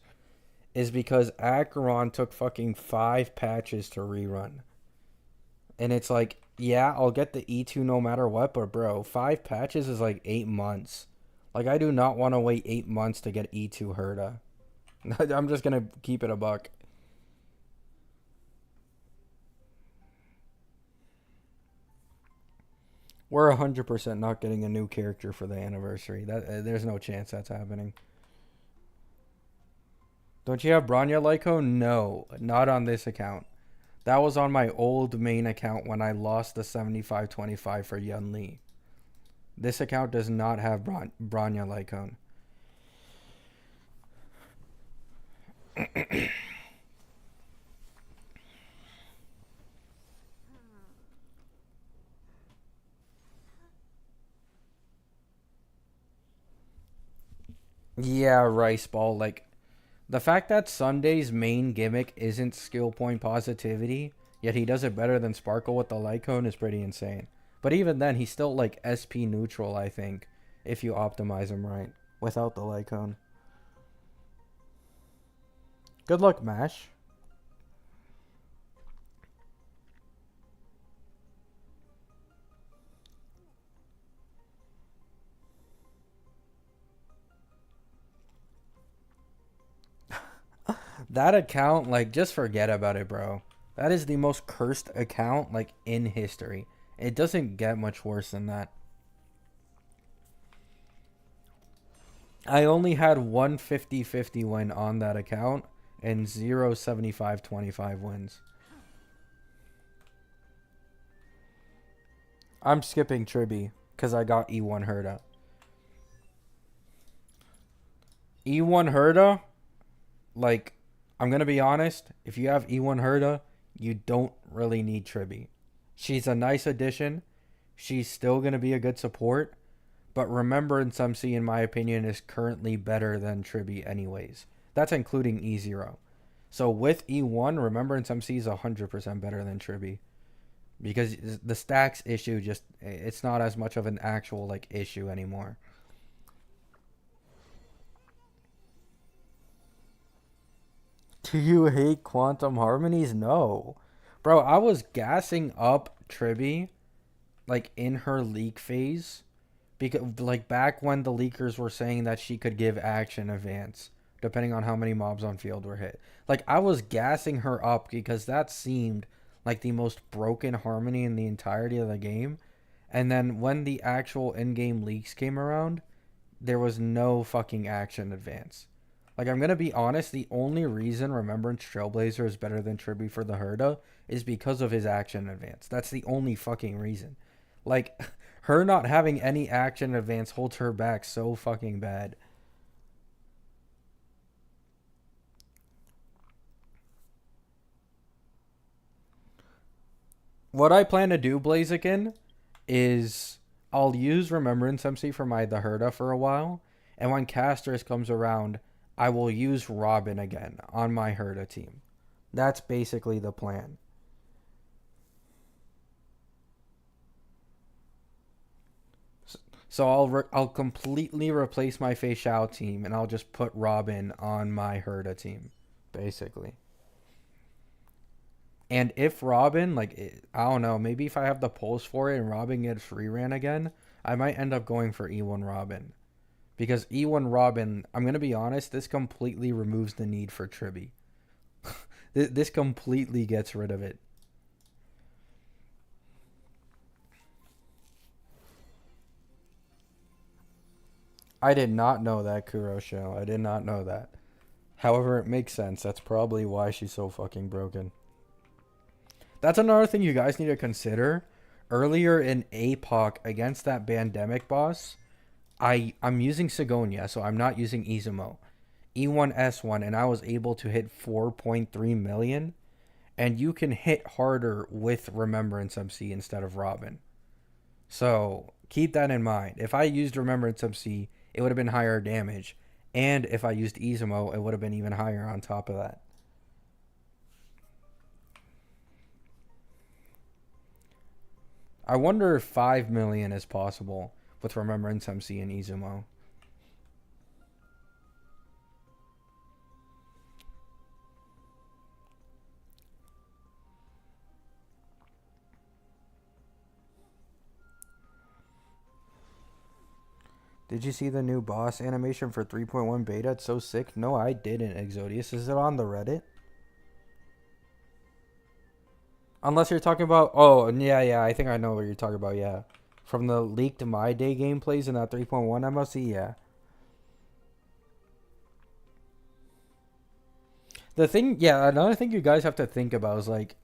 is because Acheron took fucking 5 patches to rerun. And it's like, yeah, I'll get the E2 no matter what, but bro, 5 patches is like 8 months. Like, I do not want to wait 8 months to get E2 Herda. I'm just going to keep it a buck. We're 100% not getting a new character for the anniversary. There's no chance that's happening. Don't you have Bronya Lyco? No, not on this account. That was on my old main account when I lost the 75-25 for Yun Li. This account does not have Bronya Lycone. Yeah, Rice Ball. Like, the fact that Sunday's main gimmick isn't skill point positivity, yet he does it better than Sparkle with the Lycone is pretty insane. But even then, he's still, like, SP neutral, I think, if you optimize him right, without the Lycone. Good luck, Mash. That account, like, just forget about it, bro. That is the most cursed account, like, in history. It doesn't get much worse than that. I only had one 50-50 win on that account and 0 75-25 wins. I'm skipping Tribby because I got E1 Herda. E1 Herda? like, I'm gonna be honest. If you have E1 Herda, you don't really need Tribby. She's a nice addition. She's still gonna be a good support. But Remembrance MC, in my opinion, is currently better than Tribby anyways. That's including E0. So with E1, Remembrance MC is 100% better than Tribby. Because the stacks issue just, it's not as much of an actual, like, issue anymore. Do you hate Quantum Harmonies? No. Bro, I was gassing up Tribby, like, in her leak phase. Because, like, back when the leakers were saying that she could give action advance, depending on how many mobs on field were hit. Like, I was gassing her up because that seemed like the most broken harmony in the entirety of the game. And then when the actual in-game leaks came around, there was no fucking action advance. Like, I'm going to be honest, the only reason Remembrance Trailblazer is better than Tribby for the Herda is because of his action advance. That's the only fucking reason. Like, her not having any action advance holds her back so fucking bad. What I plan to do, Blaziken, is I'll use Remembrance MC for the Herda for a while, and when Castris comes around, I will use Robin again on my Herda team. That's basically the plan. So I'll completely replace my Fei Xiao team, and I'll just put Robin on my Herda team, basically. And if Robin, like, I don't know, maybe if I have the pulse for it and Robin gets reran again, I might end up going for E1 Robin. Because E1 Robin, I'm going to be honest, this completely removes the need for Tribby. This completely gets rid of it. I did not know that, Kurosho. I did not know that. However, it makes sense. That's probably why she's so fucking broken. That's another thing you guys need to consider. Earlier in APOC against that Bandemic boss, I'm using Sigonia, so I'm not using Izumo. E1S1, and I was able to hit 4.3 million. And you can hit harder with Remembrance MC instead of Robin. So keep that in mind. If I used Remembrance MC, it would have been higher damage. And if I used Izumo, it would have been even higher on top of that. I wonder if 5 million is possible with Remembrance MC and Izumo. Did you see the new boss animation for 3.1 beta? It's so sick. No, I didn't, Exodius. Is it on the Reddit? Unless you're talking about... Oh, yeah, I think I know what you're talking about, yeah. From the leaked My Day gameplays in that 3.1 MLC, yeah. The thing... Yeah, another thing you guys have to think about is, like...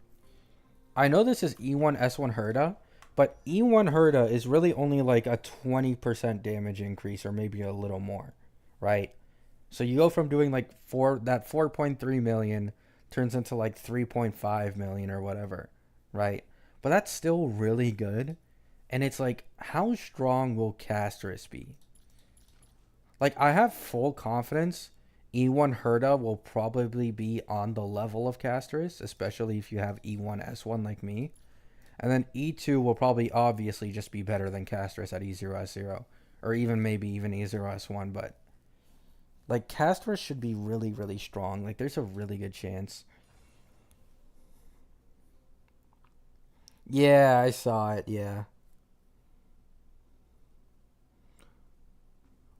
I know this is E1 S1 Herda, but E1 Herda is really only like a 20% damage increase or maybe a little more, right? So you go from doing like 4.3 million turns into like 3.5 million or whatever, right? But that's still really good. And it's like, how strong will Castris be? Like, I have full confidence E1 Herda will probably be on the level of Castris, especially if you have E1 S1 like me. And then E2 will probably obviously just be better than Castris at E0 S0. Or even maybe even E0 S1. But, like, Castris should be really, really strong. Like, there's a really good chance. Yeah, I saw it, yeah.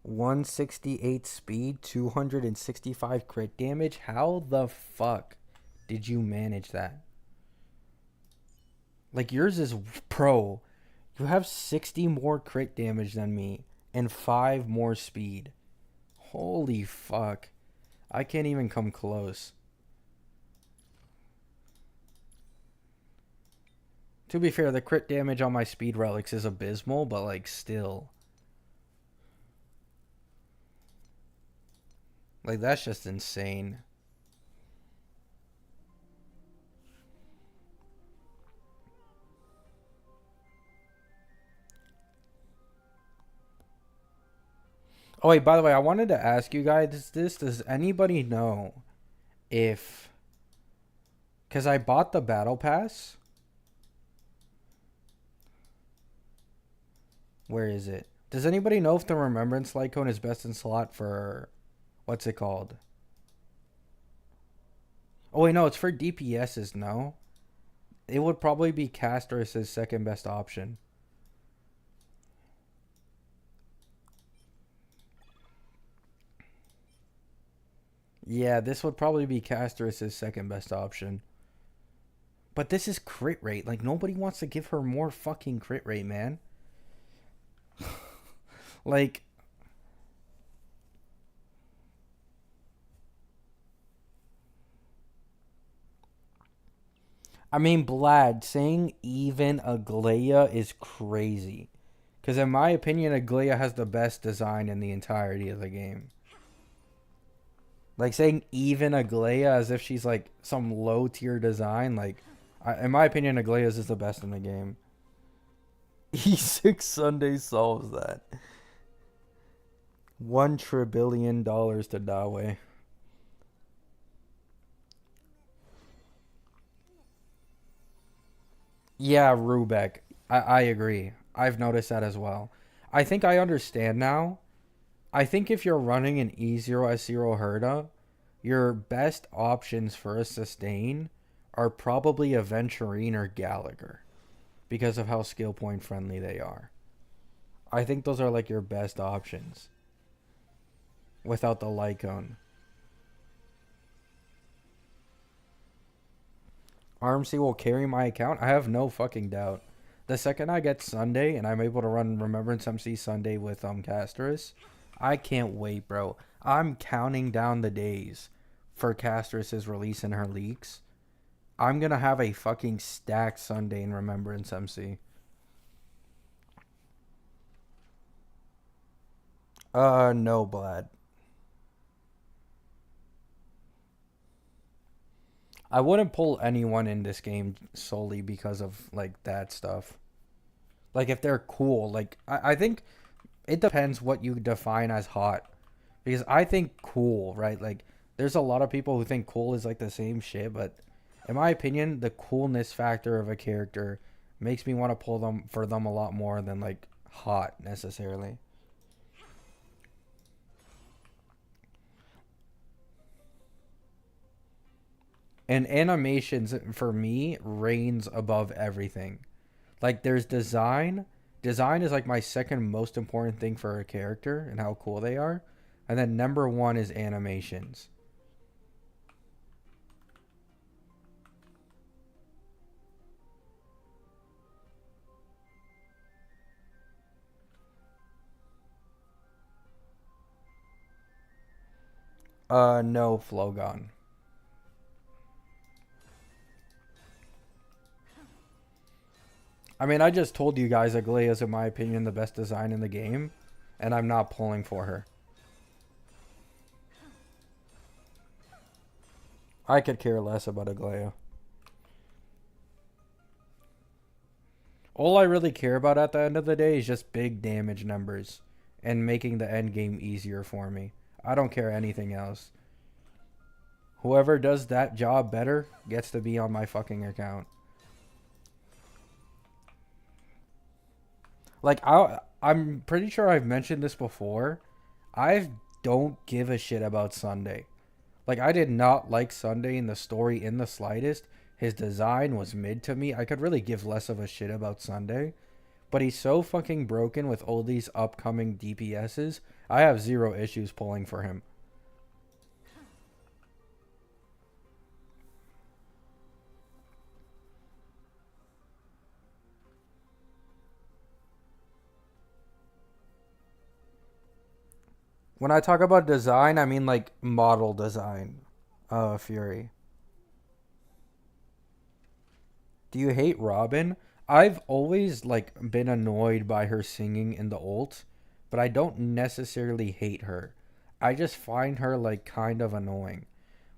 168 speed, 265 crit damage. How the fuck did you manage that? Like, yours is pro. You have 60 more crit damage than me and 5 more speed. Holy fuck. I can't even come close. To be fair, the crit damage on my speed relics is abysmal, but like still. Like, that's just insane. Oh wait, by the way, I wanted to ask you guys this. Does anybody know if, because I bought the battle pass. Where is it? Does anybody know if the Remembrance Lycone is best in slot for, what's it called? Oh wait, no, it's for DPSs. No, it would probably be Caster's second best option. Yeah, this would probably be Caster's second best option. But this is crit rate. Like, nobody wants to give her more fucking crit rate, man. Like, I mean, Blad, saying even Aglaia is crazy. Because in my opinion, Aglaia has the best design in the entirety of the game. Like, saying even Aglaia as if she's, like, some low-tier design. Like, in my opinion, Aglaia's is the best in the game. E6 Sunday solves that. $1 trillion to Dawe. Yeah, Rubeck. I agree. I've noticed that as well. I think I understand now. I think if you're running an E0 S0 Herda, your best options for a sustain are probably a Venturine or Gallagher because of how skill point friendly they are. I think those are like your best options without the Lycone. RMC will carry my account? I have no fucking doubt. The second I get Sunday and I'm able to run Remembrance MC Sunday with Casterus, I can't wait, bro. I'm counting down the days for Casterus' release in her leaks. I'm gonna have a fucking stacked Sunday in Remembrance MC. No, Blad. I wouldn't pull anyone in this game solely because of, like, that stuff. Like, if they're cool. Like, I think it depends what you define as hot. Because I think cool, right? Like, there's a lot of people who think cool is, like, the same shit. But in my opinion, the coolness factor of a character makes me want to pull them for them a lot more than, like, hot, necessarily. And animations, for me, reigns above everything. Like, there's design. Design is, like, my second most important thing for a character and how cool they are. And then number one is animations. No, Flogon. I mean, I just told you guys Aglaia is, in my opinion, the best design in the game. And I'm not pulling for her. I could care less about Aglaia. All I really care about at the end of the day is just big damage numbers. And making the end game easier for me. I don't care anything else. Whoever does that job better gets to be on my fucking account. Like, I'm pretty sure I've mentioned this before. I don't give a shit about Sunday. Like, I did not like Sunday in the story in the slightest. His design was mid to me. I could really give less of a shit about Sunday. But he's so fucking broken with all these upcoming DPSs. I have zero issues pulling for him. When I talk about design, I mean, like, model design. Fury. Do you hate Robin? I've always, like, been annoyed by her singing in the ult, but I don't necessarily hate her. I just find her, like, kind of annoying.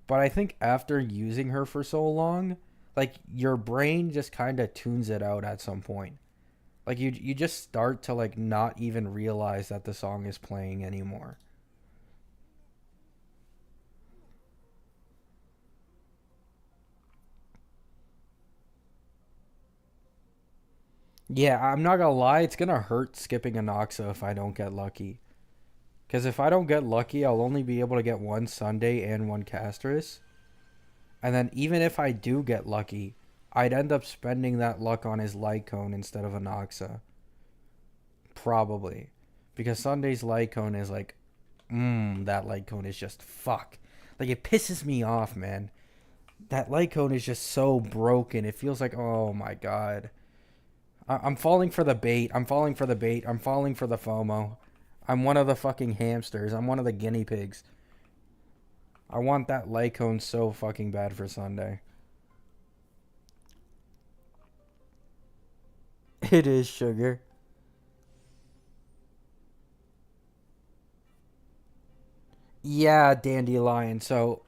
But I think after using her for so long, like, your brain just kind of tunes it out at some point. Like you just start to like not even realize that the song is playing anymore. Yeah, I'm not gonna lie, it's gonna hurt skipping Anoxa if I don't get lucky. Because if I don't get lucky, I'll only be able to get one Sunday and one Castris. And then even if I do get lucky, I'd end up spending that luck on his light cone instead of Anoxa. Probably. Because Sunday's light cone is like, that light cone is just fuck. Like, it pisses me off, man. That light cone is just so broken. It feels like, oh my god. I'm falling for the bait. I'm falling for the bait. I'm falling for the FOMO. I'm one of the fucking hamsters. I'm one of the guinea pigs. I want that light cone so fucking bad for Sunday. It is sugar. Yeah, Dandelion. So,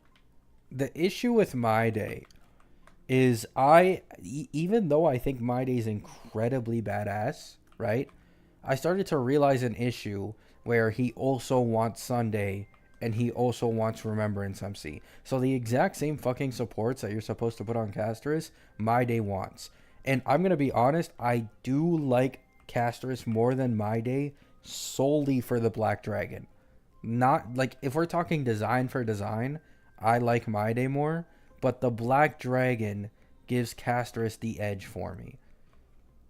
the issue with My Day is even though I think My Day is incredibly badass, right? I started to realize an issue where he also wants Sunday and he also wants Remembrance MC. So the exact same fucking supports that you're supposed to put on Castris, My Day wants. And I'm going to be honest, I do like Castris more than My Day solely for the Black Dragon. Not like if we're talking design for design, I like My Day more, but the Black Dragon gives Castris the edge for me.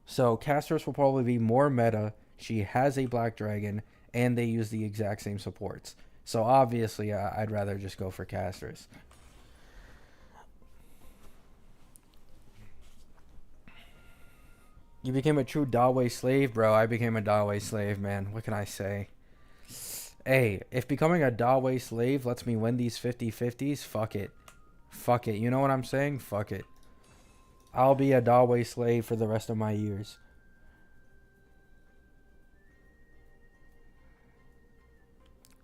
So Castris will probably be more meta. She has a Black Dragon, and they use the exact same supports. So obviously, I'd rather just go for Castris. You became a true Dawei slave, bro. I became a Dawei slave, man. What can I say? Hey, if becoming a Dawei slave lets me win these 50-50s, fuck it. Fuck it. You know what I'm saying? Fuck it. I'll be a Dawei slave for the rest of my years.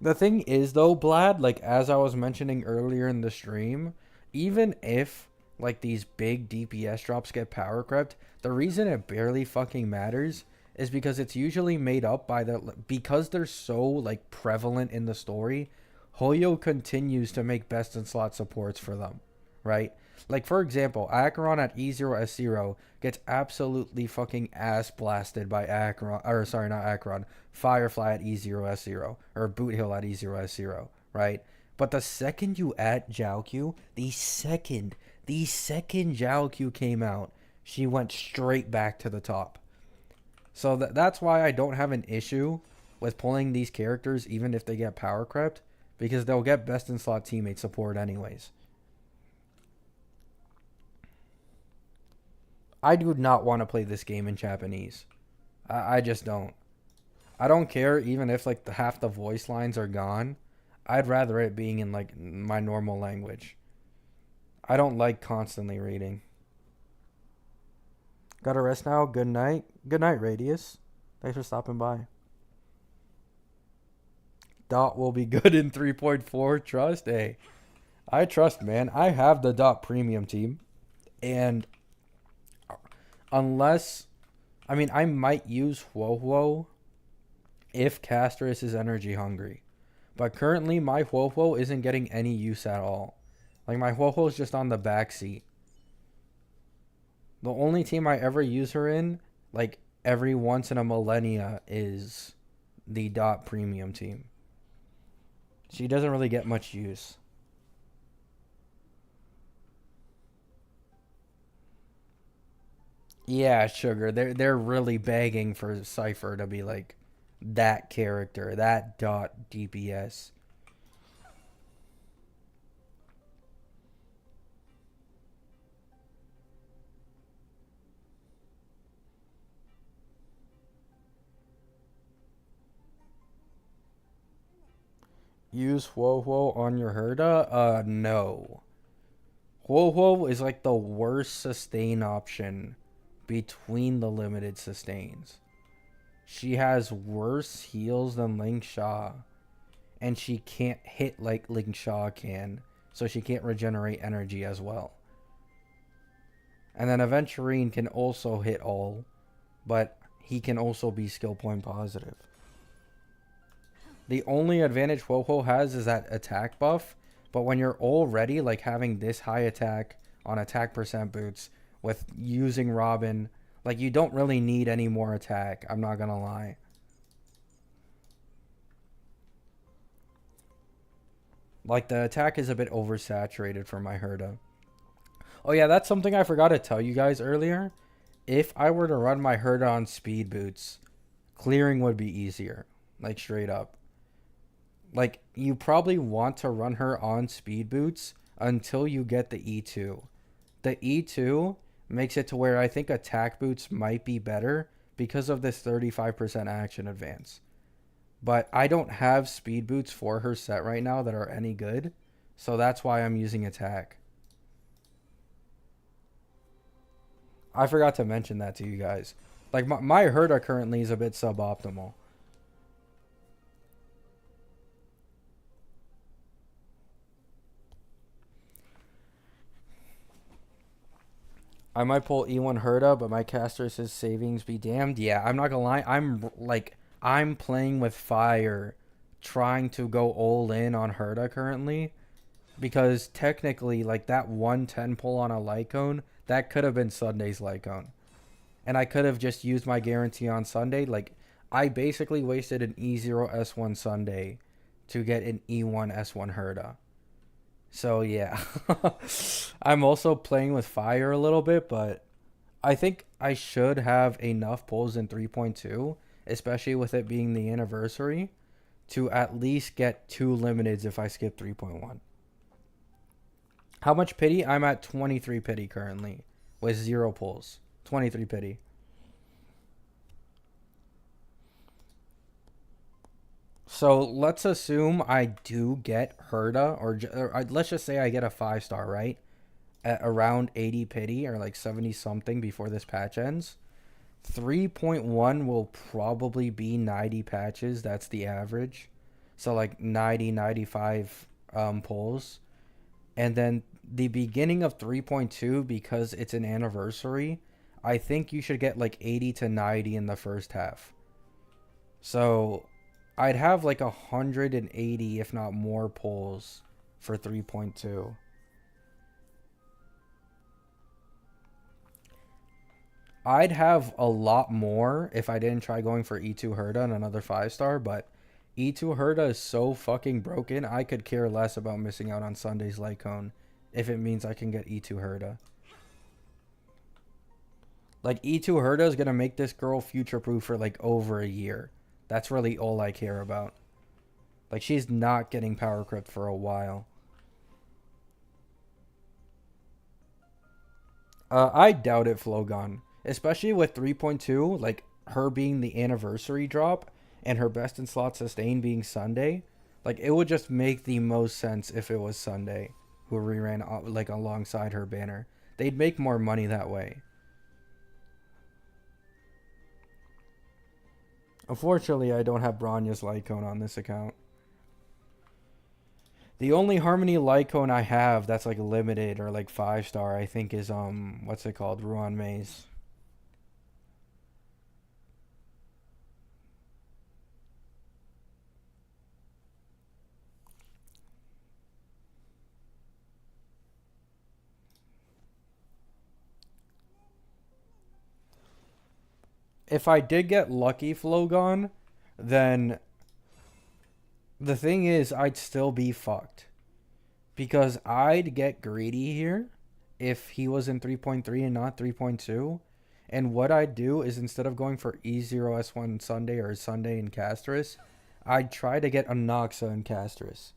The thing is, though, Blad, like, as I was mentioning earlier in the stream, even if, like, these big DPS drops get power crept, the reason it barely fucking matters is because it's usually made up by because they're so, like, prevalent in the story, Hoyo continues to make best in slot supports for them, right? Like, for example, Acheron at E0S0 gets absolutely fucking ass blasted by Acheron, or sorry, not Acheron, Firefly at E0S0, or Boot Hill at E0S0, right? But the second you add Jiaoqiu, the second Jiaoqiu came out, she went straight back to the top. So that's why I don't have an issue with pulling these characters even if they get power crept, because they'll get best in slot teammate support anyways. I do not want to play this game in Japanese. I just don't. I don't care even if like half the voice lines are gone. I'd rather it being in like my normal language. I don't like constantly reading. Gotta rest now. Good night. Good night, Radius. Thanks for stopping by. Dot will be good in 3.4. Trust. Hey, I trust, man. I have the Dot premium team. And unless, I mean, I might use Huohuo if Castris is energy hungry. But currently, my Huohuo isn't getting any use at all. Like, my Huohuo is just on the back seat. The only team I ever use her in, like, every once in a millennia, is the Dot premium team. She doesn't really get much use. Yeah, Sugar. They're really begging for Cypher to be like that character, that Dot DPS. Use Huohuo on your Herda? No. Huohuo is like the worst sustain option between the limited sustains. She has worse heals than Ling Sha, and she can't hit like Ling Sha can, so she can't regenerate energy as well. And then Aventurine can also hit all, but he can also be skill point positive. The only advantage Ho-Ho has is that attack buff, but when you're already like having this high attack on attack percent boots with using Robin, like you don't really need any more attack, I'm not gonna lie. Like the attack is a bit oversaturated for my Herda. Oh yeah, that's something I forgot to tell you guys earlier. If I were to run my Herda on speed boots, clearing would be easier. Like straight up. Like you probably want to run her on speed boots until you get the E2. The E2 makes it to where I think attack boots might be better because of this 35% action advance. But I don't have speed boots for her set right now that are any good. So that's why I'm using attack. I forgot to mention that to you guys. Like my Herda currently is a bit suboptimal. I might pull E1 Herda, but my caster says savings be damned. Yeah, I'm not gonna lie. I'm playing with fire, trying to go all in on Herda currently, because technically, like that 110 pull on a Lycone, that could have been Sunday's Lycone, and I could have just used my guarantee on Sunday. Like I basically wasted an E0 S1 Sunday to get an E1 S1 Herda. So yeah, I'm also playing with fire a little bit, but I think I should have enough pulls in 3.2, especially with it being the anniversary, to at least get 2 limiteds if I skip 3.1. How much pity? I'm at 23 pity currently with 0 pulls. 23 pity. So let's assume I do get Herda, or let's just say I get a 5-star, right? At around 80 pity or like 70 something before this patch ends. 3.1 will probably be 90 patches. That's the average. So like 90, 95 pulls. And then the beginning of 3.2, because it's an anniversary, I think you should get like 80 to 90 in the first half. So I'd have like 180, if not more, pulls for 3.2. I'd have a lot more if I didn't try going for E2 Herda and another 5-star, but E2 Herda is so fucking broken, I could care less about missing out on Sunday's Lycone if it means I can get E2 Herda. Like, E2 Herda is going to make this girl future-proof for like over a year. That's really all I care about. Like, she's not getting power crept for a while. I doubt it, Flogon. Especially with 3.2, like, her being the anniversary drop, and her best in slot sustain being Sunday. Like, it would just make the most sense if it was Sunday, who reran, like, alongside her banner. They'd make more money that way. Unfortunately, I don't have Bronya's Lycone on this account. The only Harmony Lycone I have that's like limited or like 5-star, I think, is what's it called? Ruan Maze. If I did get lucky, Flogon, then the thing is, I'd still be fucked. Because I'd get greedy here if he was in 3.3 and not 3.2. And what I'd do is, instead of going for E0S1 Sunday or Sunday in Castris, I'd try to get a Noxa in Castris.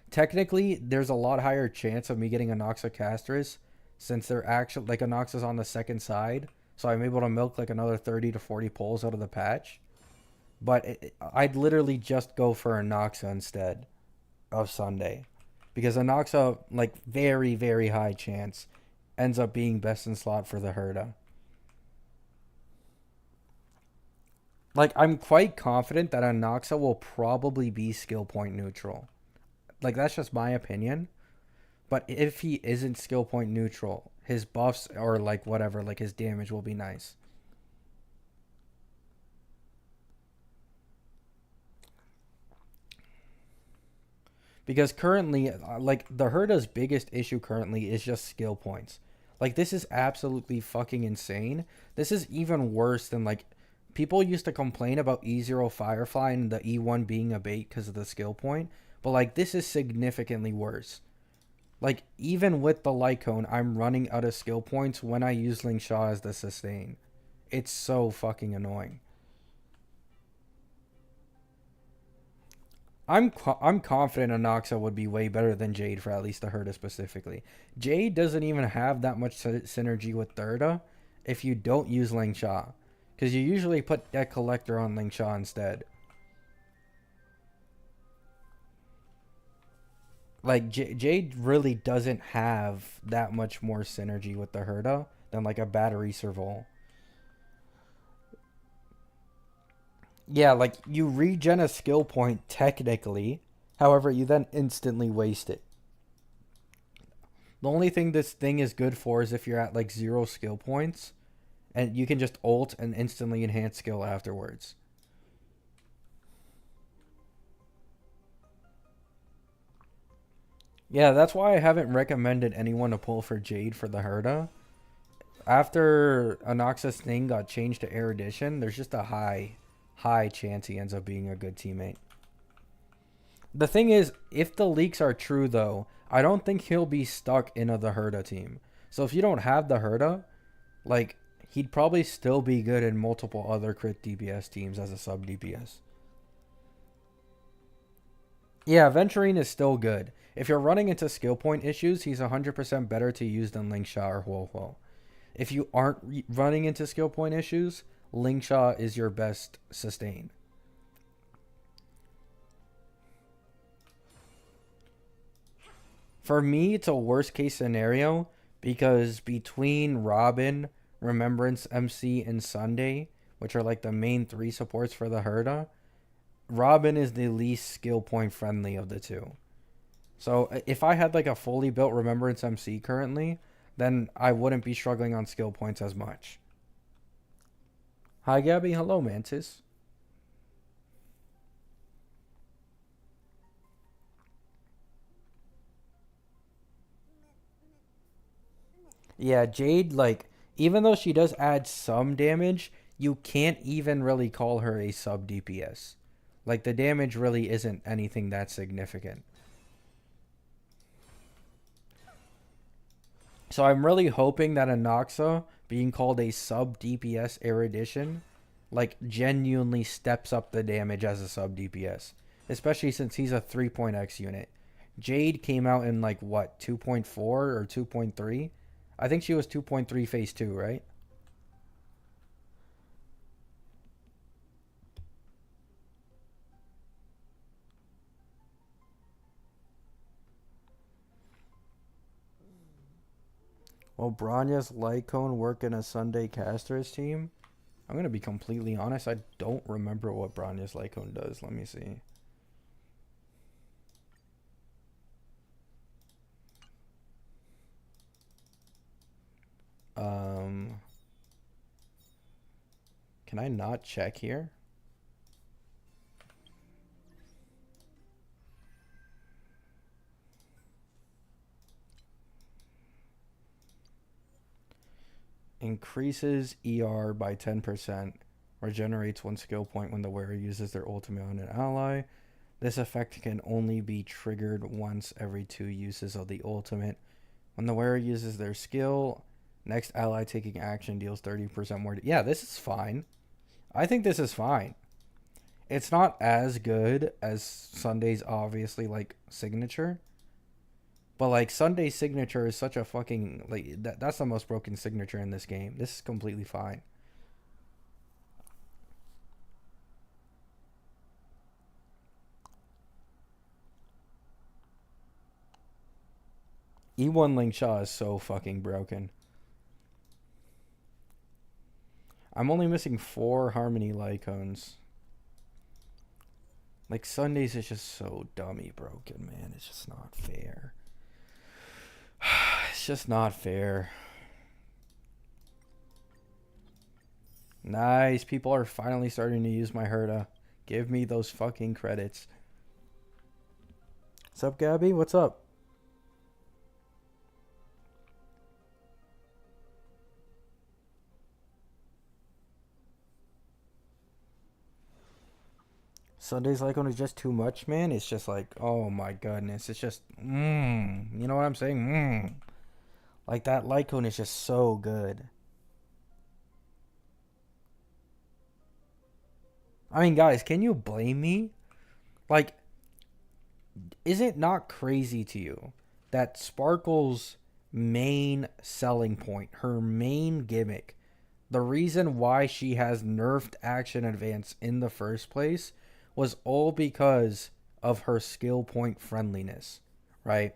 Technically, there's a lot higher chance of me getting a Noxa Castris, since they're actually, like, a Noxa's on the second side. So I'm able to milk like another 30 to 40 pulls out of the patch. But I'd literally just go for a Noxa instead of Sunday. Because a Noxa, like, very, very high chance, ends up being best in slot for the Herda. Like, I'm quite confident that a Noxa will probably be skill point neutral. Like, that's just my opinion. But if he isn't skill point neutral, his buffs or like whatever, like his damage will be nice. Because currently, like, the Herda's biggest issue currently is just skill points. Like, this is absolutely fucking insane. This is even worse than, like, people used to complain about E0 Firefly and the E1 being a bait because of the skill point. But, like, this is significantly worse. Like, even with the light cone, I'm running out of skill points when I use Ling Sha as the sustain. It's so fucking annoying. I'm confident Anoxa would be way better than Jade for at least the Herda specifically. Jade doesn't even have that much synergy with Thirda if you don't use Ling Sha. Because you usually put Deck Collector on Ling Sha instead. Like, Jade really doesn't have that much more synergy with the Herda than like a Battery Serval. Yeah, like, you regen a skill point technically, however, you then instantly waste it. The only thing this thing is good for is if you're at like 0 skill points, and you can just ult and instantly enhance skill afterwards. Yeah, that's why I haven't recommended anyone to pull for Jade for the Herda. After Anoxa's thing got changed to Erudition, there's just a high chance he ends up being a good teammate. The thing is, if the leaks are true though, I don't think he'll be stuck in the Herda team. So if you don't have the Herda, like, he'd probably still be good in multiple other crit DPS teams as a sub DPS. Yeah, Venturine is still good. If you're running into skill point issues, he's 100% better to use than Ling Sha or Huo Huo. If you aren't running into skill point issues, Ling Sha is your best sustain. For me, it's a worst case scenario because between Robin, Remembrance MC, and Sunday, which are like the main 3 supports for the Herda, Robin is the least skill point friendly of the 2. So if I had like a fully built Remembrance MC currently, then I wouldn't be struggling on skill points as much. Hi Gabby, hello Mantis. Yeah, Jade, like, even though she does add some damage, you can't even really call her a sub DPS. Like, the damage really isn't anything that significant. So I'm really hoping that Anoxa being called a sub DPS Erudition, like, genuinely steps up the damage as a sub DPS. Especially since he's a 3.x unit. Jade came out in, like, what, 2.4 or 2.3? I think she was 2.3 phase 2, right? Will Bronya's Lycone work in a Sunday Casters team? I'm going to be completely honest. I don't remember what Bronya's Lycone does. Let me see. Can I not check here? Increases ER by 10%. Regenerates 1 skill point when the wearer uses their ultimate on an ally. This effect can only be triggered once every 2 uses of the ultimate. When the wearer uses their skill, next ally taking action deals 30% more. Yeah, this is fine. I think this is fine. It's not as good as Sunday's obviously like signature. But like Sunday's signature is such a fucking like that's the most broken signature in this game. This is completely fine. E1 Ling Sha is so fucking broken. I'm only missing 4 Harmony Lycones. Like, Sundays is just so dummy broken, man. It's just not fair. It's just not fair. Nice. People are finally starting to use my Herda. Give me those fucking credits. What's up, Gabby? What's up? Sunday's Lycone is just too much, man. It's just like, oh my goodness. It's just, you know what I'm saying? Like that Lycone is just so good. I mean, guys, can you blame me? Like, is it not crazy to you that Sparkle's main selling point, her main gimmick, the reason why she has nerfed action advance in the first place was all because of her skill point friendliness, right?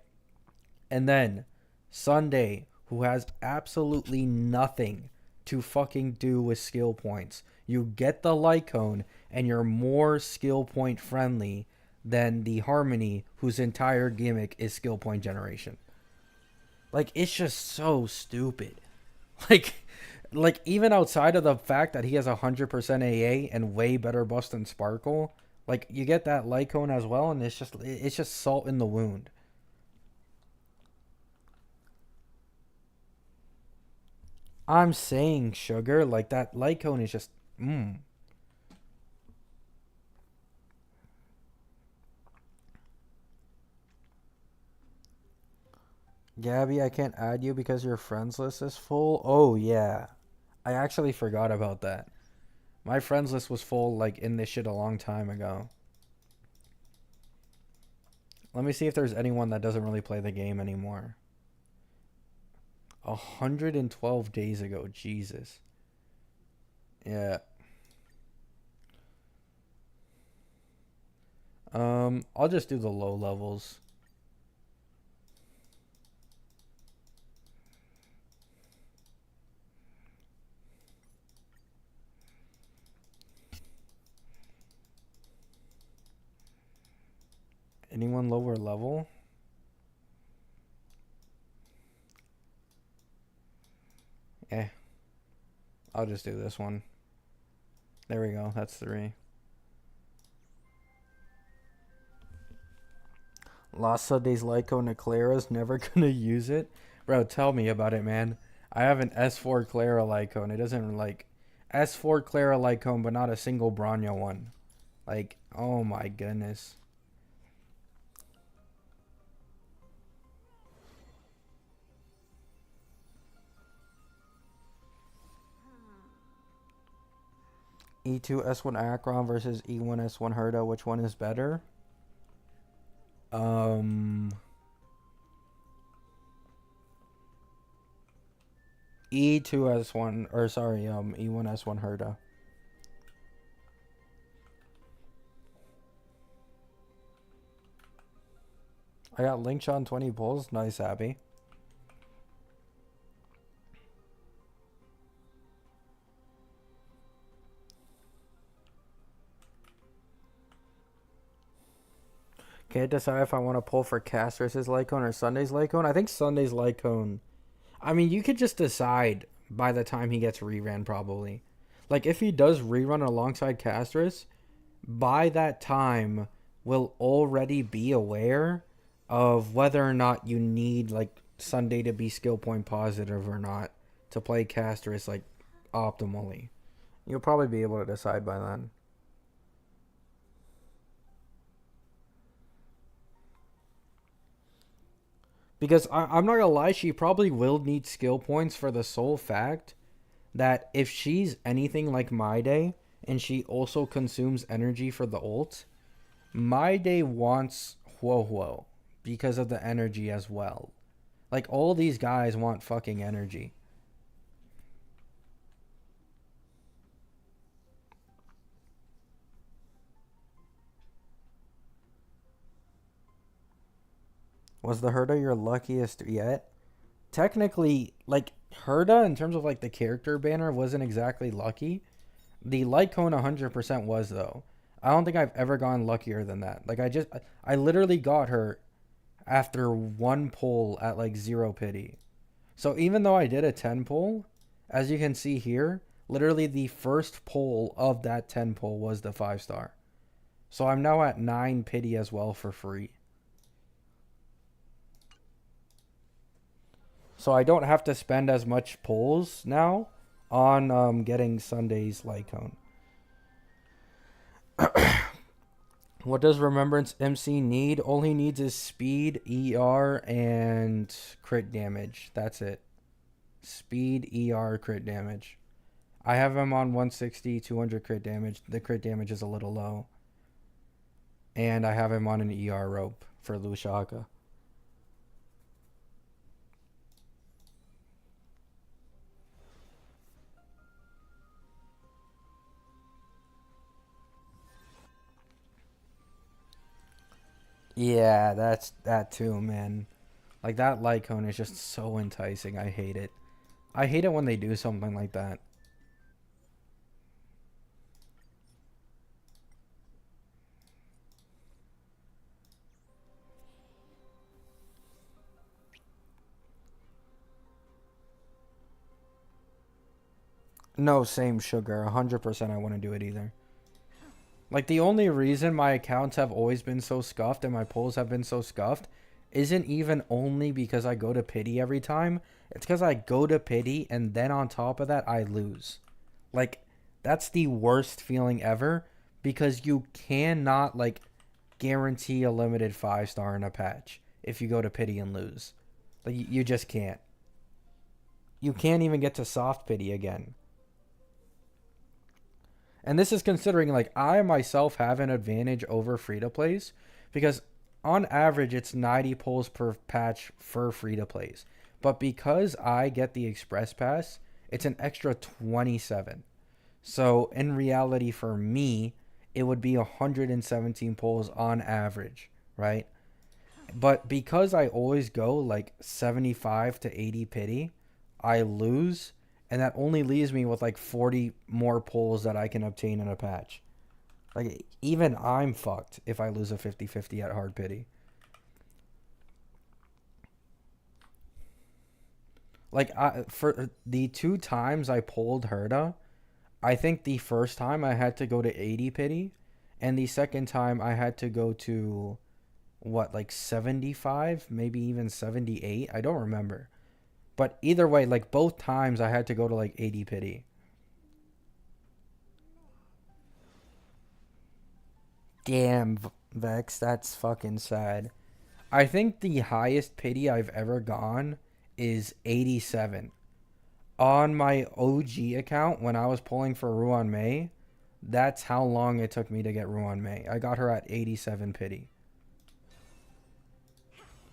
And then Sunday, who has absolutely nothing to fucking do with skill points, you get the Lycone and you're more skill point friendly than the Harmony, whose entire gimmick is skill point generation. Like, it's just so stupid. Like, like even outside of the fact that he has 100% AA and way better bust than Sparkle, like you get that Lycone as well, and it's just salt in the wound. I'm saying, sugar, like that Lycone is just Gabby, I can't add you because your friends list is full. Oh yeah. I actually forgot about that. My friends list was full like in this shit a long time ago. Let me see if there's anyone that doesn't really play the game anymore. 112 days ago, Jesus. Yeah. I'll just do the low levels. Anyone lower level? I'll just do this one. There we go. That's 3. Last Sunday's Lycone Clara's never gonna use it. Bro, tell me about it, man. I have an S4 Clara Lycone. It doesn't like S4 Clara Lycone, but not a single Bronya one. Like, oh my goodness. E2 S1 Akron versus E1 S1 Herda. Which one is better? E2 S1 or sorry, E1 S1 Herda. I got Link Shot 20 pulls. Nice, Abby. Can't decide if I want to pull for Castrus's Lycone or Sunday's Lycone. I think Sunday's Lycone. I mean, you could just decide by the time he gets reran, probably. Like, if he does rerun alongside Castrus, by that time, we'll already be aware of whether or not you need, like, Sunday to be skill point positive or not to play Castrus, like, optimally. You'll probably be able to decide by then. Because I'm not gonna lie, she probably will need skill points for the sole fact that if she's anything like My Day and she also consumes energy for the ult, My Day wants Huo because of the energy as well. Like, all these guys want fucking energy. Was the Herda your luckiest yet? Technically, like, Herda, in terms of, like, the character banner, wasn't exactly lucky. The Lycone 100% was, though. I don't think I've ever gone luckier than that. Like, I literally got her after one pull at, like, 0 pity. So even though I did a 10 pull, as you can see here, literally the first pull of that 10 pull was the 5-star. So I'm now at 9 pity as well for free. So I don't have to spend as much pulls now on getting Sunday's Lycone. What does Remembrance MC need? All he needs is speed, ER, and crit damage. That's it. Speed, ER, crit damage. I have him on 160, 200 crit damage. The crit damage is a little low. And I have him on an ER rope for Lushaka. Yeah, that's that too, man. Like, that Lycone is just so enticing. I hate it. I hate it when they do something like that. No, same sugar. 100% I wouldn't do it either. Like, the only reason my accounts have always been so scuffed and my pulls have been so scuffed isn't even only because I go to pity every time. It's because I go to pity and then on top of that, I lose. Like, that's the worst feeling ever because you cannot, like, guarantee a limited 5-star in a patch if you go to pity and lose. Like, you just can't. You can't even get to soft pity again. And this is considering, like, I myself have an advantage over free-to-plays because on average it's 90 pulls per patch for free-to-plays. But because I get the express pass, it's an extra 27. So in reality for me, it would be 117 pulls on average, right? But because I always go like 75 to 80 pity, I lose. And that only leaves me with like 40 more pulls that I can obtain in a patch. Like, even I'm fucked if I lose a 50-50 at hard pity. Like, for the 2 times I pulled Herda, I think the first time I had to go to 80 pity. And the second time I had to go to, what, like 75? Maybe even 78? I don't remember. But either way, like, both times I had to go to, like, 80 pity. Damn, Vex, that's fucking sad. I think the highest pity I've ever gone is 87. On my OG account, when I was pulling for Ruan Mei, that's how long it took me to get Ruan Mei. I got her at 87 pity.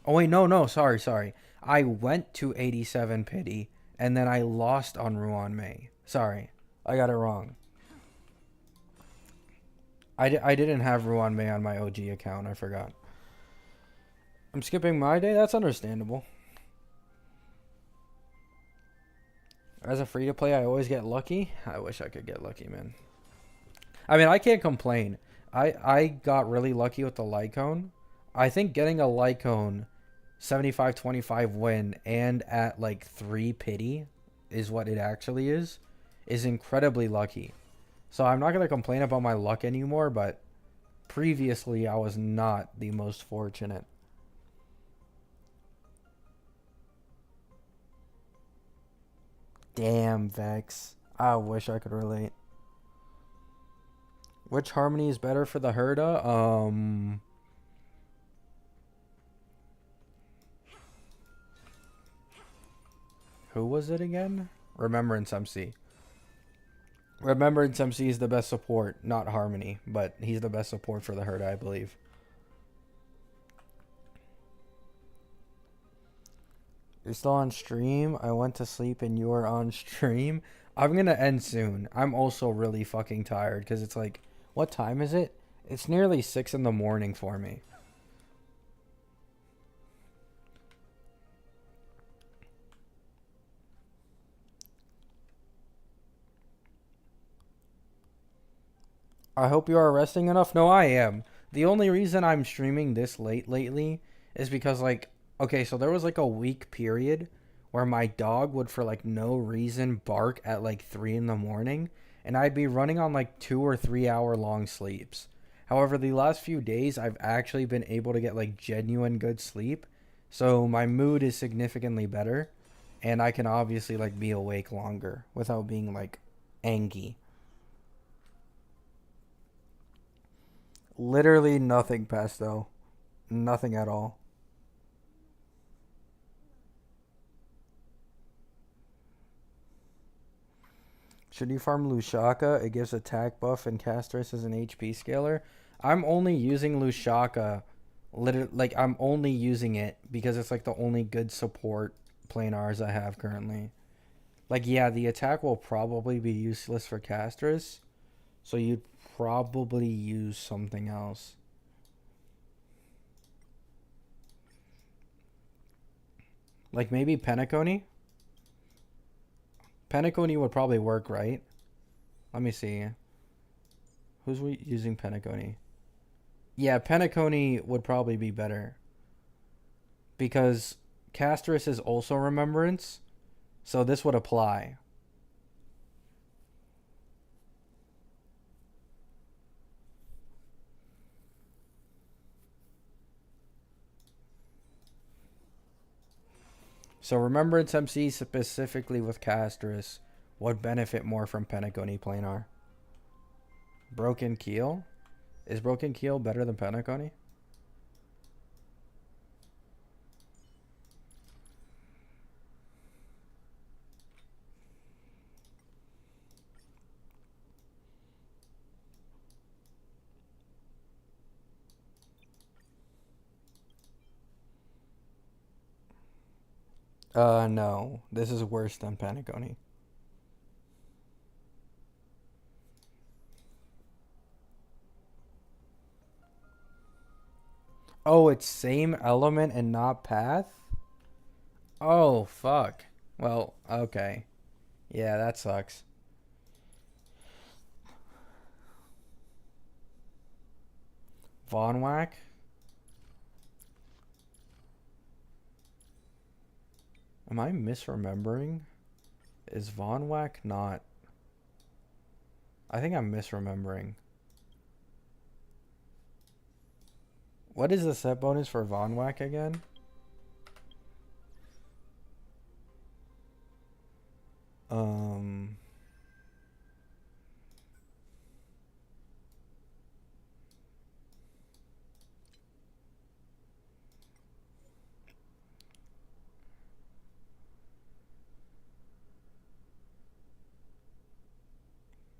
Oh, wait, no, sorry. I went to 87 pity, and then I lost on Ruan Mei. Sorry, I got it wrong. I didn't have Ruan Mei on my OG account, I forgot. I'm skipping my day? That's understandable. As a free-to-play, I always get lucky. I wish I could get lucky, man. I mean, I can't complain. I got really lucky with the Lycone. I think getting a Lycone 75-25 win and at like 3 pity is what it actually is incredibly lucky. So I'm not going to complain about my luck anymore, but previously I was not the most fortunate. Damn, Vex. I wish I could relate. Which harmony is better for the Herda? Who was it again? Remembrance MC. Remembrance MC is the best support, not Harmony, but he's the best support for the Herda, I believe. You're still on stream? I went to sleep and you are on stream? I'm gonna end soon. I'm also really fucking tired because it's like, what time is it? It's nearly 6 in the morning for me. I hope you are resting enough. No, I am. The only reason I'm streaming this late lately is because, like, okay, so there was like a week period where my dog would for like no reason bark at like 3 in the morning and I'd be running on like 2 or 3 hour long sleeps. However, the last few days I've actually been able to get like genuine good sleep. So my mood is significantly better. And I can obviously like be awake longer without being like angry. Literally nothing, Pesto. Nothing at all. Should you farm Lushaka? It gives attack buff and Castris as an HP scaler. I'm only using Lushaka. Like I'm only using it because it's like the only good support planars I have currently. Like yeah, the attack will probably be useless for Castris, so you'd probably use something else. Like maybe Penacony? Penacony would probably work, right? Let me see. Who's using Penacony? Yeah, Penacony would probably be better. Because Castris is also Remembrance, so this would apply. So Remembrance MC specifically with Castris would benefit more from Penacony planar. Broken Keel? Is Broken Keel better than Penacony? No. This is worse than Penacony. Oh, it's same element and not path? Oh, fuck. Well, okay. Yeah, that sucks. Von Whack? Am I misremembering? Is Von Whack not? I think I'm misremembering. What is the set bonus for Von Whack again?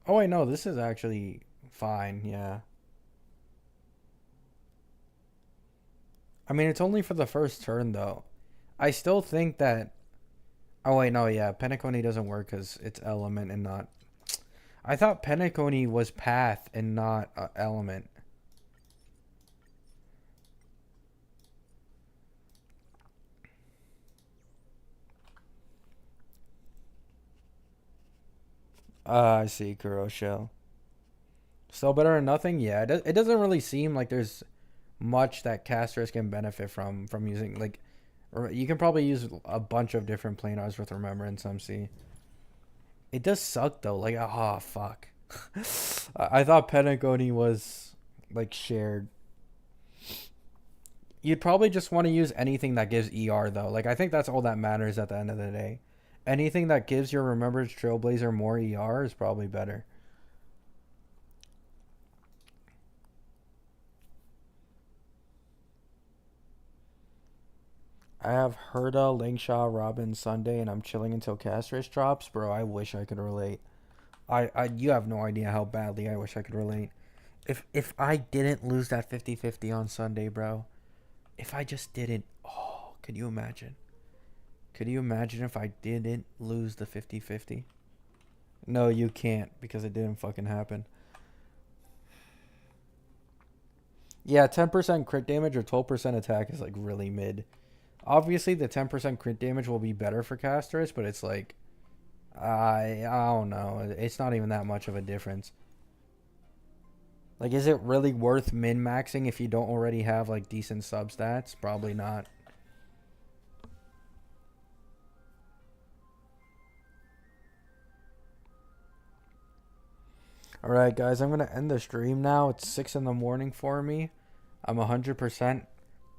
Oh wait, no, this is actually fine, yeah. I mean, it's only for the first turn, though. I still think that... Oh wait, no, yeah, Penacony doesn't work because it's element and not... I thought Penacony was path and not element. I see, Kuro Shell. Still better than nothing? Yeah, it doesn't really seem like there's much that casters can benefit from using, like... You can probably use a bunch of different planars with Remembrance MC. It does suck, though. Like, oh, fuck. I thought Penacony was, like, shared. You'd probably just want to use anything that gives ER, though. Like, I think that's all that matters at the end of the day. Anything that gives your Remembrance Trailblazer more ER is probably better. I have Herda, Lingshaw, Robin, Sunday, and I'm chilling until Castris drops. Bro, I wish I could relate. You have no idea how badly I wish I could relate. If I didn't lose that 50-50 on Sunday, bro. If I just didn't. Oh, could you imagine? Could you imagine if I didn't lose the 50-50? No, you can't because it didn't fucking happen. Yeah, 10% crit damage or 12% attack is like really mid. Obviously, the 10% crit damage will be better for casters, but it's like... I don't know. It's not even that much of a difference. Like, is it really worth min-maxing if you don't already have, like, decent substats? Probably not. Alright, guys, I'm going to end the stream now. It's 6 in the morning for me. I'm 100%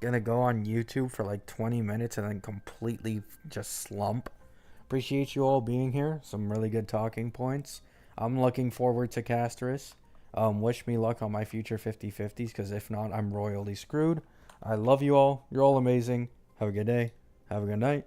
going to go on YouTube for, like, 20 minutes and then completely just slump. Appreciate you all being here. Some really good talking points. I'm looking forward to Castris. Wish me luck on my future 50-50s, because if not, I'm royally screwed. I love you all. You're all amazing. Have a good day. Have a good night.